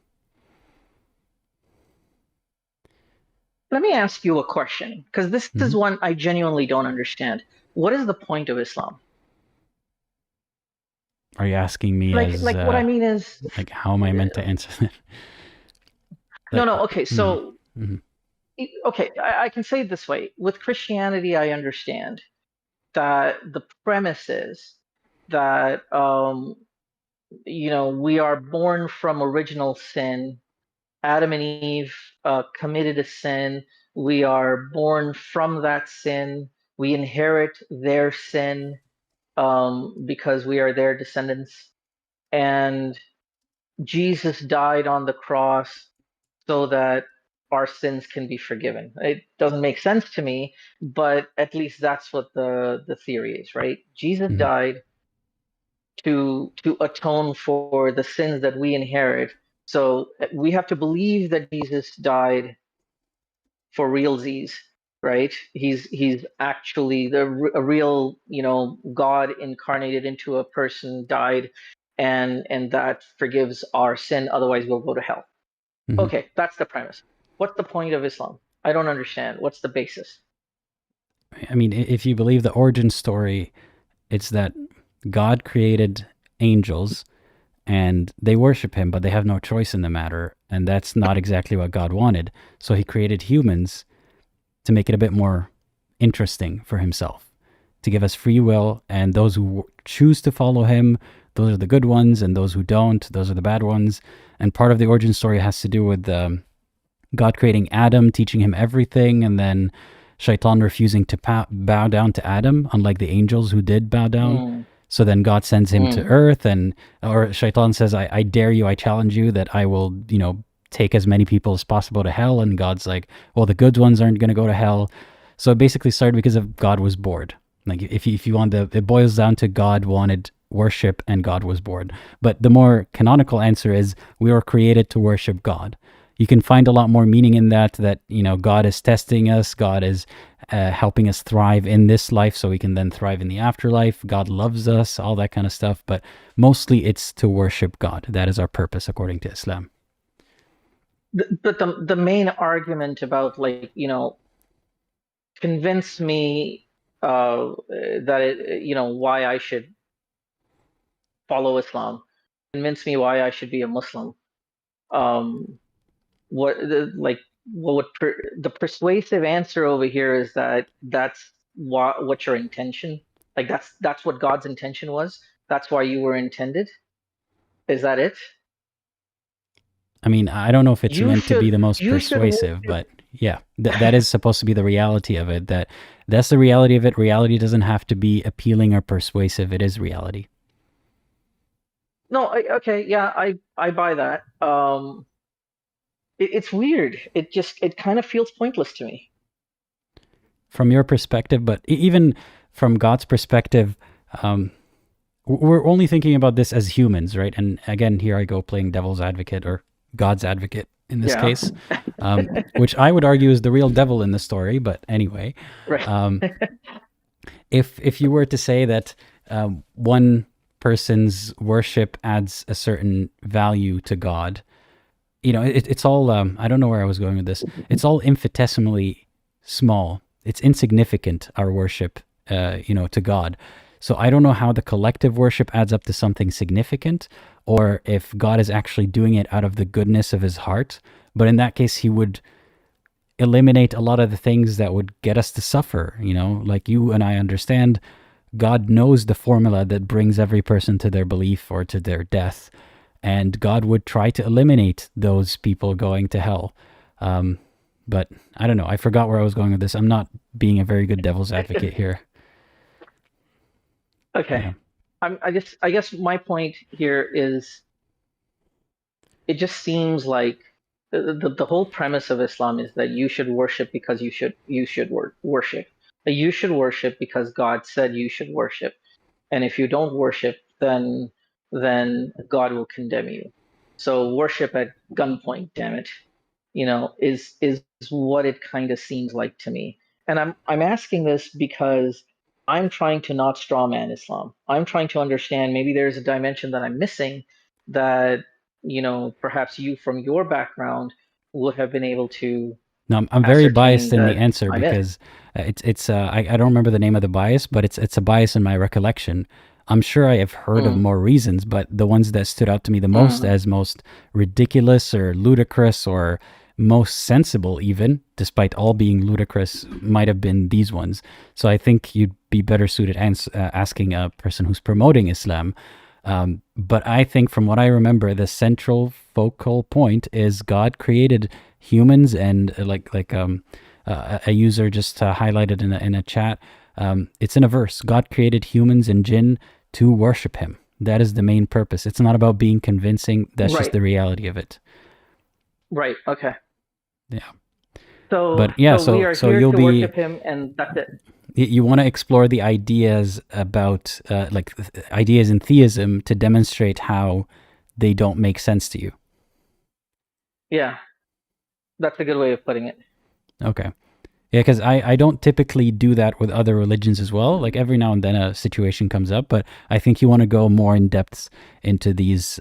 Let me ask you a question, because this is one I genuinely don't understand. What is the point of Islam? Are you asking me like what I mean is, like, how am I meant to answer that? No. Okay, so okay, I can say it this way. With Christianity, I understand that the premise is that we are born from original sin. Adam and Eve committed a sin. We are born from that sin. We inherit their sin because we are their descendants. And Jesus died on the cross so that our sins can be forgiven. It doesn't make sense to me, but at least that's what the theory is, right? Jesus died to atone for the sins that we inherit. So we have to believe that Jesus died for realsies, right? He's actually a real, God incarnated into a person, died, and that forgives our sin. Otherwise, we'll go to hell. Okay, that's the premise. What's the point of Islam? I don't understand. What's the basis? I mean, if you believe the origin story, it's that God created angels and they worship him, but they have no choice in the matter. And that's not exactly what God wanted. So he created humans to make it a bit more interesting for himself, to give us free will. And those who choose to follow him, those are the good ones. And those who don't, those are the bad ones. And part of the origin story has to do with God creating Adam, teaching him everything. And then Shaitan refusing to bow down to Adam, unlike the angels who did bow down. So then God sends him to earth, or Shaitan says, I dare you, I challenge you that I will, take as many people as possible to hell. And God's like, well, the good ones aren't going to go to hell. So it basically started because God was bored. Like if you want it boils down to God wanted worship and God was bored. But the more canonical answer is we were created to worship God. You can find a lot more meaning in that, God is testing us. God is helping us thrive in this life so we can then thrive in the afterlife. God loves us, all that kind of stuff. But mostly it's to worship God. That is our purpose according to Islam. But the main argument about, convince me that why I should follow Islam, convince me why I should be a Muslim. The persuasive answer over here is that's what your intention, like that's what God's intention was. That's why you were intended. Is that it? I mean, I don't know if it's meant to be the most persuasive, but yeah, that is supposed to be the reality of it. That's the reality of it. Reality doesn't have to be appealing or persuasive. It is reality. No, okay, yeah, I buy that. It's weird. It kind of feels pointless to me. From your perspective, but even from God's perspective, we're only thinking about this as humans, right? And again, here I go playing devil's advocate or God's advocate. in this Yeah. case, which I would argue is the real devil in the story. But anyway, Right. if you were to say that one person's worship adds a certain value to God, you know, it's all, I don't know where I was going with this. It's all infinitesimally small. It's insignificant, our worship, you know, to God. So I don't know how the collective worship adds up to something significant, or if God is actually doing it out of the goodness of his heart. But in that case, he would eliminate a lot of the things that would get us to suffer. You know, like you and I understand, God knows the formula that brings every person to their belief or to their death. And God would try to eliminate those people going to hell. But I don't know. I forgot where I was going with this. I'm not being a very good devil's advocate here. Okay. Yeah. I guess my point here is it just seems like the whole premise of Islam is that you should worship because worship. That you should worship because God said you should worship. And if you don't worship, then God will condemn you. So worship at gunpoint, damn it, you know, is what it kind of seems like to me. And I'm asking this because I'm trying to not strawman Islam. I'm trying to understand maybe there's a dimension that I'm missing that, you know, perhaps you from your background would have been able to No, I'm very ascertain biased in the that answer I missed. because I don't remember the name of the bias, but it's a bias in my recollection. I'm sure I have heard of more reasons, but the ones that stood out to me the most as most ridiculous or ludicrous or most sensible, even despite all being ludicrous, might have been these ones. So I think you'd be better suited asking a person who's promoting Islam. But I think from what I remember, the central focal point is God created humans, and a user just highlighted in a chat. It's in a verse. God created humans and jinn to worship him. That is the main purpose. It's not about being convincing. That's just the reality of it. Right. Okay. Yeah. So, but yeah, so we are so here you'll to be worship him, and that's it. You want to explore the ideas about ideas in theism to demonstrate how they don't make sense to you. Yeah, that's a good way of putting it. Okay. Yeah, because I don't typically do that with other religions as well. Like every now and then a situation comes up, but I think you want to go more in depth into these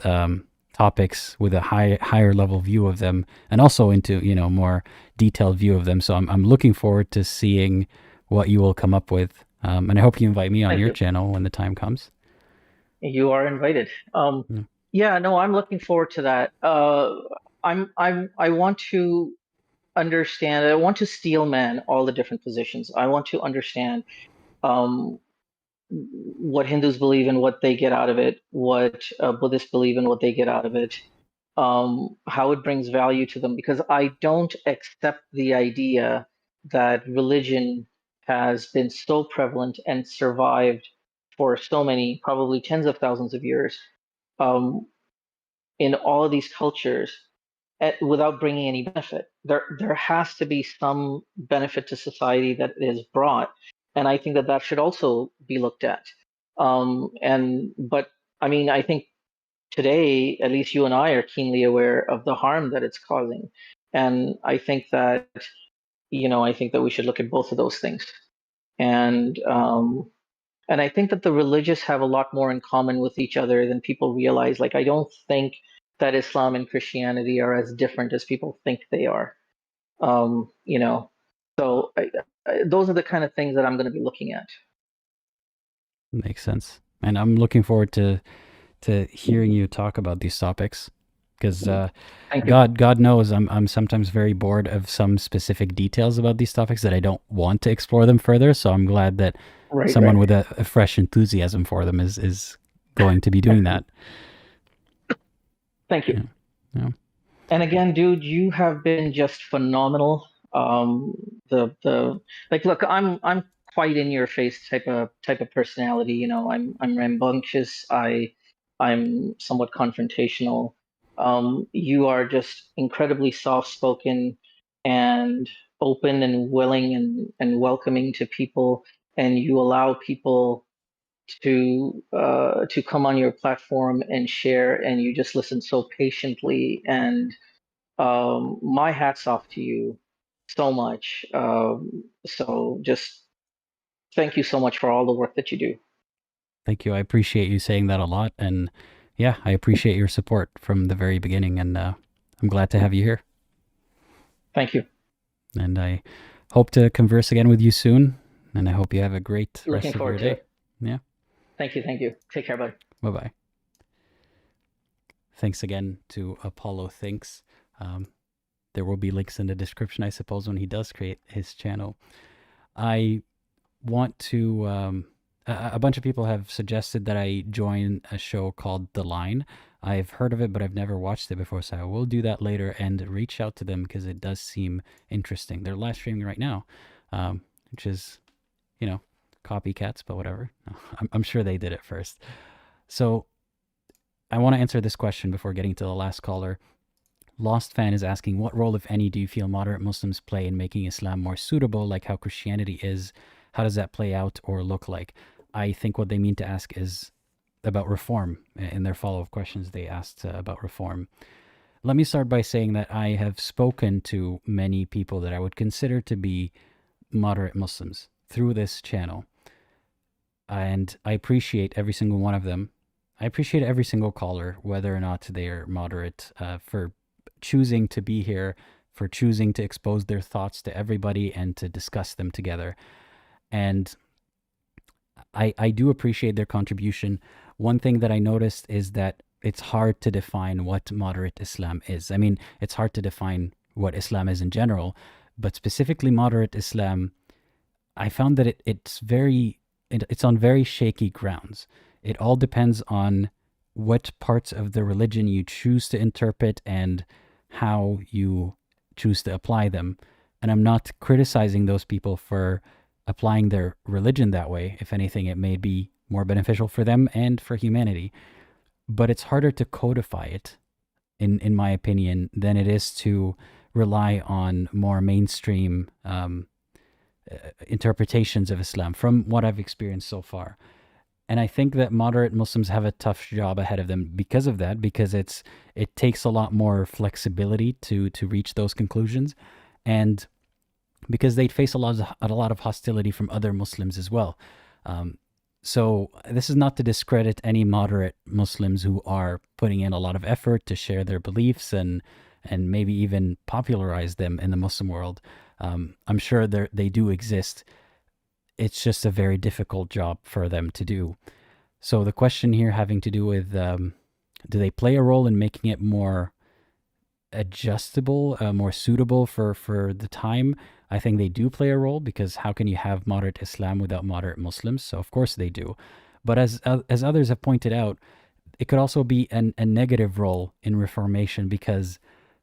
topics with a higher level view of them, and also into, you know, more detailed view of them. So I'm looking forward to seeing what you will come up with, and I hope you invite me on your channel when the time comes. You are invited. Yeah, no, I'm looking forward to that. I want to understand. I want to steel man all the different positions. I want to understand what Hindus believe in, what they get out of it, what Buddhists believe in, what they get out of it, how it brings value to them. Because I don't accept the idea that religion has been so prevalent and survived for so many, probably tens of thousands of years, in all of these cultures without bringing any benefit. There has to be some benefit to society that is brought, and I think that that should also be looked at. But I mean, I think today, at least you and I are keenly aware of the harm that it's causing, and I think that, you know, I think that we should look at both of those things, and and I think that the religious have a lot more in common with each other than people realize. Like, I don't think that Islam and Christianity are as different as people think they are. You know, so those are the kind of things that I'm going to be looking at. Makes sense, and I'm looking forward to hearing you talk about these topics, because God knows I'm sometimes very bored of some specific details about these topics that I don't want to explore them further. So I'm glad that someone with a fresh enthusiasm for them is going to be doing that. Thank you. Yeah. And again, dude, you have been just phenomenal. Like, look, I'm quite in your face type of personality. You know, I'm rambunctious. I'm somewhat confrontational. You are just incredibly soft spoken and open and willing and welcoming to people, and you allow people to come on your platform and share, and you just listen so patiently, and My hat's off to you so much. So just thank you so much for all the work that you do. Thank you. I appreciate you saying that a lot. And yeah, I appreciate your support from the very beginning. And I'm glad to have you here. Thank you. And I hope to converse again with you soon. And I hope you have a great Looking rest of your forward to day. it. Yeah. Thank you. Thank you. Take care, buddy. Bye-bye. Thanks again to ApolloThinks. There will be links in the description, I suppose, when he does create his channel. I want to... a bunch of people have suggested that I join a show called The Line. I've heard of it, but I've never watched it before, so I will do that later and reach out to them because it does seem interesting. They're live streaming right now, which is, you know, copycats, but whatever. I'm sure they did it first. So I want to answer this question before getting to the last caller. Lost Fan is asking, what role, if any, do you feel moderate Muslims play in making Islam more suitable, like how Christianity is? How does that play out or look like? I think what they mean to ask is about reform. In their follow-up questions, they asked about reform. Let me start by saying that I have spoken to many people that I would consider to be moderate Muslims through this channel. And I appreciate every single one of them. I appreciate every single caller, whether or not they are moderate, for choosing to be here, for choosing to expose their thoughts to everybody and to discuss them together. And I do appreciate their contribution. One thing that I noticed is that it's hard to define what moderate Islam is. I mean, it's hard to define what Islam is in general, but specifically moderate Islam, I found that it's on very shaky grounds. It all depends on what parts of the religion you choose to interpret and how you choose to apply them. And I'm not criticizing those people for applying their religion that way. If anything, it may be more beneficial for them and for humanity. But it's harder to codify it, in my opinion, than it is to rely on more mainstream interpretations of Islam from what I've experienced so far. And I think that moderate Muslims have a tough job ahead of them because of that, because it takes a lot more flexibility to reach those conclusions, and because they'd face a lot of hostility from other Muslims as well. So this is not to discredit any moderate Muslims who are putting in a lot of effort to share their beliefs and maybe even popularize them in the Muslim world. I'm sure they do exist. It's just a very difficult job for them to do. So the question here having to do with, do they play a role in making it more adjustable, more suitable for the time? I think they do play a role, because how can you have moderate Islam without moderate Muslims? So of course they do. But as others have pointed out, it could also be a negative role in reformation, because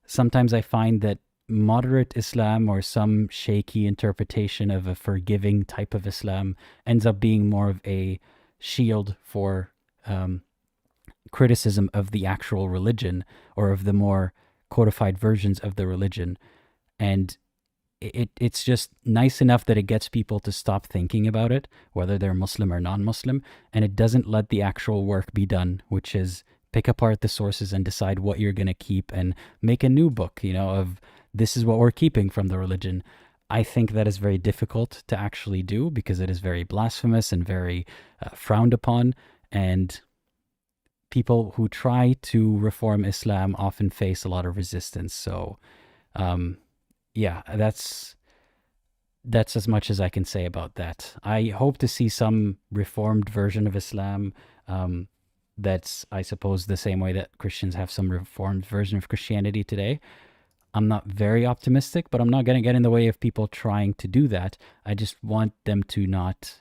sometimes I find that moderate Islam, or some shaky interpretation of a forgiving type of Islam, ends up being more of a shield for criticism of the actual religion, or of the more codified versions of the religion. And it's just nice enough that it gets people to stop thinking about it, whether they're Muslim or non-Muslim, and it doesn't let the actual work be done, which is pick apart the sources and decide what you're going to keep and make a new book, of this is what we're keeping from the religion. I think that is very difficult to actually do, because it is very blasphemous and very frowned upon, and people who try to reform Islam often face a lot of resistance. So yeah, that's as much as I can say about that. I hope to see some reformed version of Islam. That's, I suppose, the same way that Christians have some reformed version of Christianity today. I'm not very optimistic, but I'm not going to get in the way of people trying to do that. I just want them to not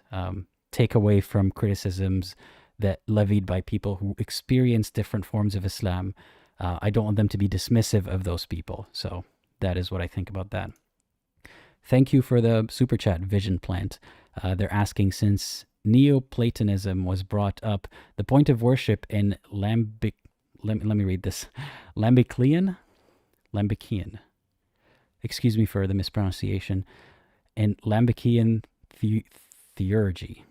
take away from criticisms that levied by people who experience different forms of Islam. I don't want them to be dismissive of those people. So that is what I think about that. Thank you for the super chat, Vision Plant. They're asking, since Neoplatonism was brought up, the point of worship in let me read this. Lambikian. Excuse me for the mispronunciation. In Lambikian theurgy.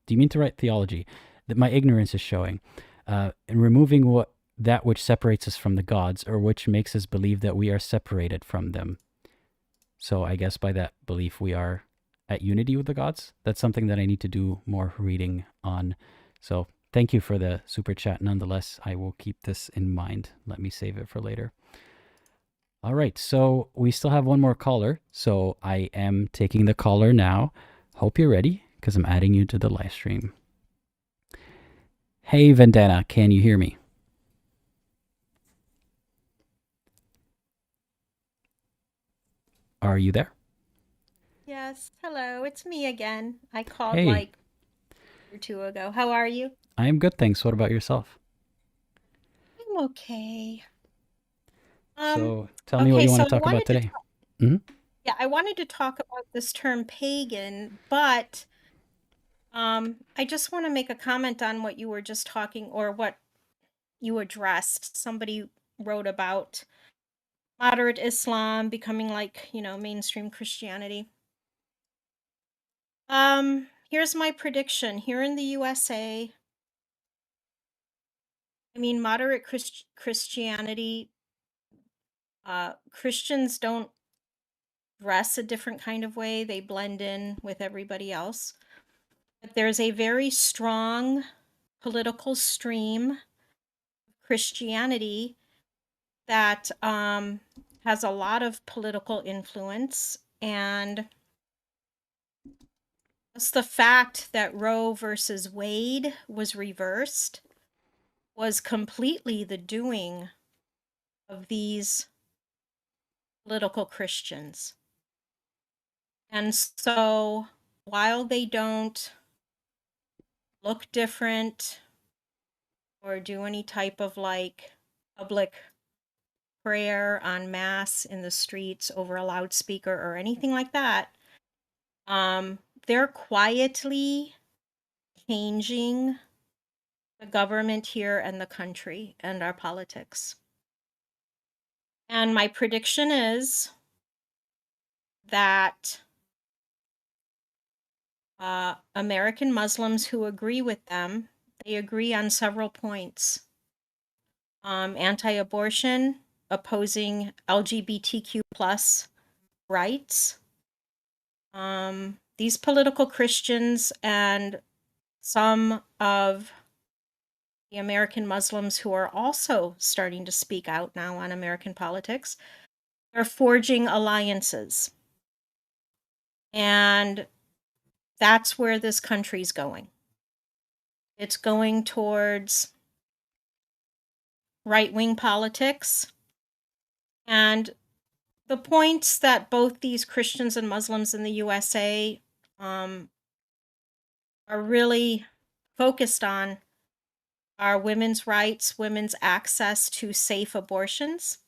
Do you mean to write theology? That my ignorance is showing. In removing what that which separates us from the gods, or which makes us believe that we are separated from them. So I guess by that belief we are at unity with the gods. That's something that I need to do more reading on. So thank you for the super chat. Nonetheless, I will keep this in mind. Let me save it for later. All right, so we still have one more caller. So I am taking the caller now. Hope you're ready, because I'm adding you to the live stream. Hey, Vandana, can you hear me? Are you there? Yes, hello, it's me again. I called Hey. like a year or two ago. How are you? I am good, thanks. What about yourself? I'm okay. So tell me what okay, you want so to I talk about wanted to today. Mhm. yeah, I wanted to talk about this term pagan, but I just want to make a comment on what you were just talking, or what you addressed. Somebody wrote about moderate Islam becoming like, mainstream Christianity. Here's my prediction. Here in the USA, moderate Christianity, Christians don't dress a different kind of way. They blend in with everybody else. But there's a very strong political stream of Christianity that has a lot of political influence. And just the fact that Roe versus Wade was reversed was completely the doing of these political Christians. And so while they don't look different or do any type of like public prayer en masse in the streets over a loudspeaker or anything like that, they're quietly changing the government here and the country and our politics. And my prediction is that American Muslims who agree with them, they agree on several points. Anti-abortion, opposing LGBTQ plus rights. These political Christians and some of the American Muslims who are also starting to speak out now on American politics are forging alliances. And that's where this country's going. It's going towards right-wing politics. And the points that both these Christians and Muslims in the USA are really focused on are women's rights, women's access to safe abortions,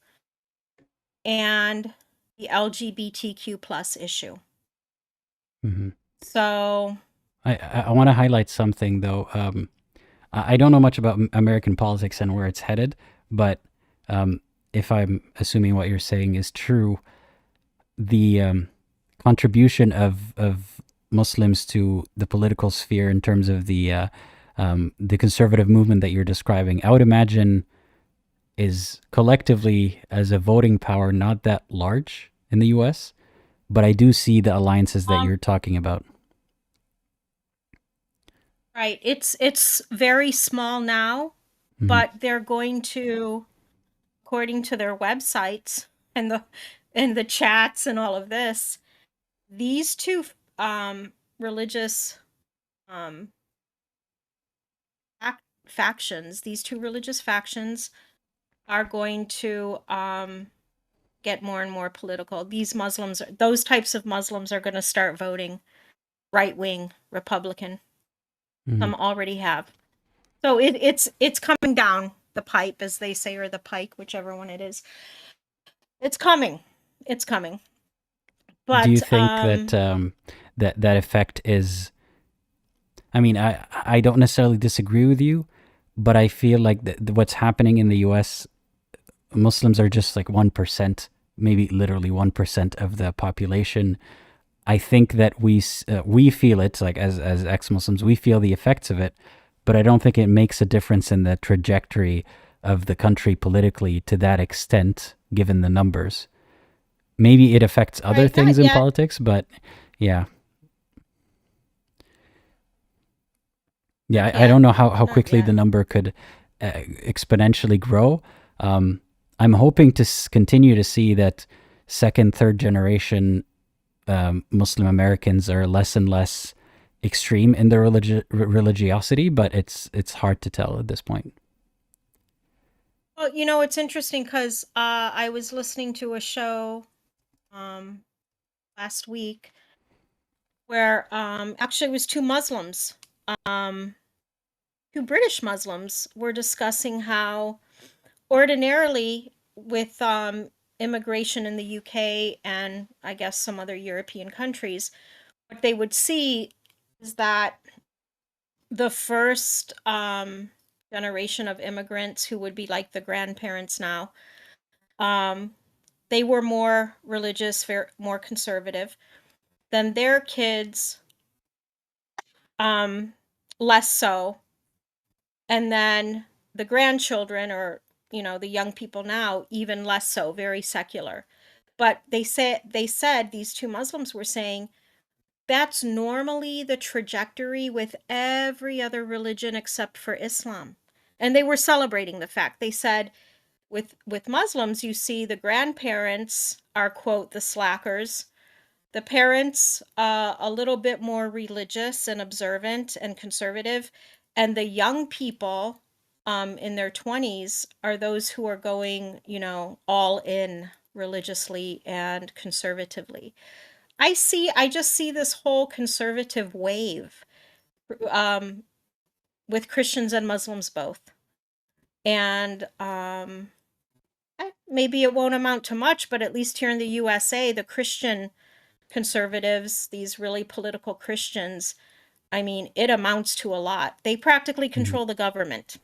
and the LGBTQ plus issue. Mm-hmm. So I want to highlight something, though. I don't know much about American politics and where it's headed, but if I'm assuming what you're saying is true, the contribution of Muslims to the political sphere in terms of the conservative movement that you're describing, I would imagine is collectively as a voting power not that large in the U.S., but I do see the alliances that you're talking about. Right. It's very small now, Mhm. but they're going to, according to their websites and the chats and all of this, these two religious factions, these two religious factions are going to get more and more political. These Muslims, those types of Muslims are going to start voting right-wing Republican. Some already have. So it's coming down the pipe, as they say, or the pike, whichever one it is. It's coming. It's coming. But do you think that effect is? I mean, I don't necessarily disagree with you, but I feel like what's happening in the U.S., Muslims are just like 1%, maybe literally 1% of the population. I think that we feel it, like as ex-Muslims, we feel the effects of it, but I don't think it makes a difference in the trajectory of the country politically to that extent, given the numbers. Maybe it affects other Right, things not in yet. politics, but yeah. Yeah, Not I don't yet. know how Not quickly yet. the number could exponentially grow. I'm hoping to continue to see that second, third generation Muslim Americans are less and less extreme in their religiosity, but it's hard to tell at this point. Well, you know, it's interesting because I was listening to a show last week where actually it was two Muslims, um, two British Muslims, were discussing how ordinarily with immigration in the UK and I guess some other European countries, what they would see is that the first generation of immigrants who would be like the grandparents now, um, they were more religious, more conservative. Then their kids, um, less so. And then the grandchildren, or the young people now, even less so, very secular. But they said these two Muslims were saying that's normally the trajectory with every other religion except for Islam. And they were celebrating the fact. They said with Muslims, you see the grandparents are, quote, the slackers. The parents, a little bit more religious and observant and conservative. And the young people in their 20s are those who are going, all in religiously and conservatively. I just see this whole conservative wave um, with Christians and Muslims both. And maybe it won't amount to much, but at least here in the USA, the Christian conservatives, these really political Christians, I mean, it amounts to a lot. They practically control the government.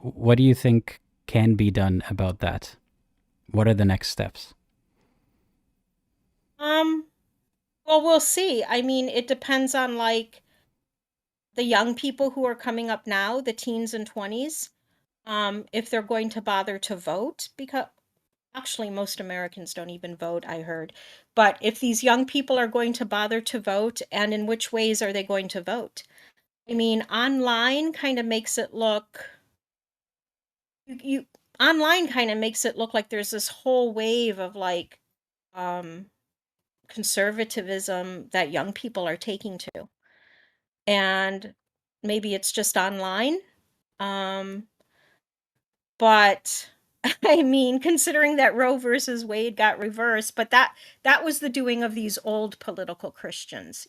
What do you think can be done about that? What are the next steps? Well, we'll see. I mean, it depends on like the young people who are coming up now, the teens and 20s, if they're going to bother to vote, because actually most Americans don't even vote, I heard. But if these young people are going to bother to vote, and in which ways are they going to vote? I mean, online kind of makes it look you online kind of makes it look like there's this whole wave of like conservatism that young people are taking to. And maybe it's just online. Um, but I mean, considering that Roe versus Wade got reversed, but that was the doing of these old political Christians,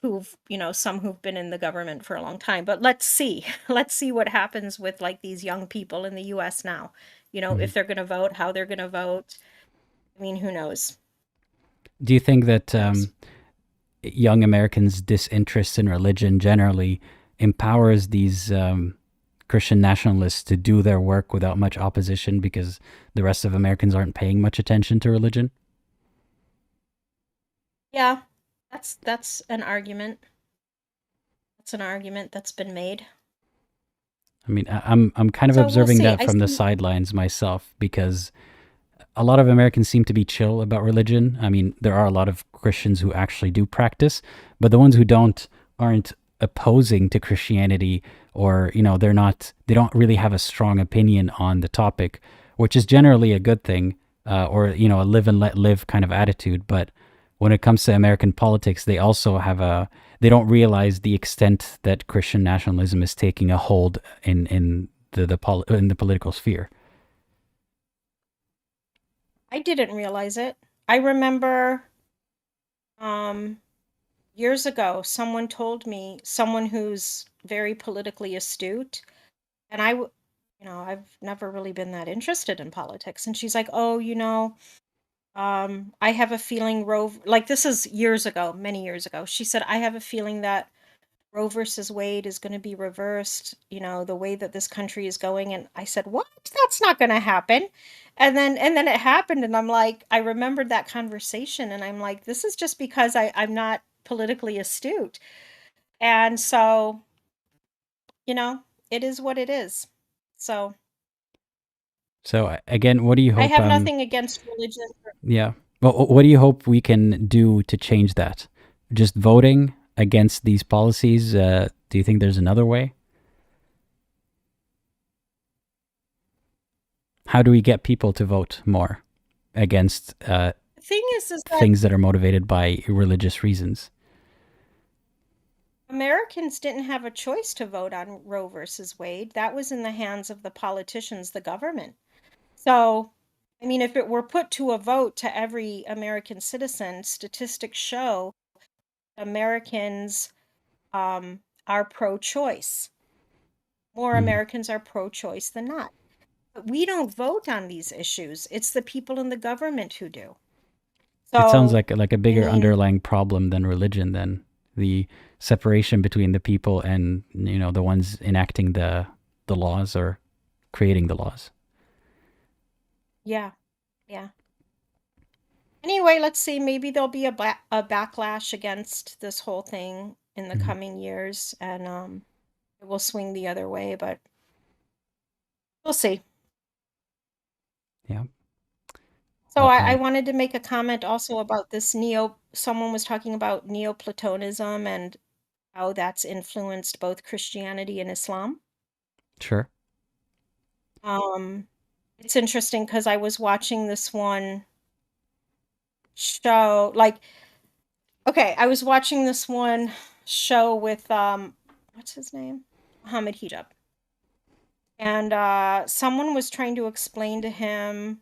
who've, some who've been in the government for a long time. But let's see. Let's see what happens with like these young people in the US now. If they're going to vote, how they're going to vote. I mean, who knows? Do you think that young Americans' disinterest in religion generally empowers these Christian nationalists to do their work without much opposition because the rest of Americans aren't paying much attention to religion? Yeah, that's an argument. That's an argument that's been made. I mean, I'm kind of So we'll observing see. that I from the see. sidelines myself because a lot of Americans seem to be chill about religion. I mean, there are a lot of Christians who actually do practice, but the ones who don't aren't opposing to Christianity, or they don't really have a strong opinion on the topic, which is generally a good thing, or a live and let live kind of attitude. But when it comes to American politics, they also have they don't realize the extent that Christian nationalism is taking a hold in the political sphere. I didn't realize it. I remember years ago someone told me, someone who's very politically astute, and I've never really been that interested in politics, and she's like, "Oh, I have a feeling like this is years ago, many years ago." She said, "I have a feeling that Roe versus Wade is going to be reversed, the way that this country is going." And I said, "What? That's not going to happen." And then it happened, and I'm like, I remembered that conversation, and I'm like, this is just because I'm not politically astute. And so, it is what it is. So So again, what do you I hope? have nothing against religion. Yeah. Well, what do you hope we can do to change that? Just voting against these policies? Do you think there's another way? How do we get people to vote more against The thing is that things that are motivated by religious reasons? Americans didn't have a choice to vote on Roe versus Wade. That was in the hands of the politicians, the government. So, I mean, if it were put to a vote to every American citizen, statistics show Americans are pro-choice. More Americans are pro-choice than not. But we don't vote on these issues. It's the people in the government who do. So, It sounds like a bigger I mean, underlying problem than religion, than the separation between the people and the ones enacting the laws or creating the laws. yeah. Anyway, let's see. Maybe there'll be a backlash against this whole thing in the coming years, and it will swing the other way. But we'll see. Yeah. So Well, I wanted to make a comment also about this someone was talking about Neoplatonism and how that's influenced both Christianity and Islam. Sure. It's interesting because I was watching this one show, I was watching this one show with what's his name? Muhammad Hijab. And someone was trying to explain to him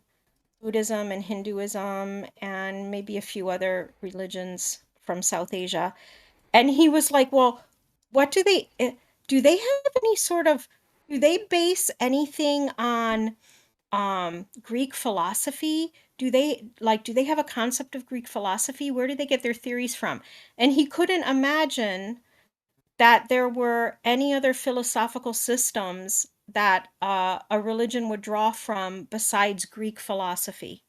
Buddhism and Hinduism and maybe a few other religions from South Asia. And he was like, well, what do they have any sort of, do they base anything on Greek philosophy? Do they have a concept of Greek philosophy? Where do they get their theories from? And he couldn't imagine that there were any other philosophical systems that a religion would draw from besides Greek philosophy,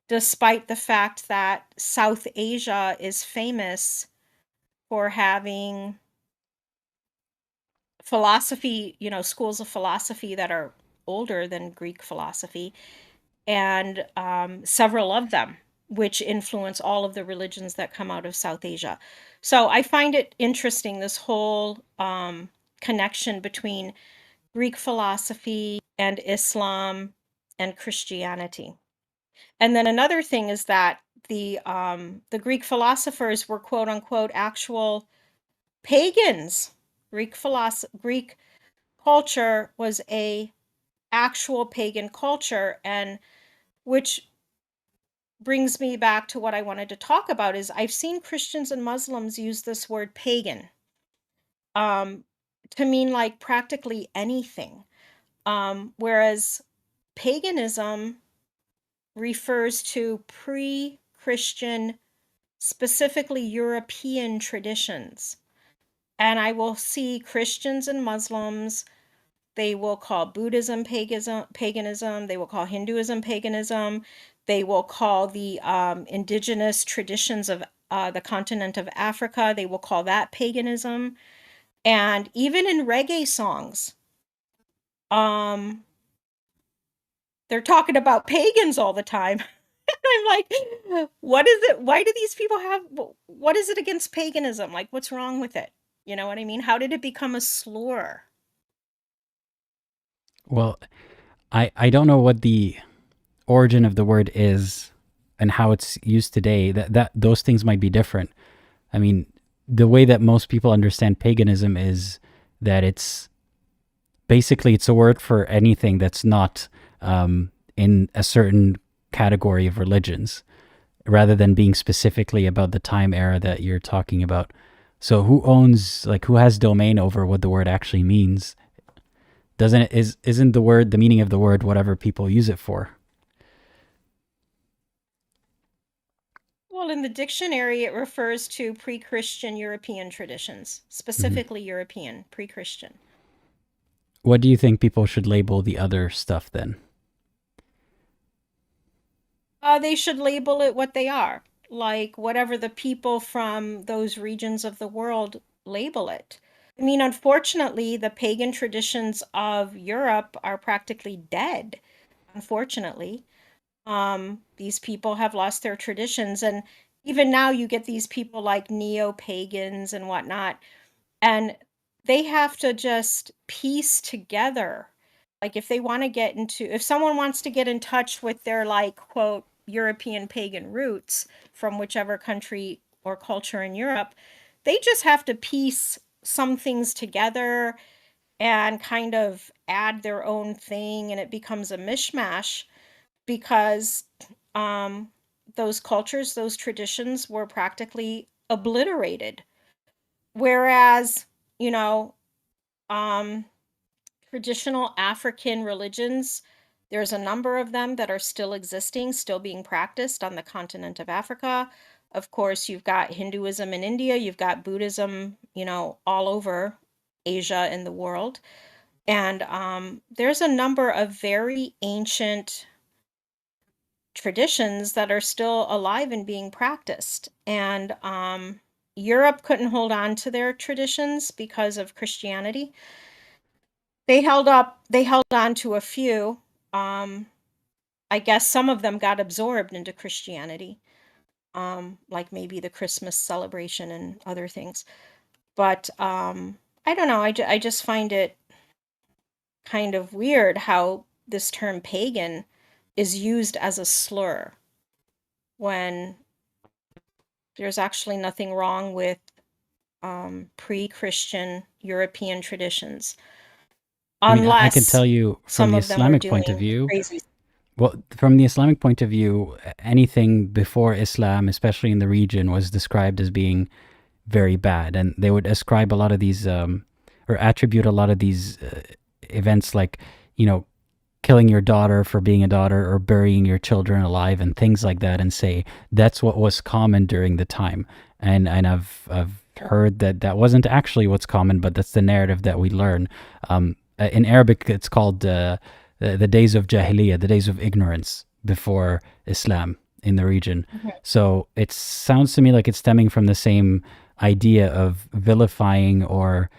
despite the fact that South Asia is famous for having philosophy, schools of philosophy that are older than Greek philosophy, and several of them, which influence all of the religions that come out of South Asia. So I find it interesting, this whole connection between Greek philosophy and Islam and Christianity. And then another thing is that the Greek philosophers were quote unquote actual pagans. Greek culture was a actual pagan culture, and which brings me back to what I wanted to talk about is I've seen Christians and Muslims use this word pagan to mean like practically anything, whereas paganism refers to pre-Christian, specifically European traditions. And I will see Christians and Muslims, they will call Buddhism paganism, they will call Hinduism paganism, they will call the indigenous traditions of the continent of Africa, they will call that paganism. And even in reggae songs, they're talking about pagans all the time. I'm like, what is it? Why do these people what is it against paganism? Like, what's wrong with it? You know what I mean? How did it become a slur? Well, I don't know what the origin of the word is and how it's used today. That those things might be different. I mean, the way that most people understand paganism is that it's a word for anything that's not in a certain category of religions, rather than being specifically about the time era that you're talking about. So who has domain over what the word actually means? Isn't the meaning of the word whatever people use it for? Well, in the dictionary, it refers to pre-Christian European traditions, specifically European, pre-Christian. What do you think people should label the other stuff then? They should label it what they are, like whatever the people from those regions of the world label it. I mean, unfortunately, the pagan traditions of Europe are practically dead. Unfortunately, these people have lost their traditions, and even now you get these people like neo-pagans and whatnot, and they have to just piece together. Like if someone wants to get in touch with their like quote European pagan roots from whichever country or culture in Europe, they just have to piece some things together and kind of add their own thing, and it becomes a mishmash because um, those cultures, those traditions were practically obliterated. Whereas, you know, um, traditional African religions, there's a number of them that are still existing, still being practiced on the continent of Africa. Of course, you've got Hinduism in India, you've got Buddhism, all over Asia and the world. And there's a number of very ancient traditions that are still alive and being practiced. And Europe couldn't hold on to their traditions because of Christianity. They held on to a few. I guess some of them got absorbed into Christianity, like maybe the Christmas celebration and other things. But I don't know. I just find it kind of weird how this term pagan is used as a slur when there's actually nothing wrong with pre-Christian European traditions, I mean, I can unless tell you from some the of them are Islamic point of doing view, crazy. well, from the Islamic point of view, anything before Islam, especially in the region, was described as being very bad. And they would ascribe a lot of these, or attribute a lot of these events like, killing your daughter for being a daughter or burying your children alive and things like that, and say that's what was common during the time. And I've heard that that wasn't actually what's common, but that's the narrative that we learn. In Arabic, it's called the days of Jahiliyyah, the days of ignorance before Islam in the region. Mhm. So it sounds to me like it's stemming from the same idea of vilifying or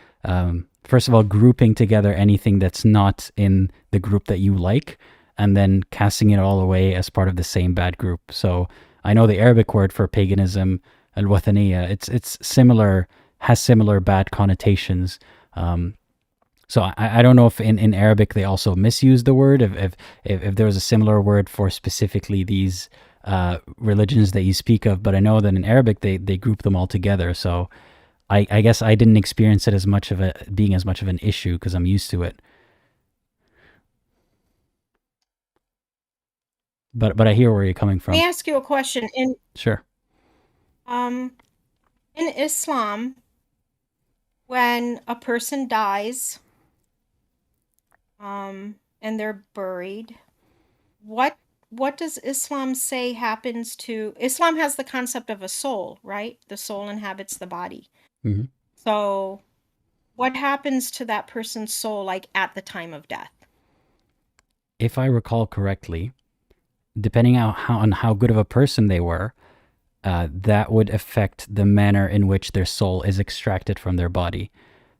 first of all, grouping together anything that's not in the group that you like, and then casting it all away as part of the same bad group. So I know the Arabic word for paganism, al-Wathaniya, it's similar, has similar bad connotations. So I don't know if in Arabic they also misuse the word, if there was a similar word for specifically these religions that you speak of, but I know that in Arabic they group them all together. So I guess I didn't experience it as much of being as much of an issue because I'm used to it. But I hear where you're coming Let me from. ask you a question. Sure. In Islam, when a person dies, and they're buried, what does Islam say happens to Islam has the concept of a soul, right? The soul inhabits the body. hmm So what happens to that person's soul like at the time of death? If I recall correctly, depending on how good of a person they were, that would affect the manner in which their soul is extracted from their body.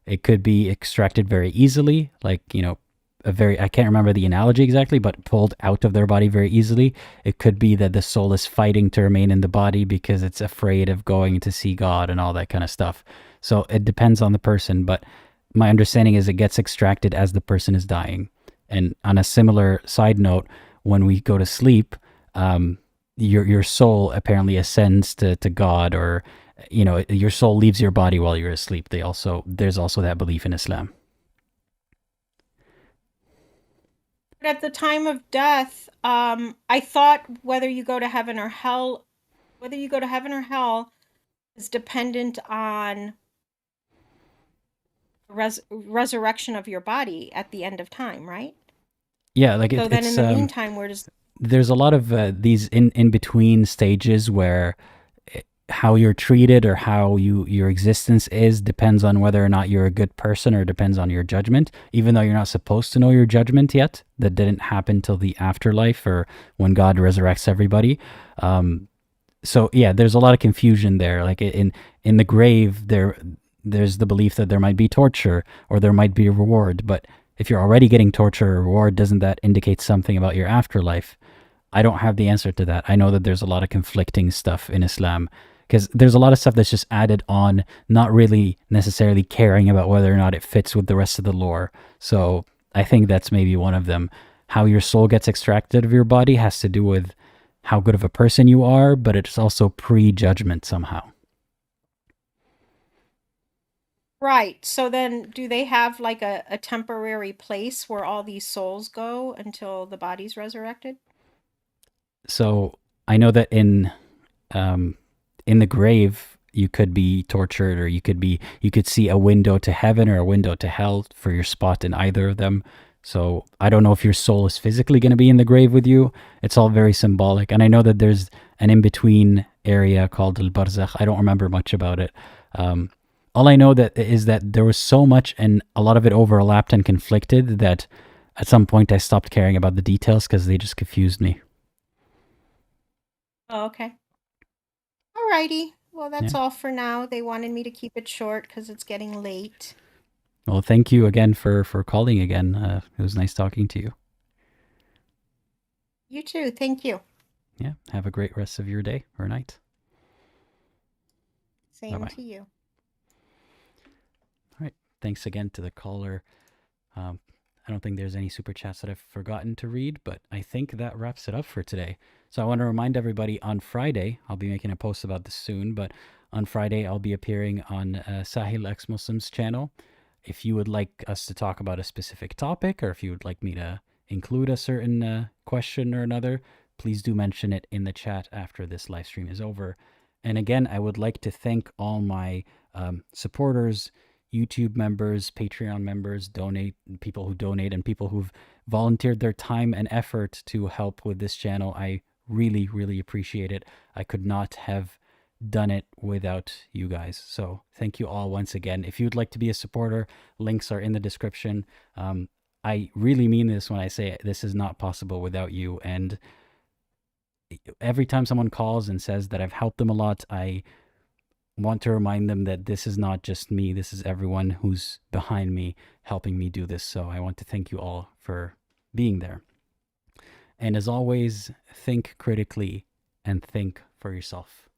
It could be extracted very easily, like, I can't remember the analogy exactly, but pulled out of their body very easily. It could be that the soul is fighting to remain in the body because it's afraid of going to see God and all that kind of stuff. So it depends on the person, but my understanding is it gets extracted as the person is dying. And on a similar side note, when we go to sleep, your soul apparently ascends to God, or your soul leaves your body while you're asleep. There's also that belief in Islam. But at the time of death, I thought whether you go to heaven or hell is dependent on resurrection of your body at the end of time, right? Yeah, like So then in it's the meantime, where does there's a lot of these in between stages where how you're treated or how your existence is depends on whether or not you're a good person, or depends on your judgment, even though you're not supposed to know your judgment yet. That didn't happen till the afterlife, or when God resurrects everybody. So yeah, there's a lot of confusion there. Like in the grave, there's the belief that there might be torture or there might be a reward. But if you're already getting torture or reward, doesn't that indicate something about your afterlife? I don't have the answer to that. I know that there's a lot of conflicting stuff in Islam because there's a lot of stuff that's just added on, not really necessarily caring about whether or not it fits with the rest of the lore. So I think that's maybe one of them. How your soul gets extracted of your body has to do with how good of a person you are, but it's also prejudgment somehow. Right. So then do they have like a temporary place where all these souls go until the body's resurrected? So I know that in the grave you could be tortured, or you could see a window to heaven or a window to hell for your spot in either of them. So I don't know if your soul is physically going to be in the grave with you. It's all very symbolic. And I know that there's an in-between area called Al-Barzakh. I don't remember much about it. All I know is that there was so much, and a lot of it overlapped and conflicted, that at some point I stopped caring about the details because they just confused me. Oh, okay. Alrighty. Well, that's Yeah. all for now. They wanted me to keep it short because it's getting late. Well, thank you again for calling again. It was nice talking to you. You too. Thank you. Yeah. Have a great rest of your day or night. Same Bye-bye. to you. All right. Thanks again to the caller. I don't think there's any super chats that I've forgotten to read, but I think that wraps it up for today. So I want to remind everybody, on Friday, I'll be making a post about this soon, but on Friday I'll be appearing on Sahil Exmuslim's channel. If you would like us to talk about a specific topic, or if you would like me to include a certain question or another, please do mention it in the chat after this live stream is over. And again, I would like to thank all my supporters, YouTube members, Patreon members, people who donate, and people who've volunteered their time and effort to help with this channel. I really, really appreciate it. I could not have done it without you guys. So thank you all once again. If you'd like to be a supporter, links are in the description. I really mean this when I say this is not possible without you. And every time someone calls and says that I've helped them a lot, I want to remind them that this is not just me. This is everyone who's behind me helping me do this. So I want to thank you all for being there. And as always, think critically and think for yourself.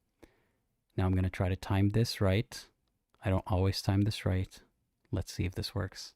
Now I'm going to try to time this right. I don't always time this right. Let's see if this works.